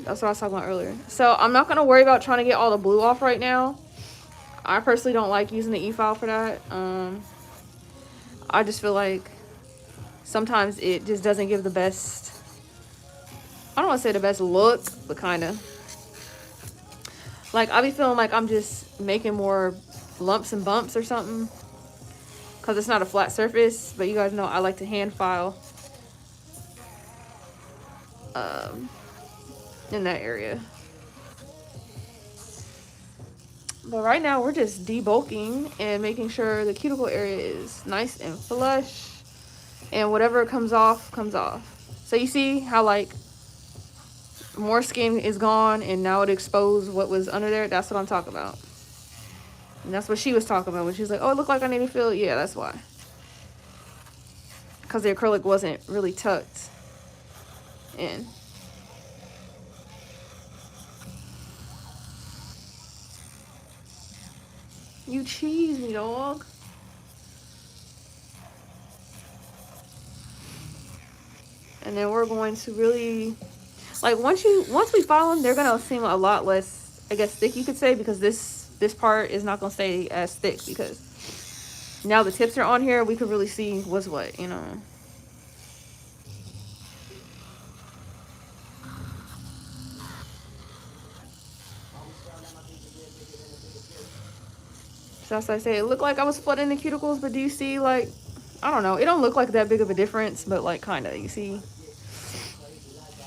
That's what I was talking about earlier. So I'm not gonna worry about trying to get all the blue off right now. I personally don't like using the e-file for that. I just feel like sometimes it just doesn't give the best, I don't want to say the best look, but kind of. Like, I be feeling like I'm just making more lumps and bumps or something. Because it's not a flat surface. But you guys know I like to hand file in that area. But right now we're just debulking and making sure the cuticle area is nice and flush. And whatever comes off, comes off. So you see how, like, more skin is gone and now it exposed what was under there? That's what I'm talking about. And that's what she was talking about when she was like, oh, it looked like I need to feel it. Yeah, that's why. Because the acrylic wasn't really tucked in. You cheese me, dog. And then we're going to really, like, once we file them, they're gonna seem a lot less, I guess, thick, you could say, because this part is not gonna stay as thick because now the tips are on here. We could really see what's what, you know. So as I say, it looked like I was flooding the cuticles, but do you see, like, I don't know, it don't look like that big of a difference, but, like, kind of, you see.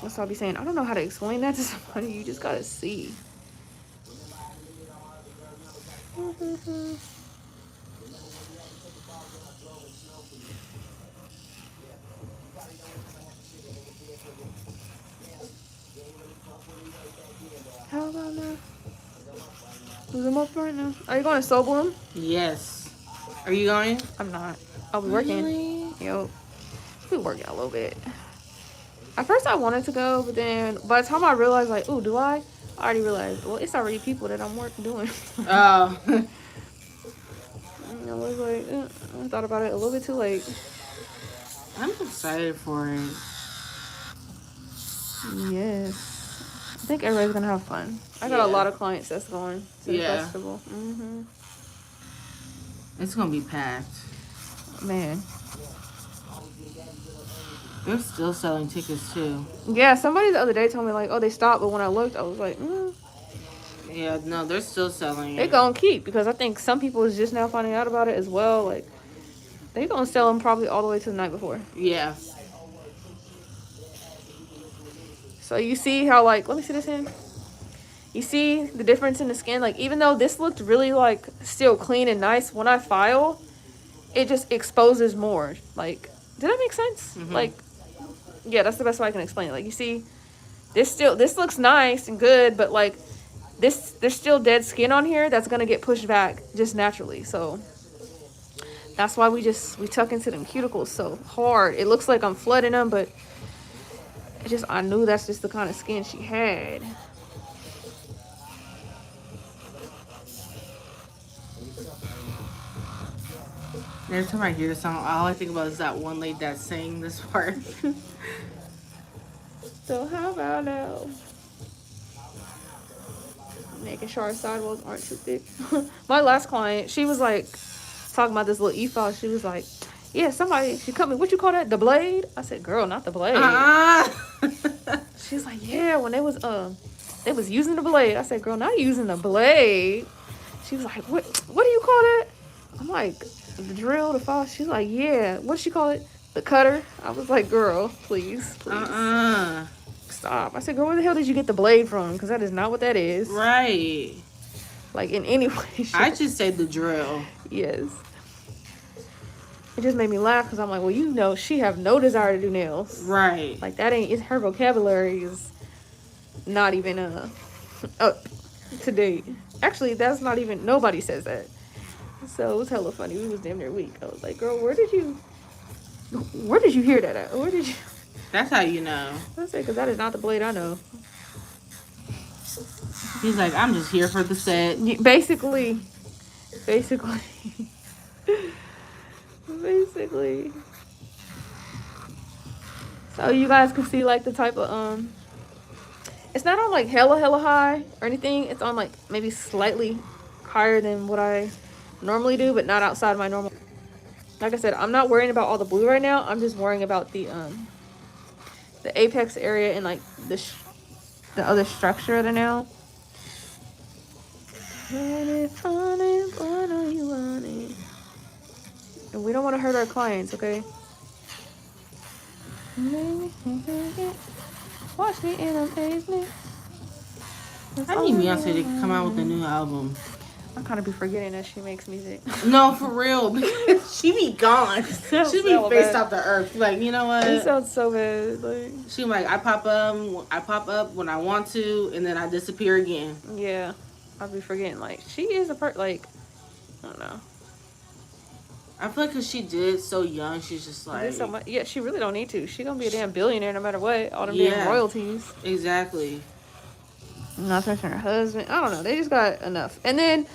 That's what I'll be saying. I don't know how to explain that to somebody. You just gotta see. How about now? Is them up right now? Are you going to Soul Bloom? Yes. Are you going? I'm not. I'll be working. Really? Yo, we working a little bit. At first I wanted to go, but then by the time I realized, like, ooh, do I I already realized. Well, it's already people that I'm doing. Oh. I was like, I thought about it a little bit too late. I'm excited for it. Yes. I think everybody's gonna have fun. I got a lot of clients that's going to the festival. It's gonna be packed. Man. They're still selling tickets too. Yeah, somebody the other day told me like, oh, they stopped, but when I looked, I was like, Yeah, no, they're still selling they it. gonna keep, because I think some people is just now finding out about it as well. Like, they gonna sell them probably all the way to the night before. Yeah. So you see how, like, let me see this in. You see the difference in the skin? Like, even though this looked really, like, still clean and nice, when I file, it just exposes more. Like, did that make sense? Mm-hmm. Like, yeah, that's the best way I can explain it. Like, you see, this looks nice and good, but, like, there's still dead skin on here that's gonna get pushed back just naturally. So that's why we tuck into them cuticles so hard. It looks like I'm flooding them, but I knew that's just the kind of skin she had. Every time I hear the song, all I think about is that one lady that sang this part. So how about now? Making sure our sidewalls aren't too thick. My last client, she was like talking about this little e-file. She was like, yeah, she cut me. What you call that? The blade? I said, girl, not the blade. She's like, yeah, when they was using the blade. I said, girl, not using the blade. She was like, what do you call that? I'm like, the drill, the file. She's like, yeah. What does she call it? The cutter. I was like, girl, please. Stop. I said, girl, where the hell did you get the blade from? Because that is not what that is. Right. Like, in any way. I just say the drill. Yes. It just made me laugh because I'm like, well, you know, she have no desire to do nails. Right. Like, her vocabulary is not even up to date. Actually, that's not even, nobody says that. So it was hella funny. We was damn near weak. I was like, girl, where did you hear that at? Where did you? That's how you know. I said, because that is not the blade I know. He's like, I'm just here for the set. Basically. So you guys can see like the type of it's not on like hella high or anything. It's on like maybe slightly higher than what I normally do, but not outside my normal. Like I said, I'm not worrying about all the blue right now. I'm just worrying about the apex area and like the other structure of the nail. And we don't want to hurt our clients, okay? Watch me and amaze me. I need Beyonce to come out with a new album. I kind of be forgetting that she makes music. No, for real. She be gone. She be faced off the earth. Like, you know what? It sounds so bad. Like, she like, I pop up when I want to, and then I disappear again. Yeah, I'll be forgetting. Like, she is a like, I don't know. I feel like because she did so young, she's just like... So much, yeah, she really don't need to. She gonna be a damn billionaire no matter what. All them damn royalties. Exactly. Not to mention her husband. I don't know. They just got enough. And then,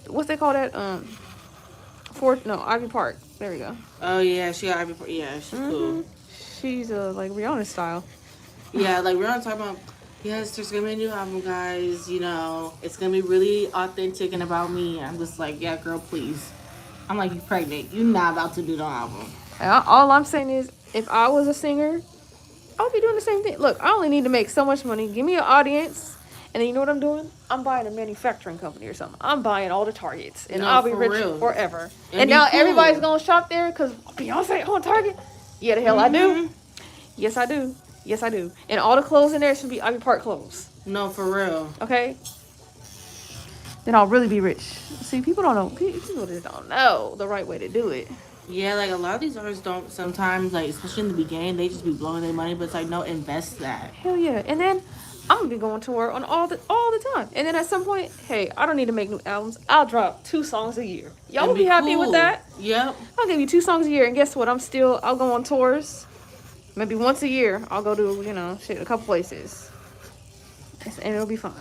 what's they call that? Ivy Park. There we go. Oh, yeah. She got Ivy Park. Yeah, she's cool. She's like Rihanna style. Yeah, like Rihanna talking about, yes, there's going to be a new album, guys. You know, it's going to be really authentic and about me. I'm just like, yeah, girl, please. I'm like, you pregnant. You're not about to do no album. All I'm saying is, if I was a singer, I would be doing the same thing. Look, I only need to make so much money. Give me an audience. And then you know what I'm doing? I'm buying a manufacturing company or something. I'm buying all the Targets. And I'll be rich forever. And now everybody's going to shop there because Beyonce on Target? Yeah, the hell I do. Yes, I do. Yes, I do. And all the clothes in there should be Ivy Park clothes. No, for real. Okay? Then I'll really be rich. See, people don't know. People just don't know the right way to do it. Yeah, like a lot of these artists don't sometimes, like, especially in the beginning, they just be blowing their money. But it's like, no, invest that. Hell yeah. And then I'm going to be going to tour on all the time. And then at some point, hey, I don't need to make new albums. I'll drop 2 songs a year. Y'all will be happy with that? Yep. I'll give you 2 songs a year. And guess what? I'll go on tours. Maybe once a year, I'll go to, a couple places. and it'll be fine.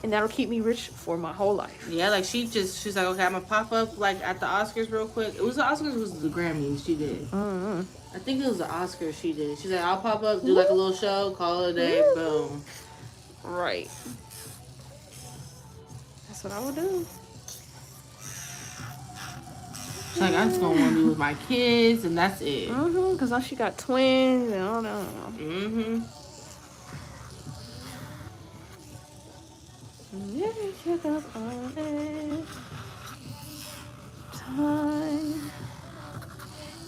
And that'll keep me rich for my whole life. Yeah, like she's like, okay, I'm gonna pop up like at the Oscars real quick. It was the Oscars, it was the Grammys she did. Mm-hmm. I think it was the Oscars she did. She's like, I'll pop up, do like a little show, call it a day, boom. Right. That's what I would do. She's like, I'm just gonna want to be with my kids, and that's it. Because now she got twins, and I don't know. Yeah, check up on it. Time.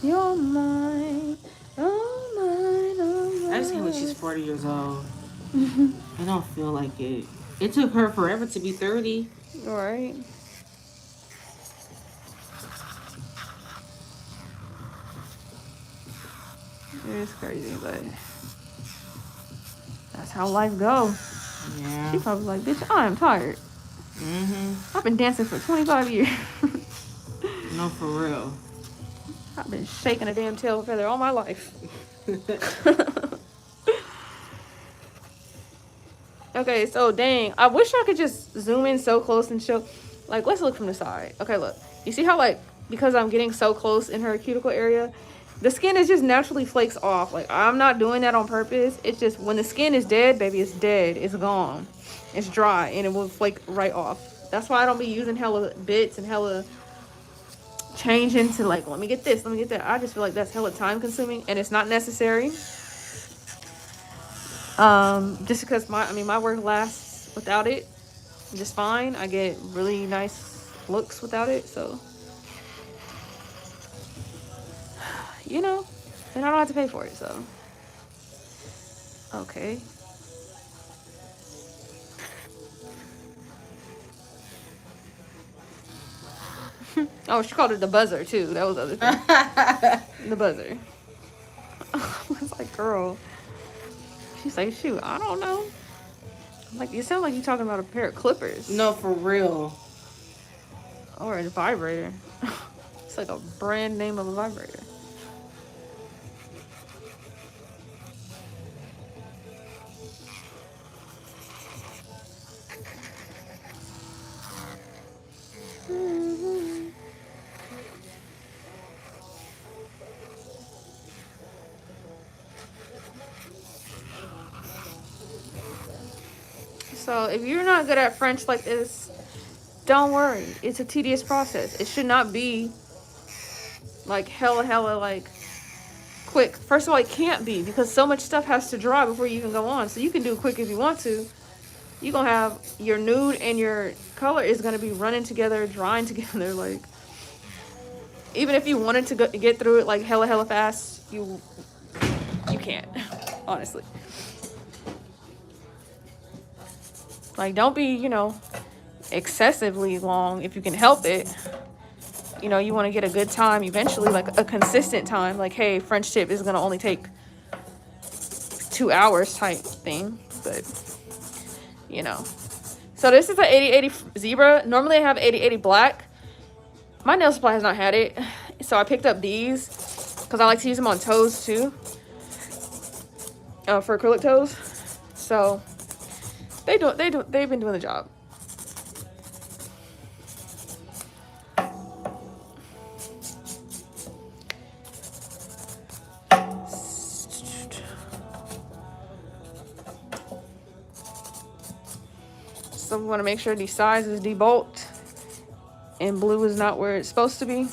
You're mine. Oh, mine. Oh, mine. I just can't believe she's 40 years old. I don't feel like it. It took her forever to be 30. Right. It's crazy, but that's how life goes. Yeah. She probably like, bitch, I am tired. I've been dancing for 25 years. No, for real. I've been shaking a damn tail feather all my life. Okay, so dang, I wish I could just zoom in so close and show, like, let's look from the side. Okay, look, you see how, like, because I'm getting so close in her cuticle area, the skin is just naturally flakes off. Like, I'm not doing that on purpose. It's just when the skin is dead, baby, it's dead. It's gone. It's dry, and it will flake right off. That's why I don't be using hella bits and hella changing to, like, let me get this, let me get that. I just feel like that's hella time consuming, and it's not necessary. Just because my work lasts without it just fine. I get really nice looks without it, so you know, and I don't have to pay for it, so okay. Oh, she called it the buzzer too. That was the other thing. The buzzer. I was like, girl. She's like, shoot, I don't know. I'm like, you sound like you're talking about a pair of clippers. No, for real. Or a vibrator. It's like a brand name of a vibrator. So if you're not good at French like this, don't worry. It's a tedious process. It should not be like hella like quick. First of all, it can't be because so much stuff has to dry before you can go on. So you can do it quick if you want to. You're gonna have your nude and your color is gonna be running together, drying together. Like, even if you wanted to get through it like hella fast, you can't, honestly. Like, don't be, you know, excessively long if you can help it. You know, you want to get a good time eventually, like a consistent time. Like, hey, French tip is going to only take 2 hours type thing. But, you know. So this is an 80/80 zebra. Normally I have 80/80 black. My nail supply has not had it. So I picked up these because I like to use them on toes too. For acrylic toes. So they've been doing the job. So we want to make sure the size is debulked and blue is not where it's supposed to be.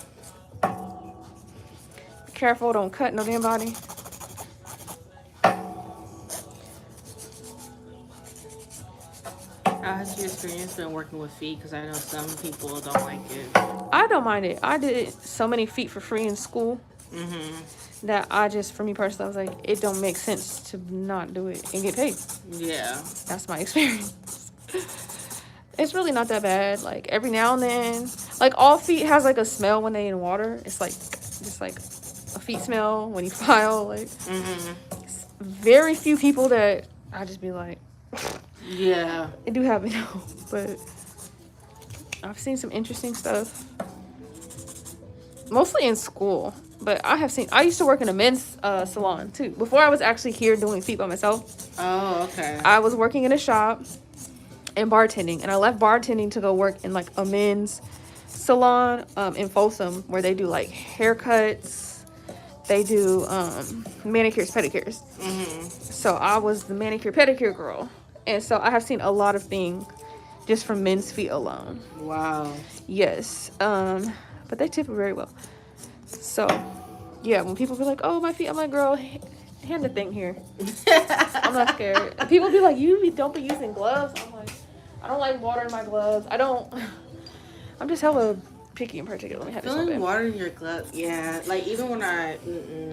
Be careful, don't cut no damn body. How has your experience been working with feet? Because I know some people don't like it. I don't mind it. I did so many feet for free in school that I just, for me personally, I was like, it don't make sense to not do it and get paid. Yeah. That's my experience. It's really not that bad. Like, every now and then, like, all feet has like a smell when they in water. It's like just like a feet smell when you file. Like, very few people that I just be like, yeah, it do happen though. But I've seen some interesting stuff, mostly in school. But I used to work in a men's salon too. Before I was actually here doing feet by myself. Oh, okay. I was working in a shop and bartending. And I left bartending to go work in like a men's salon in Folsom where they do like haircuts. They do manicures, pedicures. So I was the manicure, pedicure girl. And so I have seen a lot of things just from men's feet alone. Wow. Yes. But they tip very well. So, yeah, when people be like, oh, my feet, I'm like, girl, hand the thing here. I'm not scared. And people be like, don't be using gloves. I'm like, I don't like water in my gloves. I'm just hella picky in particular. Let me have feeling water in your glove. Yeah, like even when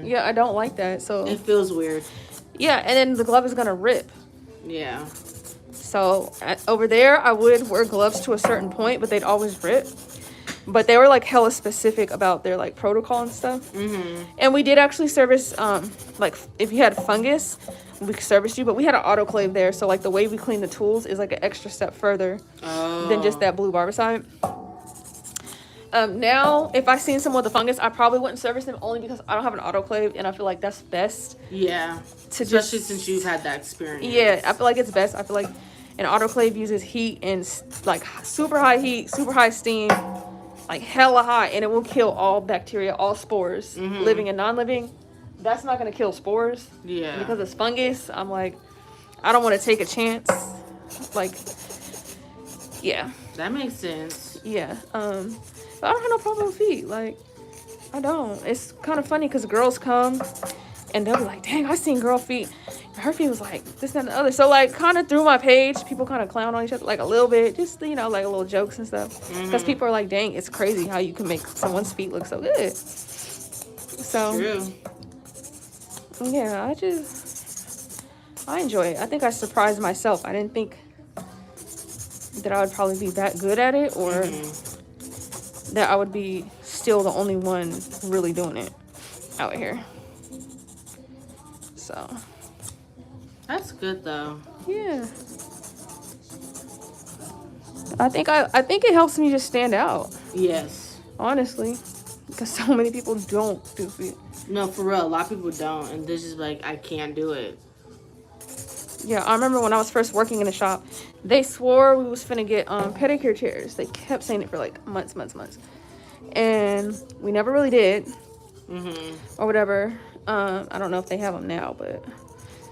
yeah, I don't like that. So it feels weird. Yeah, and then the glove is gonna rip. Yeah. So over there, I would wear gloves to a certain point, but they'd always rip. But they were like hella specific about their like protocol and stuff. And we did actually service like if you had fungus, we could service you, but we had an autoclave there, so like the way we clean the tools is like an extra step further than just that blue barbicide. Now, if I seen someone with a fungus, I probably wouldn't service them only because I don't have an autoclave, and I feel like that's best. Yeah. Especially since you've had that experience. Yeah, I feel like it's best. I feel like an autoclave uses heat and like super high heat, super high steam, like hella high, and it will kill all bacteria, all spores, living and non-living. That's not gonna kill spores. Yeah. And because it's fungus, I'm like, I don't want to take a chance. Like, yeah. That makes sense. Yeah. But I don't have no problem with feet. Like, I don't. It's kind of funny because girls come and they'll be like, dang, I seen girl feet. Her feet was like this, that, and the other. So, like, kind of through my page, people kind of clown on each other, like, a little bit. Just, like, a little jokes and stuff. Because people are like, dang, it's crazy how you can make someone's feet look so good. So, true. Yeah, I enjoy it. I think I surprised myself. I didn't think that I would probably be that good at it, or that I would be still the only one really doing it out here. So that's good though. Yeah, I think it helps me just stand out. Yes, honestly, because so many people don't do feet. No, for real, a lot of people don't, and this is like, I can't do it. Yeah, I remember when I was first working in a shop, they swore we was finna get pedicure chairs. They kept saying it for like months. And we never really did. Or whatever. I don't know if they have them now, but...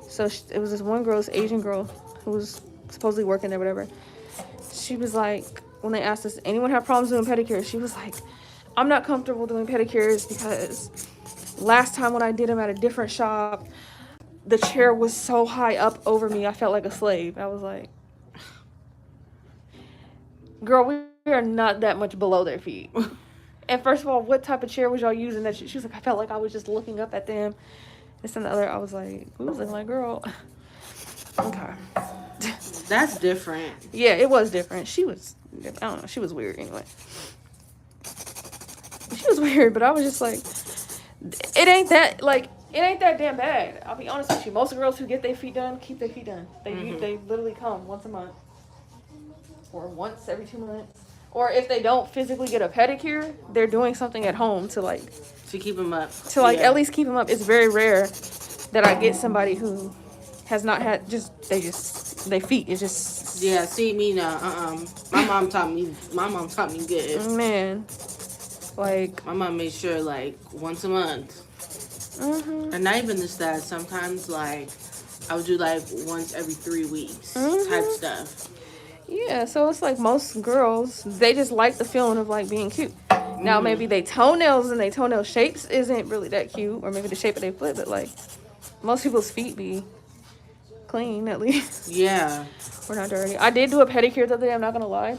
So it was this one girl, this Asian girl, who was supposedly working there, whatever. She was like, when they asked us, anyone have problems doing pedicures? She was like, I'm not comfortable doing pedicures because last time when I did them at a different shop, the chair was so high up over me, I felt like a slave. I was like, girl, we are not that much below their feet. And first of all, what type of chair was y'all using? That she was like, I felt like I was just looking up at them. This and the other. I was like, we was looking like, girl. Okay. That's different. Yeah, it was different. She was, I don't know, she was weird anyway. She was weird, but I was just like, it ain't that damn bad. I'll be honest with you. Most girls who get their feet done keep their feet done. They literally come once a month. Or once every 2 months. Or if they don't physically get a pedicure, they're doing something at home to keep them up. To at least keep them up. It's very rare that I get somebody who has not had their feet is just. Yeah, see me now. My mom taught me good. Man. Like, my mom made sure once a month. And not even just that. Sometimes I would do once every 3 weeks type stuff. Yeah, so it's like most girls, they just like the feeling of being cute. Now maybe they toenails and they toenail shapes isn't really that cute, or maybe the shape of their foot, but most people's feet be clean at least. Yeah. Or not dirty. I did do a pedicure the other day, I'm not gonna lie.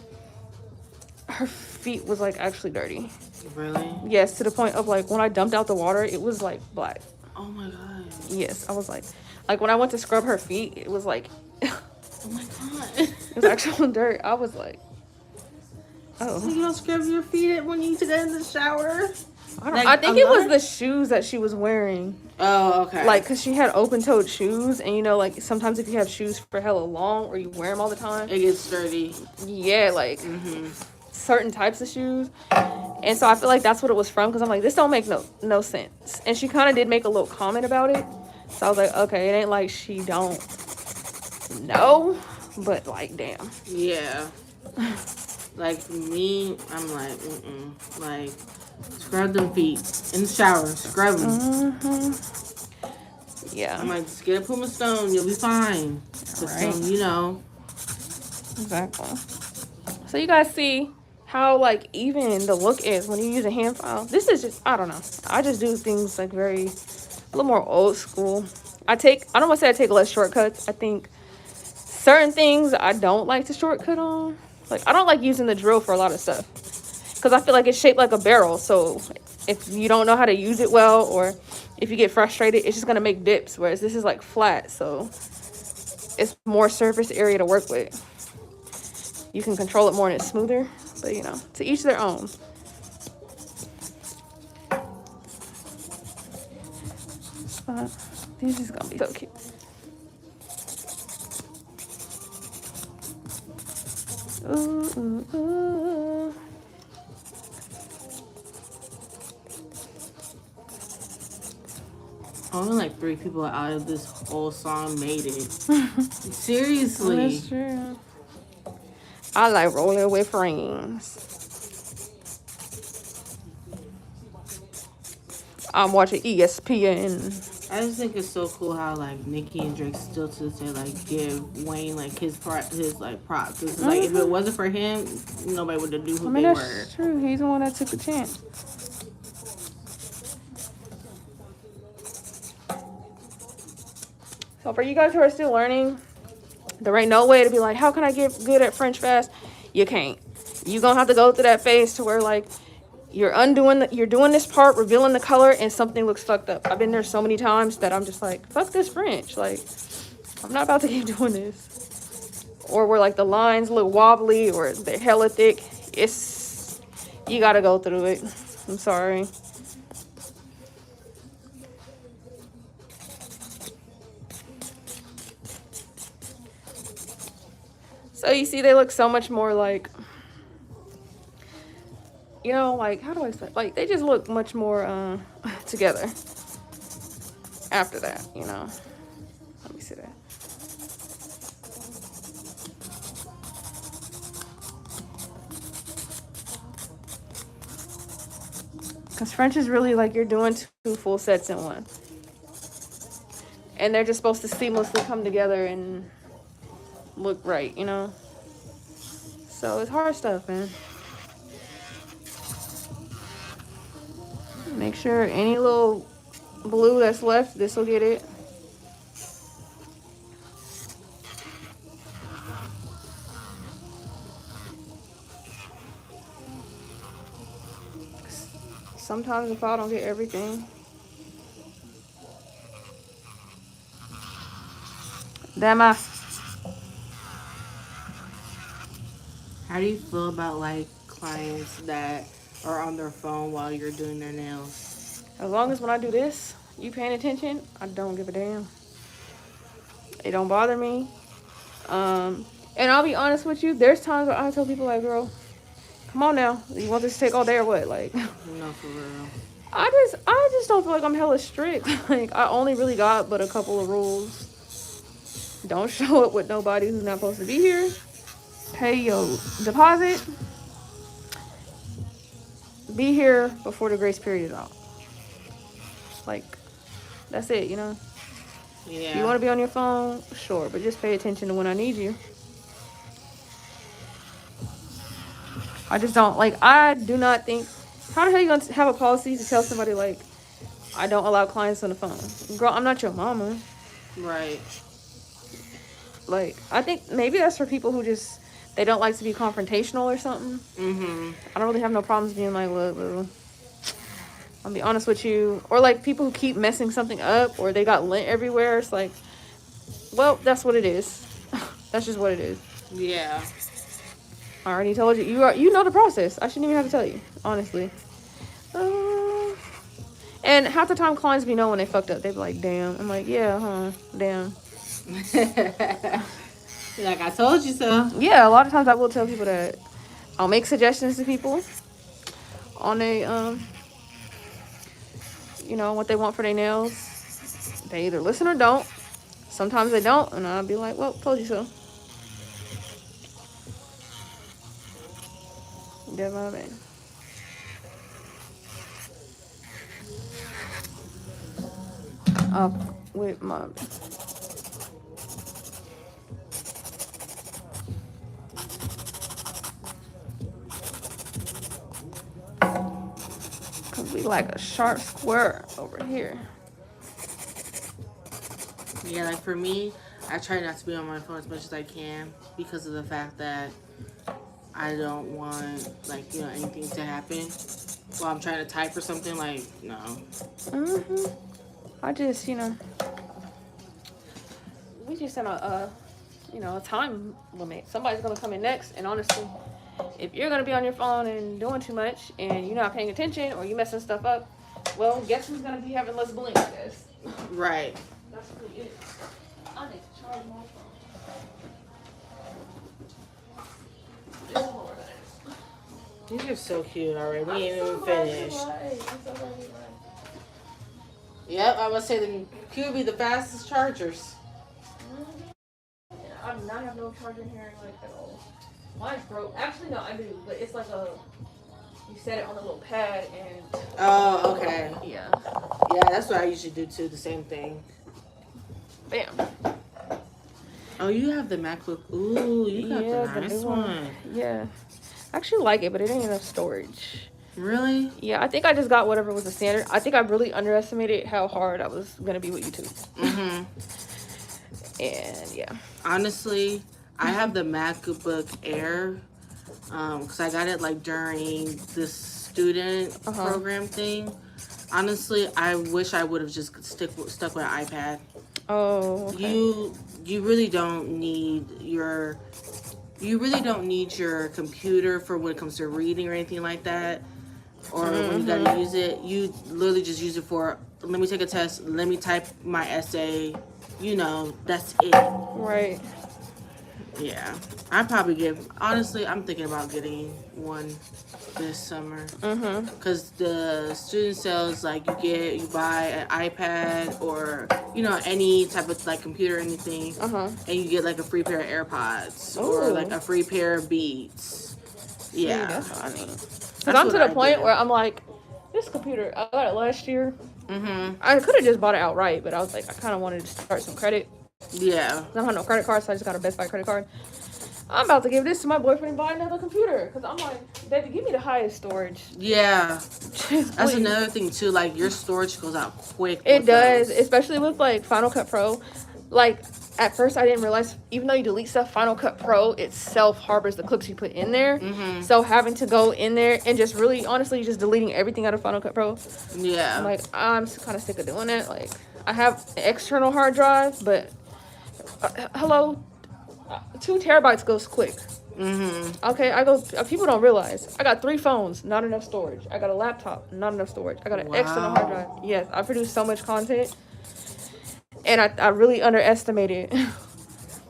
Her feet was actually dirty. Really? Yes, to the point of when I dumped out the water, it was black. Oh my god. Yes, I was like when I went to scrub her feet, it was oh my god. It was actual dirt. I was like, oh. So you don't scrub your feet when you get in the shower? I think it was the shoes that she was wearing. Oh, okay. Because she had open-toed shoes, and sometimes if you have shoes for hella long or you wear them all the time, it gets dirty. Yeah, certain types of shoes. And so I feel like that's what it was from, because I'm like, this don't make no sense. And she kind of did make a little comment about it. So I was like, okay, it ain't like she don't know, but like, damn. Yeah. Like me, I'm like, like, scrub them feet in the shower, scrub them. Yeah. I'm like, just get a Puma Stone, you'll be fine. Right. So, Exactly. So you guys see how like even the look is when you use a hand file. This is just, I don't know. I just do things like a little more old school. I don't want to say I take less shortcuts. I think certain things I don't like to shortcut on. Like, I don't like using the drill for a lot of stuff, because I feel like it's shaped like a barrel. So if you don't know how to use it well, or if you get frustrated, it's just going to make dips. Whereas this is like flat. So it's more surface area to work with. You can control it more and it's smoother. But, you know, to each their own. This is going to be so cute. Ooh, ooh, ooh. only like 3 people out of this whole song made it. Seriously. That's true. I like rolling with friends. I'm watching ESPN. I just think it's so cool how like Nicki and Drake still to this day like give Wayne like his like props. It's like if it wasn't for him, nobody would have knew who they were. That's true. He's the one that took the chance. So for you guys who are still learning, there ain't no way to be like, how can I get good at French fast? You can't. You're gonna have to go through that phase to where like you're doing this part, revealing the color, and something looks fucked up. I've been there so many times that I'm just like, fuck this French. Like, I'm not about to keep doing this. Or where like the lines look wobbly or they're hella thick. You gotta go through it. I'm sorry. So you see, they look so much more like, you know, like, how do I say? Like, they just look much more together after that, you know. Let me see that. Because French is really like you're doing 2 full sets in one. And they're just supposed to seamlessly come together and look right, you know. So it's hard stuff, man. Make sure any little blue that's left, this will get it. Sometimes if I don't get everything. Damn. How do you feel about like clients that are on their phone while you're doing their nails? As long as when I do this, you paying attention, I don't give a damn. It don't bother me. And I'll be honest with you, there's times where I tell people like, girl, come on now. You want this to take all day or what? Like, No, for real. I just don't feel like I'm hella strict. Like, I only really got but a couple of rules. Don't show up with nobody who's not supposed to be here. Pay your deposit. Be here before the grace period is out. Like, that's it, you know? Yeah. If you want to be on your phone, sure, but just pay attention to when I need you. I just don't, like, I do not think, how the hell are you going to have a policy to tell somebody, like, I don't allow clients on the phone? Girl, I'm not your mama. Right. Like, I think maybe that's for people who just, they don't like to be confrontational or something. I don't really have no problems being like, look, I'll be honest with you. Or, like, people who keep messing something up or they got lint everywhere. It's like, well, that's what it is. That's just what it is. Yeah. I already told you. You know the process. I shouldn't even have to tell you, honestly. And half the time clients be know when they fucked up. They be like, damn. I'm like, yeah, huh, damn. Like, I told you so. Yeah, a lot of times I will tell people that. I'll make suggestions to people. on a what they want for their nails. They either listen or don't. Sometimes they don't, and I'll be like, well, told you so. Yeah, my man. Up with my. Cause we like a sharp square over here. Yeah, like for me, I try not to be on my phone as much as I can because of the fact that I don't want anything to happen while I'm trying to type or something. Like no. I just we just in a time limit. Somebody's gonna come in next, and honestly, if you're gonna be on your phone and doing too much and you're not paying attention or you messing stuff up, well, guess who's gonna be having less blink? I guess. Right. That's really it. I need to charge my phone. These are so cute already. We ain't even finished. Yep, I would say the Q be the fastest chargers. I do not have no charger here at all. Mine's broke. Actually, no, I do, but it's like you set it on a little pad and. Oh, okay. Yeah. Yeah, that's what I usually do too. The same thing. Bam. Oh, you have the MacBook. Ooh, you got the nice one. Yeah. I actually like it, but it ain't enough storage. Really? Yeah, I think I just got whatever was the standard. I think I really underestimated how hard I was going to be with YouTube. And yeah. Honestly, I have the MacBook Air because I got it during this student program thing. Honestly, I wish I would have just stuck with an iPad. Oh, okay. You really don't need your computer for when it comes to reading or anything like that, or when you gotta use it. You literally just use it for, let me take a test, let me type my essay, that's it. Right. Yeah, I'm thinking about getting one this summer. Because the student sales, you buy an iPad or any type of computer or anything, and you get a free pair of AirPods or a free pair of Beats. Yeah, that's what I mean. Because I'm to the point where I'm like, this computer, I got it last year. I could have just bought it outright, but I was like, I kind of wanted to start some credit. Yeah. I don't have no credit card, so I just got a Best Buy credit card. I'm about to give this to my boyfriend and buy another computer. Because I'm like, baby, give me the highest storage. Yeah. That's another thing, too. Your storage goes out quick. It does, especially with, Final Cut Pro. At first, I didn't realize, even though you delete stuff, Final Cut Pro itself harbors the clips you put in there. So having to go in there and just really, honestly, just deleting everything out of Final Cut Pro. Yeah. I'm kind of sick of doing that. I have an external hard drive, but... hello, 2 terabytes goes quick. Okay, people don't realize I got 3 phones, not enough storage. I got a laptop, not enough storage. I got an external hard drive. Yes, I produce so much content, and I really underestimated.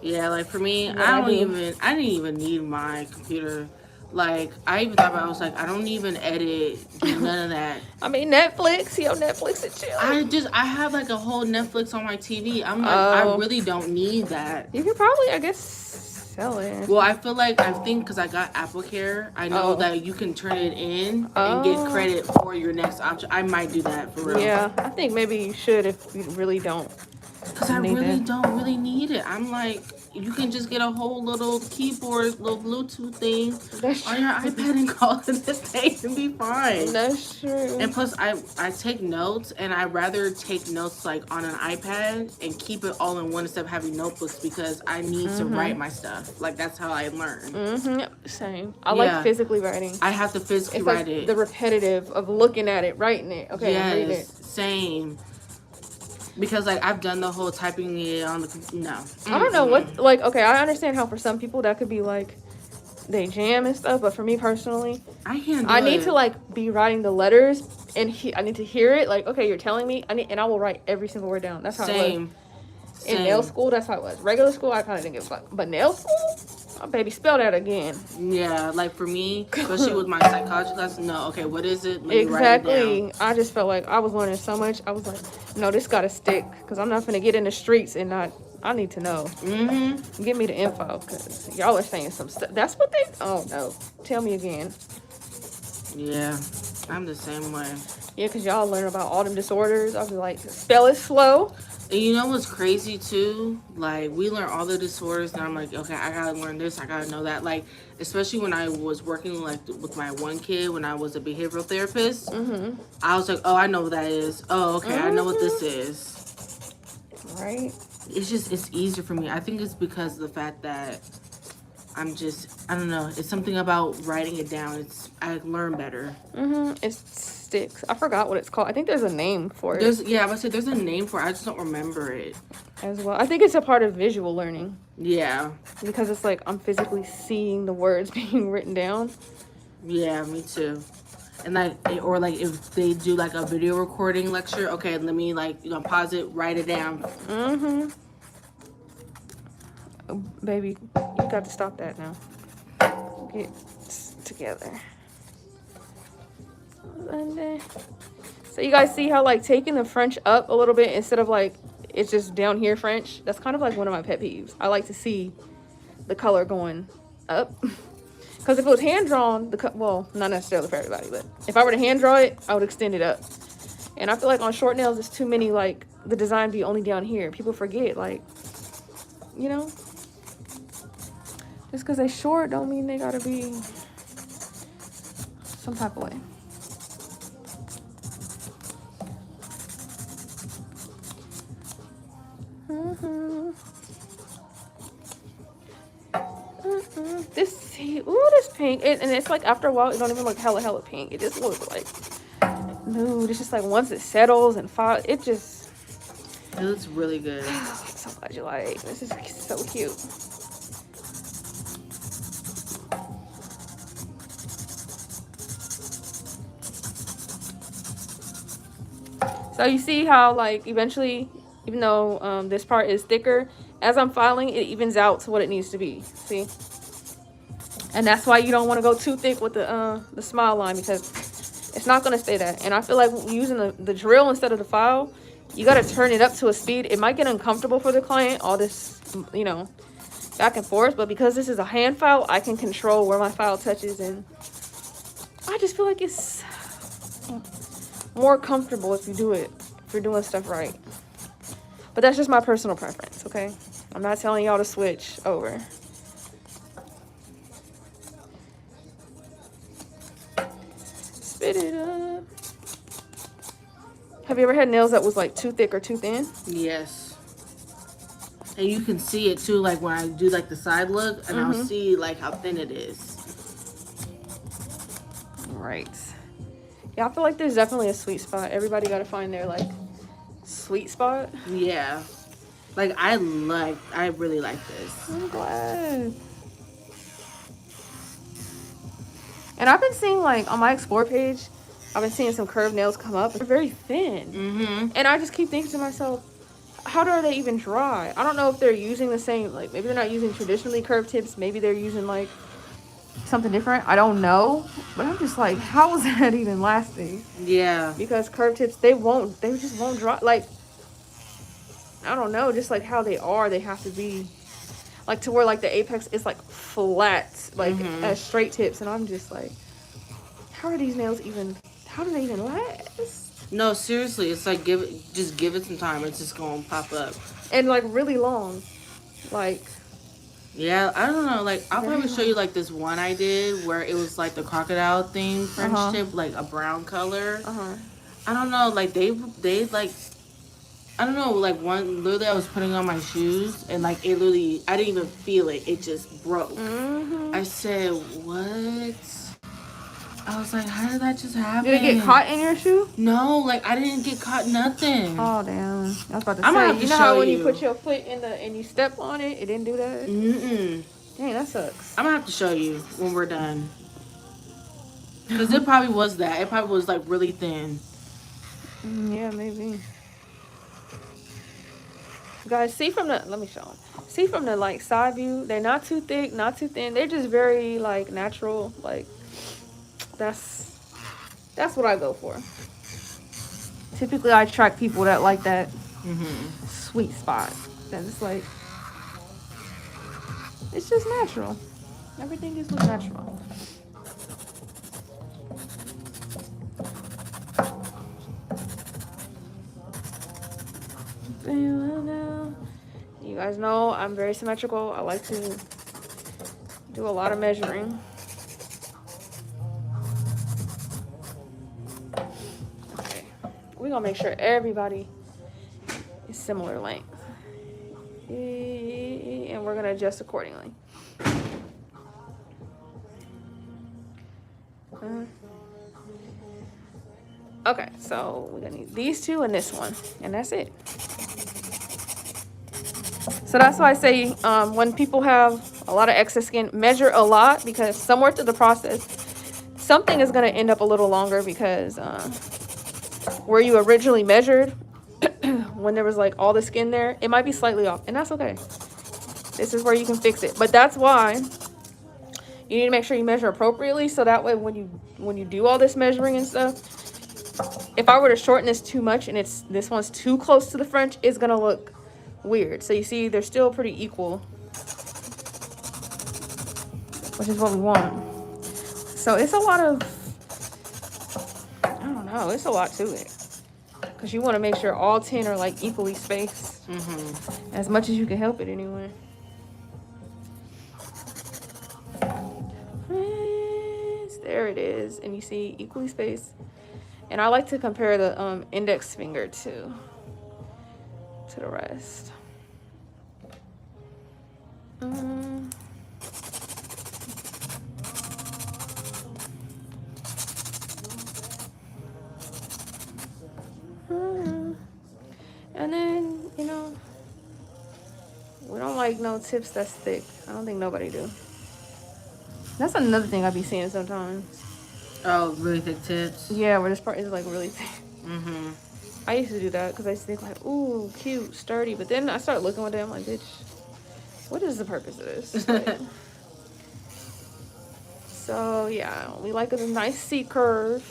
Yeah, for me, I didn't even need my computer. I even thought about it, I was I don't even edit, none of that. I mean, Netflix, Netflix and chill. I have a whole Netflix on my TV. I'm I really don't need that. You could probably, I guess, sell it. Well, I think because I got AppleCare, I know that you can turn it in and get credit for your next option. I might do that for real. Yeah, I think maybe you should if you really don't. Because I really don't really need it. I'm you can just get a whole little keyboard, little Bluetooth thing on your iPad and call it a day and be fine. That's true. And plus, I take notes, and I'd rather take notes on an iPad and keep it all in one instead of having notebooks because I need to write my stuff. That's how I learn. Same. I like physically writing. I have to physically write it. The repetitive of looking at it, writing it. Okay, yes, I'm reading it. Same. Because I've done the whole typing it on the no. I don't know what okay, I understand how for some people that could be they jam and stuff, but for me personally, I can't do I need to be writing the letters and I need to hear it okay, you're telling me, and I will write every single word down. That's how it was. In nail school, that's how it was. Regular school, I kind of didn't give a fuck, but nail school, Oh, baby, spell that again. Yeah, like for me, especially with my psychology class, no, okay, what is it? Let me write it Exactly. down. I just felt like I was learning so much. I was like, no, this gotta stick because I'm not gonna get in the streets and not. I need to know. Mm-hmm. Give me the info because y'all are saying some stuff. That's what they. Oh no. Tell me again. Yeah, I'm the same way. Yeah, because y'all learn about all them disorders. I'll be like, spell it slow. And you know what's crazy too? Like we learn all the disorders, and I'm like, okay, I gotta learn this. I gotta know that. Like, especially when I was working like with my one kid when I was a behavioral therapist, I was like, oh, I know what that is. Oh, okay, I know what this is. Right. It's easier for me. I think it's because of the fact that I don't know. It's something about writing it down. I learn better. It sticks. I forgot what it's called. I think there's a name for it. I would say there's a name for it. I just don't remember it. As well. I think it's a part of visual learning. Yeah. Because it's like I'm physically seeing the words being written down. Yeah, me too. And like, or like if they do like a video recording lecture, okay, let me like, pause it, write it down. Oh, baby, you got to stop that now. Get together. And then, so you guys see how like taking the French up a little bit instead of like it's just down here French. That's kind of like one of my pet peeves. I like to see the color going up. Because if it was hand drawn, well, not necessarily for everybody, but if I were to hand draw it, I would extend it up. And I feel like on short nails, it's too many, like, the design be only down here. People forget, like, you know? Just because they short don't mean they gotta be some type of way. This pink, and it's like after a while, it don't even look hella pink. It just looks like nude. It's just like once it settles and fall, it looks really good. So glad you like. This is so cute. So you see how like eventually, even though this part is thicker, as I'm filing, it evens out to what it needs to be. See? And that's why you don't want to go too thick with the smile line because it's not going to stay that. And I feel like using the drill instead of the file, you got to turn it up to a speed. It might get uncomfortable for the client, all this, back and forth. But because this is a hand file, I can control where my file touches. And I just feel like it's more comfortable if you're doing stuff right. But that's just my personal preference, okay? I'm not telling y'all to switch over. Spit it up. Have you ever had nails that was like too thick or too thin? Yes. And you can see it too, like when I do like the side look, and I'll see like how thin it is. Right. Yeah, I feel like there's definitely a sweet spot. Everybody got to find their like sweet spot. Yeah. Like I really like this. I'm glad. And I've been seeing like on my Explore page, I've been seeing some curved nails come up. They're very thin. And I just keep thinking to myself, how are they even dry? I don't know if they're using the same, like maybe they're not using traditionally curved tips. Maybe they're using like something different. I don't know. But I'm just like, how is that even lasting? Yeah. Because curved tips, they just won't dry. Like, I don't know, just like how they are, they have to be like to where like the apex is like flat, like as straight tips. And I'm just like, how do they even last? No, seriously, it's like give it some time. It's just gonna pop up. And like really long, like. Yeah, I don't know. Like I'll probably show you like this one I did where it was like the crocodile thing French tip, like a brown color. I don't know. Like they like. I don't know, like literally I was putting on my shoes and like it literally, I didn't even feel it. It just broke. I said, what? I was like, how did that just happen? Did it get caught in your shoe? No, like I didn't get caught nothing. Oh, damn. I was about to say, you know how when you put your foot and you step on it, it didn't do that? Dang, that sucks. I'm gonna have to show you when we're done. Because it probably was that. It probably was like really thin. Yeah, maybe. Guys, see from the, let me show them. See from the like side view, they're not too thick, not too thin. They're just very like natural. Like that's what I go for. Typically, I attract people that like that sweet spot. That it's like, it's just natural. Everything just looks natural. You guys know I'm very symmetrical. I like to do a lot of measuring. Okay, we're gonna make sure everybody is similar length, and we're gonna adjust accordingly. Okay, so we're gonna need these two and this one, and that's it. So that's why I say when people have a lot of excess skin, measure a lot, because somewhere through the process, something is going to end up a little longer, because where you originally measured, when there was like all the skin there, it might be slightly off, and that's okay. This is where you can fix it. But that's why you need to make sure you measure appropriately, so that way when you do all this measuring and stuff, if I were to shorten this too much and this one's too close to the French, it's going to look weird. So you see, they're still pretty equal, which is what we want. So it's a lot of, I don't know, it's a lot to it, because you want to make sure all 10 are like equally spaced, as much as you can help it anyway. There it is, and you see equally spaced. And I like to compare the index finger to the rest. And then, you know, we don't like no tips that's thick. I don't think nobody do. That's another thing I be seeing sometimes. Oh, really thick tips? Yeah, where this part is like really thick. I used to do that because I used to think like, ooh, cute, sturdy. But then I started looking one day, I'm like, bitch, what is the purpose of this? Like, so yeah, we like a nice C curve.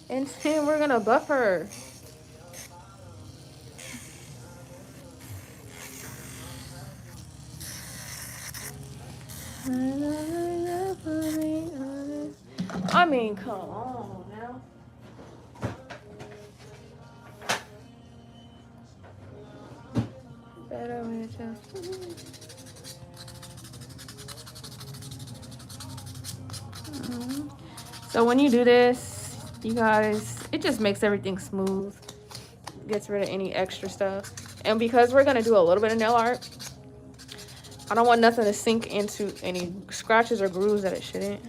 And then we're gonna buff her. I mean, come on now. Better with So when you do this, you guys, it just makes everything smooth. Gets rid of any extra stuff. And because we're gonna do a little bit of nail art, I don't want nothing to sink into any scratches or grooves that it shouldn't.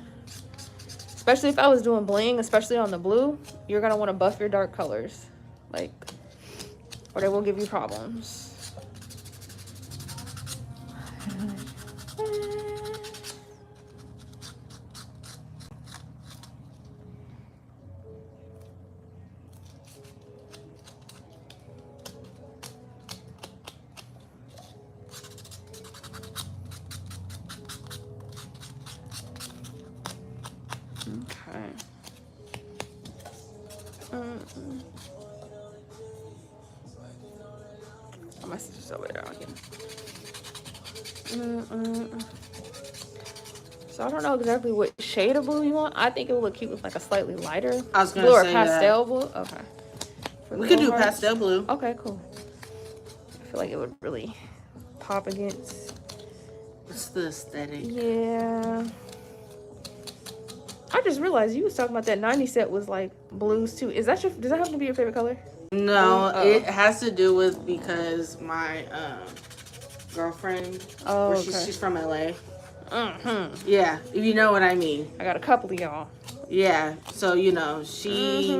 Especially if I was doing bling, especially on the blue, you're gonna want to buff your dark colors, like, or they will give you problems. Okay. Oh, my sister's over there again. So I don't know exactly what shade of blue you want. I think it would look cute with like a slightly lighter I was gonna blue or say pastel blue. Okay. We could do pastel blue. Okay, cool. I feel like it would really pop against. It's the aesthetic. Yeah. I just realized you was talking about that 90 set was like blues too. Does that happen to be your favorite color? No, it has to do with because my girlfriend, she's from LA. Yeah, if you know what I mean. I got a couple of y'all. Yeah, so you know she's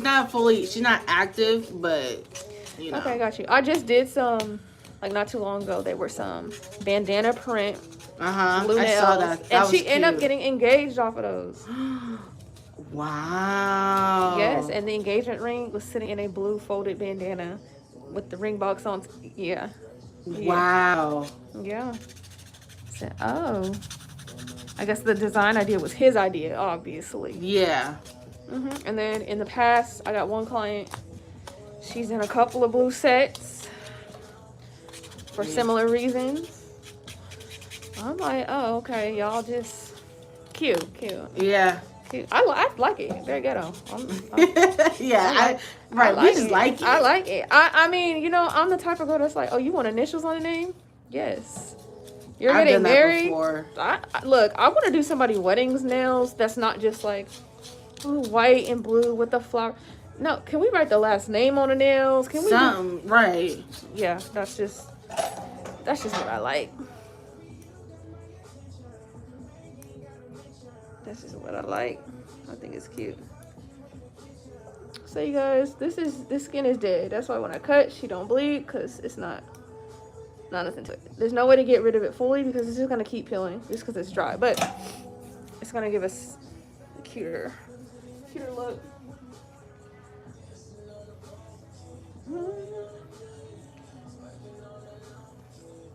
not active, but you know. Okay, got you. I just did some, like not too long ago. There were some bandana print Uh-huh. Blue I nails. saw that. And Was she ended up cute. getting engaged off of those. Wow. Yes, and the engagement ring was sitting in a blue folded bandana with the ring box on. Yeah. Wow. Yeah. I said, oh. I guess the design idea was his idea, obviously. Yeah. And then in the past, I got one client. She's in a couple of blue sets for similar reasons. I'm like, oh, okay, y'all just cute. Yeah. Cute. I like it. Very ghetto. Yeah. Right. We just like it. I like it. I mean, you know, I'm the type of girl that's like, oh, you want initials on the name? Yes. You're I've getting done married. That before. Look, I want to do somebody weddings nails. That's not just like white and blue with the flower. No, can we write the last name on the nails? Can we? Something, right? Yeah, that's just what I like. That's just what I like. I think it's cute. So you guys, this skin is dead. That's why when I cut, she don't bleed because it's not nothing to it. There's no way to get rid of it fully because it's just gonna keep peeling just because it's dry. But it's gonna give us a cuter look.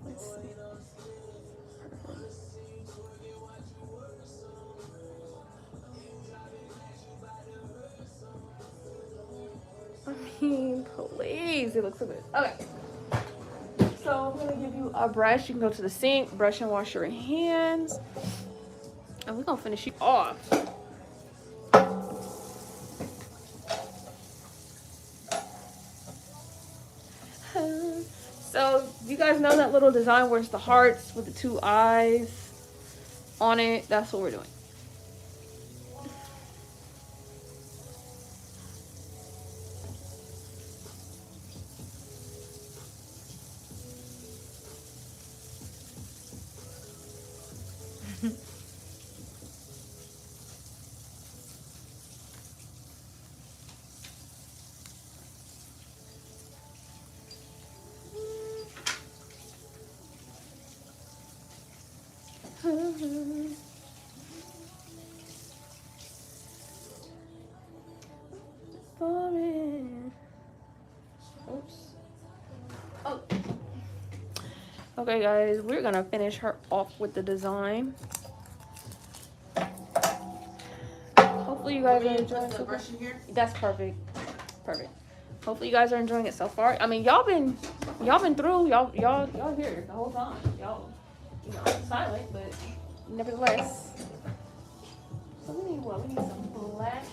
Let's see. I mean, please, it looks so good. Okay. So I'm gonna give you a brush. You can go to the sink, brush and wash your hands. And we're gonna finish you off. So you guys know that little design where it's the hearts with the two eyes on it? That's what we're doing. Oops. Oh. Okay, guys, we're gonna finish her off with the design. Hopefully, you guys are enjoying it. That's perfect. Perfect. Hopefully, you guys are enjoying it so far. I mean, y'all been through. Y'all here the whole time. Y'all, silent, but nevertheless. So we need what? We need some black,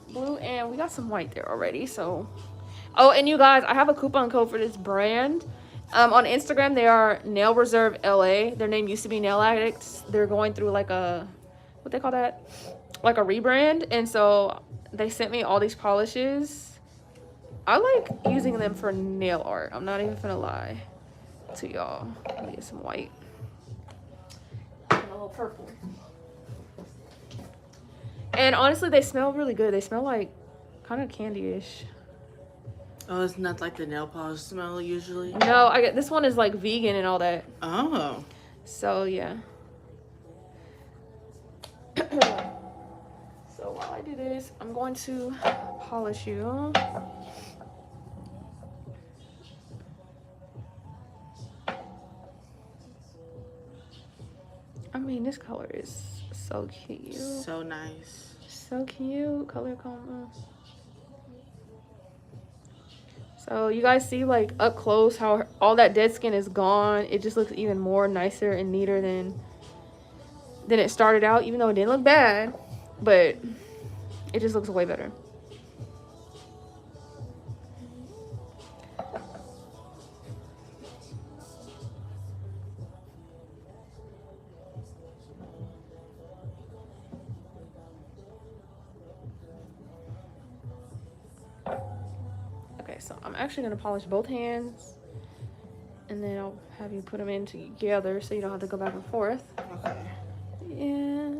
blue, and we got some white there already. So, oh, and you guys, I have a coupon code for this brand. On Instagram, they are Nail Reserve LA. Their name used to be Nail Addicts. They're going through like a, what they call that? Like a rebrand. And so they sent me all these polishes. I like using them for nail art. I'm not even gonna lie to y'all. Let me get some white. And a little purple. And honestly, they smell really good. They smell like kind of candy-ish. Oh, it's not like the nail polish smell usually? No, I get this one is like vegan and all that. Oh. So yeah. So while I do this, I'm going to polish you. I mean, this color is so cute. So nice. So cute. Color combo. So you guys see like up close how all that dead skin is gone. It just looks even more nicer and neater than it started out, even though it didn't look bad, but it just looks way better. Okay, so I'm actually going to polish both hands, and then I'll have you put them in together so you don't have to go back and forth. Okay. Yeah.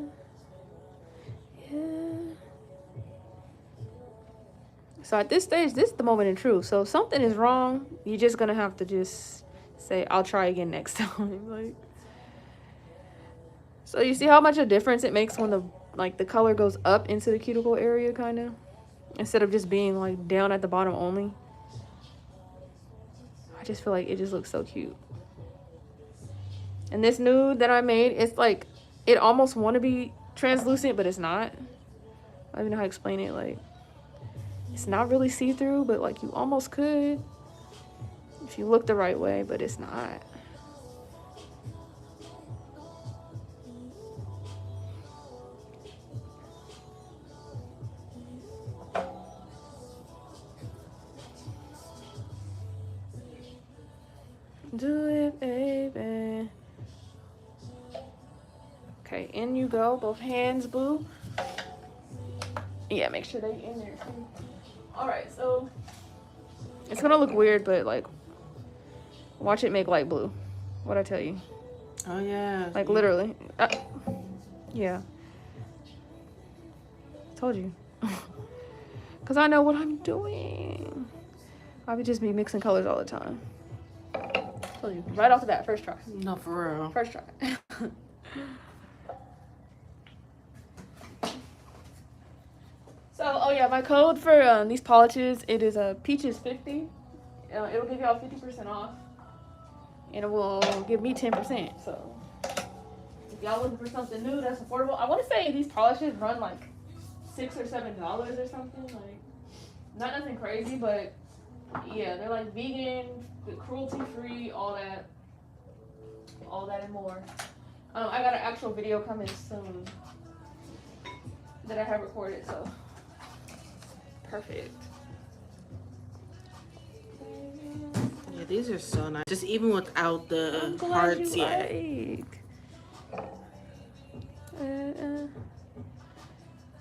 So at this stage, this is the moment of truth. So if something is wrong, you're just going to have to just say I'll try again next time. Like, so you see how much a difference it makes when the color goes up into the cuticle area, kind of, instead of just being like down at the bottom only. I just feel like it just looks so cute. And this nude that I made, it's like, it almost want to be translucent, but it's not. I don't even know how to explain it. Like, it's not really see-through, but like you almost could if you look the right way, but it's not. Do it, baby. Okay, in you go. Both hands, boo. Yeah, make sure they in there too. Alright, so it's gonna look weird, but like, watch it make light blue. What'd I tell you? Oh, yeah. Like, literally. Yeah. Told you. Because I know what I'm doing. I would just be mixing colors all the time. Told you. Right off the bat, first try. No, for real. First try. So, oh yeah, my code for these polishes, it is peaches 50. It'll give y'all 50% off. And it will give me 10%. So, if y'all looking for something new that's affordable, I want to say these polishes run like $6 or $7 or something. Like, not nothing crazy, but yeah, they're like vegan, cruelty free, all that and more. I got an actual video coming soon that I have recorded, so perfect. Yeah, these are so nice. Just even without the hearts yet.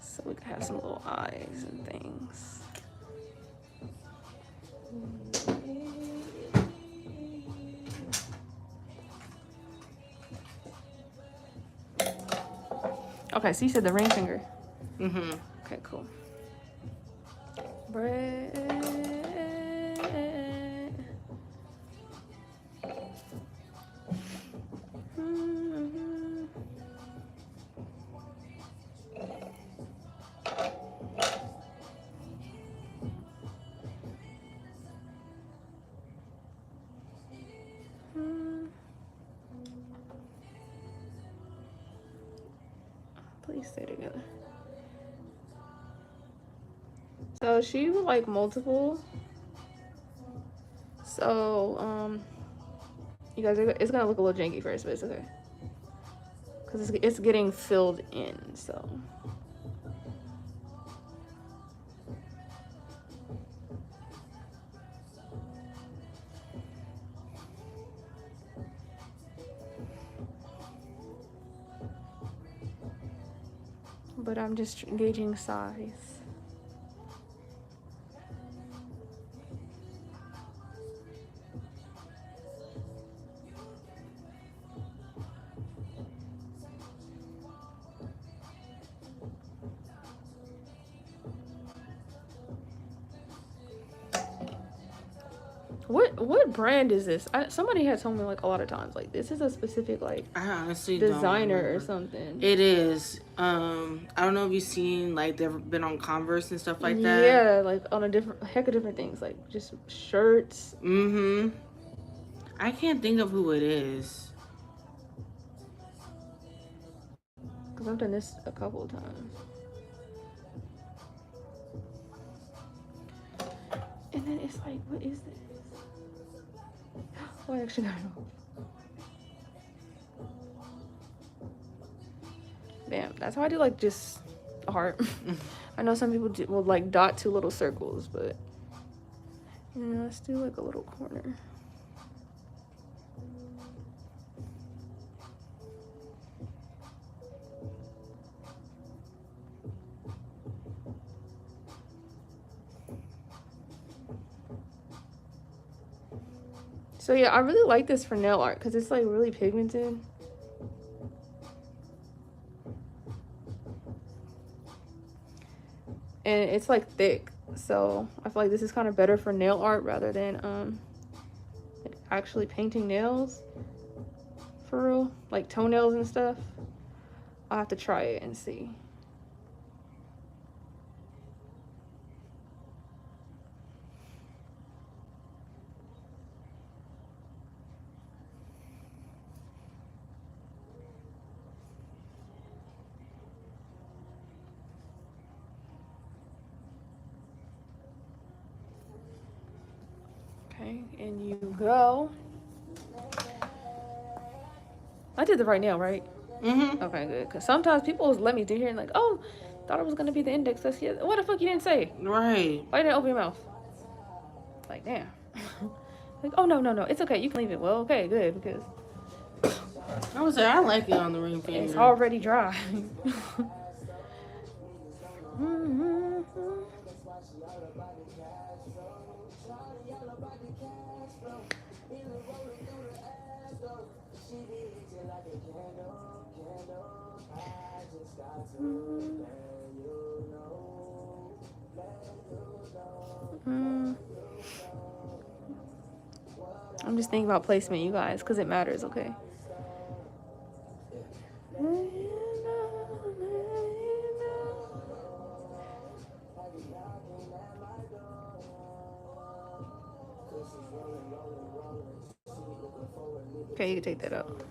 So we could have some little eyes and things. Okay, so you said the ring finger. Mm-hmm. Okay, cool. Bread. Please stay together. So she would like multiple. So you guys, it's gonna look a little janky first, but it's okay, because it's getting filled in. So but I'm just gauging size. What brand is this? Somebody had told me like a lot of times, like, this is a specific like I honestly designer don't or something. It is. I don't know if you've seen, like, they've been on Converse and stuff like that. Yeah, like on a heck of different things, like just shirts. Mm-hmm. I can't think of who it is. Because I've done this a couple of times. And then it's like, what is this? Oh, I actually got it off. Bam. That's how I do, like, just a heart. I know some people will like dot 2 little circles, but let's do like a little corner. So yeah, I really like this for nail art because it's like really pigmented. And it's like thick. So I feel like this is kind of better for nail art rather than actually painting nails for real, like toenails and stuff. I'll have to try it and see. Okay, and you go. I did the right nail, right? Mm-hmm. Okay, good. Because sometimes people let me do here and like, oh, thought it was gonna be the index. That's yeah. What the fuck you didn't say? Right. Why didn't you open your mouth? Like, damn. Like, oh no, it's okay. You can leave it. Well, okay, good because I would say I like it on the ring finger. it's already dry. I'm just thinking about placement, you guys, because it matters, okay? Okay, you can take that out.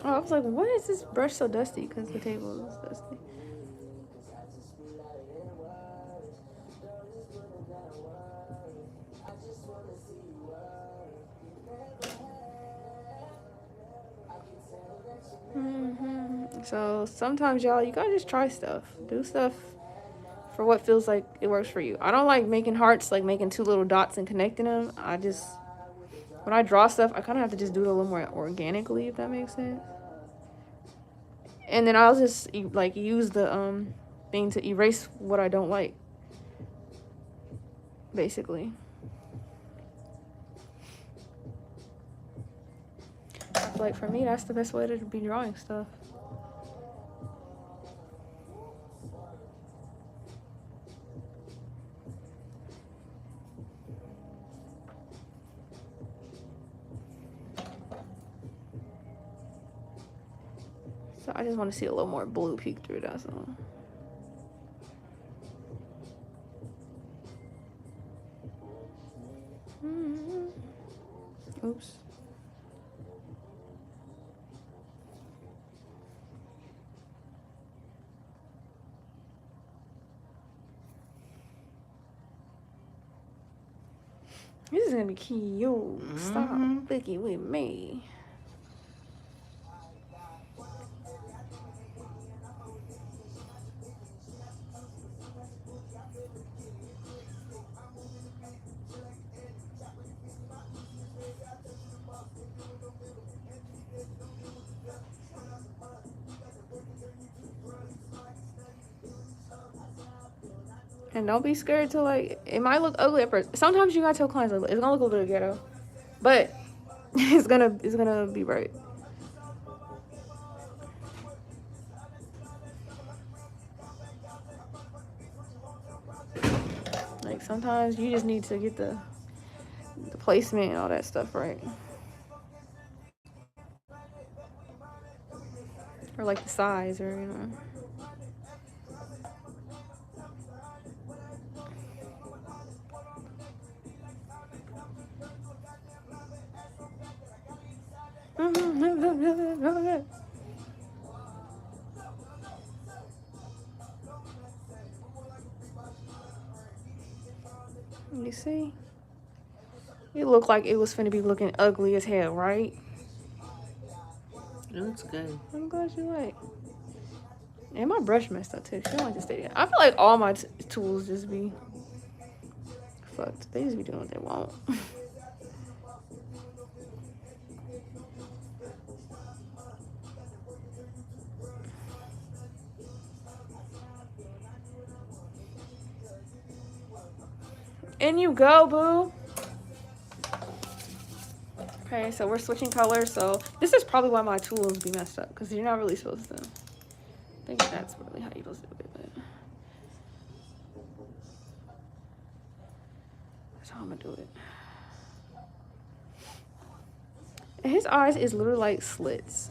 Oh, I was like, why is this brush so dusty? Because the table is dusty. So sometimes, y'all, you gotta just try stuff. Do stuff for what feels like it works for you. I don't like making hearts, like making two little dots and connecting them. When I draw stuff, I kind of have to just do it a little more organically, if that makes sense. And then I'll just like use the thing to erase what I don't like, basically. I feel like for me, that's the best way to be drawing stuff. So I just want to see a little more blue peek through that. So. Oops. This is gonna be cute. Stop boogie with me. And don't be scared to like. It might look ugly at first. Sometimes you gotta tell clients like, it's gonna look a little ghetto, but it's gonna be right. Like sometimes you just need to get the placement and all that stuff right. Or like the size, or you know. You see? It looked like it was finna be looking ugly as hell, right? It looks good. I'm glad you like. And my brush messed up too. She don't like to stay there. I feel like all my tools just be fucked. They just be doing what they want. In you go, boo. Okay, so we're switching colors. So this is probably why my tools be messed up, because you're not really supposed to. I think that's really how you're supposed to do it. But that's how I'm gonna do it. And his eyes is literally like slits.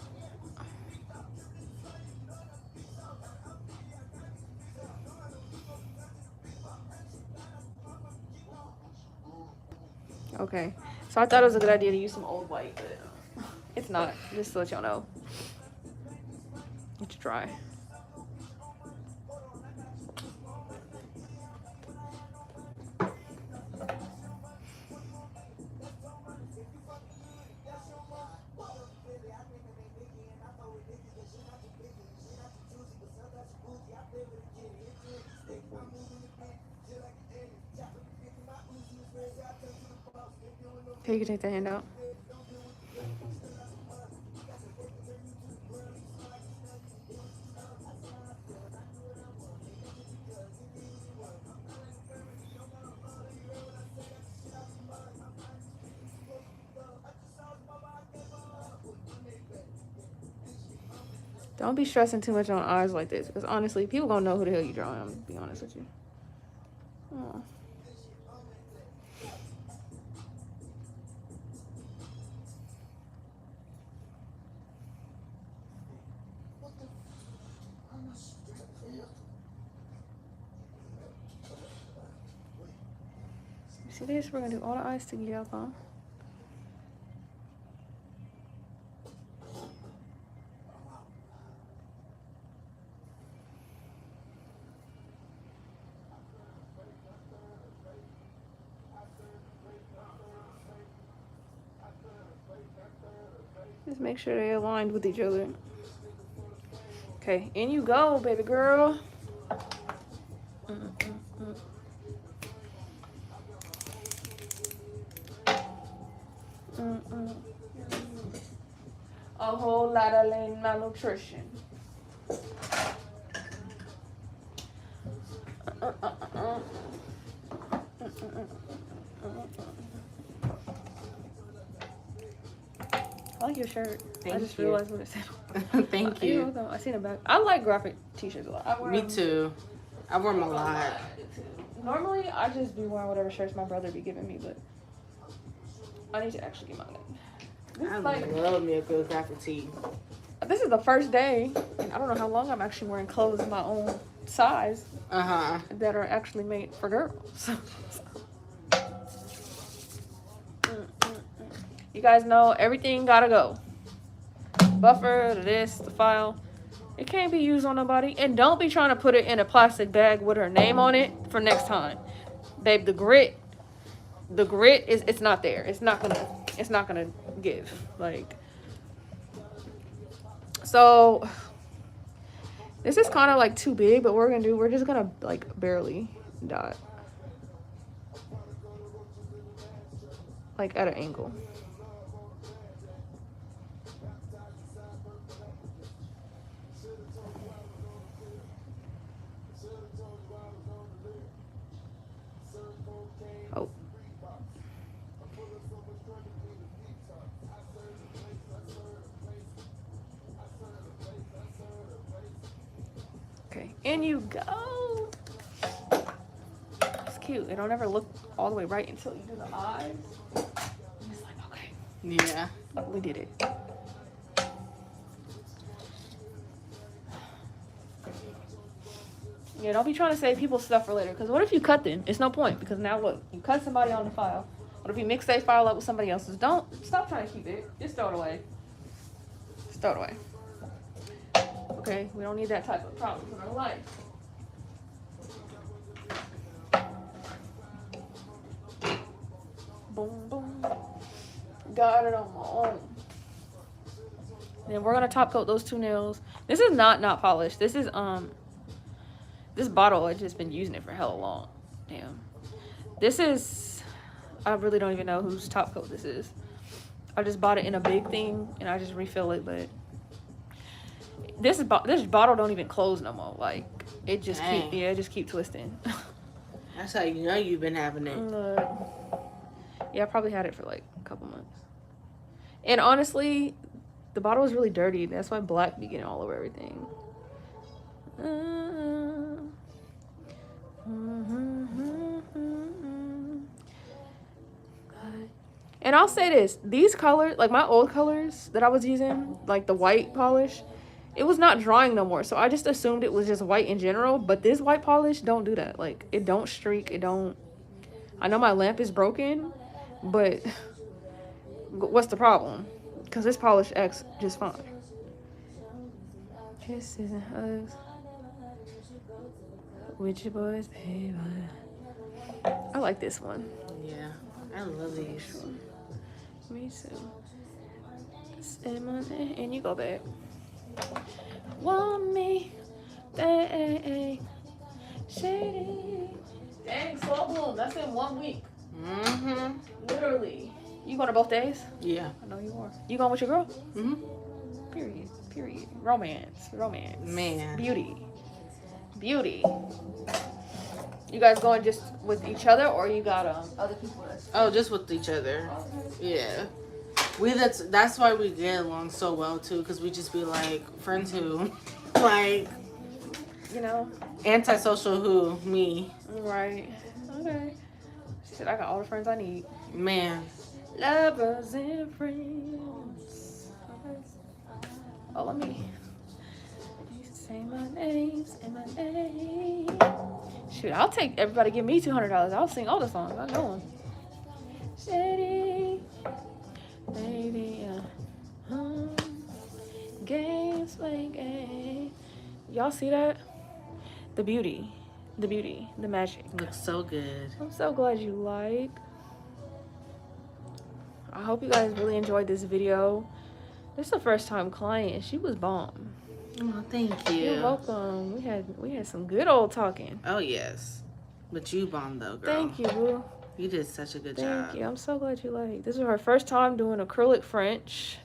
Okay, so I thought it was a good idea to use some old white, but it's not. Just to let y'all know. It's dry. Okay, you can take the hand out. Don't be stressing too much on eyes like this, because honestly, people gonna know who the hell you drawing. I'm gonna be honest with you. Oh. See this? We're gonna do all the eyes together. Just make sure they're aligned with each other. Okay, in you go, baby girl. A whole lot of lean malnutrition. I like your shirt. Thank I just you. realized what it said. Thank you. I seen it back. I like graphic t-shirts a lot. I wear Me them. too. I wear them a lot. Normally, I just be wearing whatever shirts my brother be giving me, but I need to actually get mine. I love me a good graphic tee. This is the first day, and I don't know how long I'm actually wearing clothes in my own size that are actually made for girls. You guys know everything gotta go. Buffer, this, the file. It can't be used on nobody. And don't be trying to put it in a plastic bag with her name on it for next time. Babe, the grit is, it's not there. It's not gonna give. Like, so this is kind of like too big, but we're just gonna like barely dot. Like at an angle. Oh. Okay, in you go. It's cute. It don't ever look all the way right until you do the eyes. It's like, okay. Yeah. Oh, we did it. Yeah, don't be trying to save people's stuff for later. Because what if you cut them? It's no point. Because now look, you cut somebody on the file. What if you mix their file up with somebody else's? Don't stop trying to keep it. Just throw it away. Just throw it away. Okay, we don't need that type of problem in our life. Boom, boom. Got it on my own. Then we're gonna top coat those two nails. This is not polished. This is this bottle, I've just been using it for hella long. Damn. This is, I really don't even know whose top coat this is. I just bought it in a big thing and I just refill it, but this bottle don't even close no more. Like it just keep twisting. That's how you know you've been having it. Yeah, I probably had it for like a couple months. And honestly, the bottle was really dirty. That's why black be getting all over everything. And I'll say this, these colors, like my old colors that I was using, like the white polish, it was not drying no more. So I just assumed it was just white in general. But this white polish don't do that. Like, it don't streak. It don't. I know my lamp is broken, but what's the problem? Because this polish acts just fine. Kisses and hugs with your boys, baby. I like this one. Yeah, I love these. Me too. And you go back. Want me, they shady. Dang, slow bloom. That's in 1 week. Mm-hmm. Literally. You going to both days? Yeah. I know you are. You going with your girl? Mm-hmm. Period. Romance. Man. Beauty. You guys going just with each other, or you got other people? Oh, just with each other. Yeah. That's why we get along so well too, because we just be like friends who, like, you know, antisocial who, me. Right. Okay. She said I got all the friends I need. Man. Lovers and friends. Oh, let me say my name, Shoot, I'll take everybody. Give me $200. I'll sing all the songs. I know them. Shady, baby, games, playing games. Y'all see that? The beauty, the magic. Looks so good. I'm so glad you like. I hope you guys really enjoyed this video. This is a first time client. She was bomb. Oh, thank you. You're welcome. We had some good old talking. Oh yes, but you bombed though, girl. Thank you, boo. You did such a good job. Thank you. I'm so glad you like. This was her first time doing acrylic French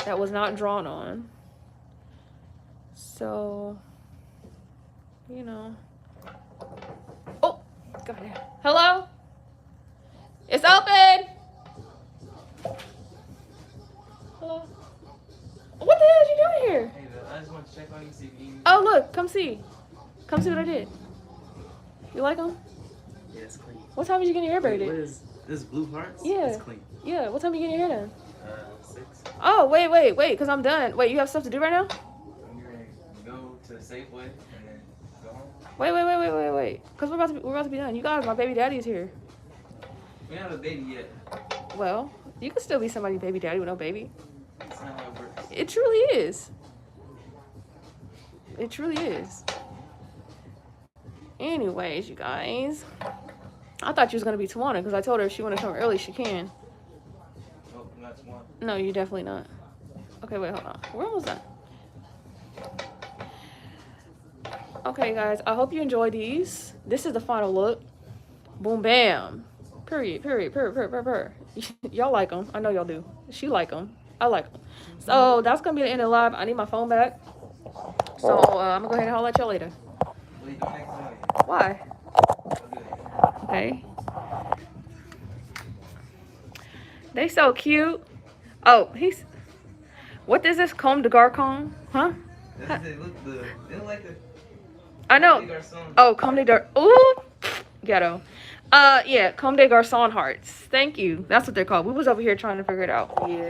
that was not drawn on. So, you know. Oh, go ahead. Hello? It's open. Hello? What the hell are you doing here? Hey, I just want to check on you, see if you need. Oh, look, come see. Come see what I did. You like them? Yeah, it's clean. What time did you get your hair Wait, braided? what is this, blue hearts? Yeah. It's clean. Yeah, what time you get your hair done? 6. Oh, wait, because I'm done. Wait, you have stuff to do right now? I'm going to go to Safeway and then go home. Wait. Because we're about to be done. You guys, my baby daddy is here. We don't have a baby yet. Well, you can still be somebody's baby daddy with no baby. That's not how it works. It truly is. It truly is. Anyways, you guys. I thought you was going to be Tawana because I told her if she want to come early, she can. Oh, not tomorrow. No, you're definitely not. Okay, wait, hold on. We're almost done. Okay, guys. I hope you enjoyed these. This is the final look. Boom, bam. Period. Y'all like them. I know y'all do. She like them. I like them. So that's going to be the end of the live. I need my phone back. So I'm going to go ahead and holler at y'all later. What are you doing next morning? Why? I'll do it. Okay. They so cute. Oh, he's... What is this? Comme de Garcon? Huh? That's it. Look, they look like the... I know. Garçon. Oh, Comme de Gar... Ooh! Ghetto. Yeah, Comme des Garçon hearts. Thank you. That's what they're called. We was over here trying to figure it out. Yeah.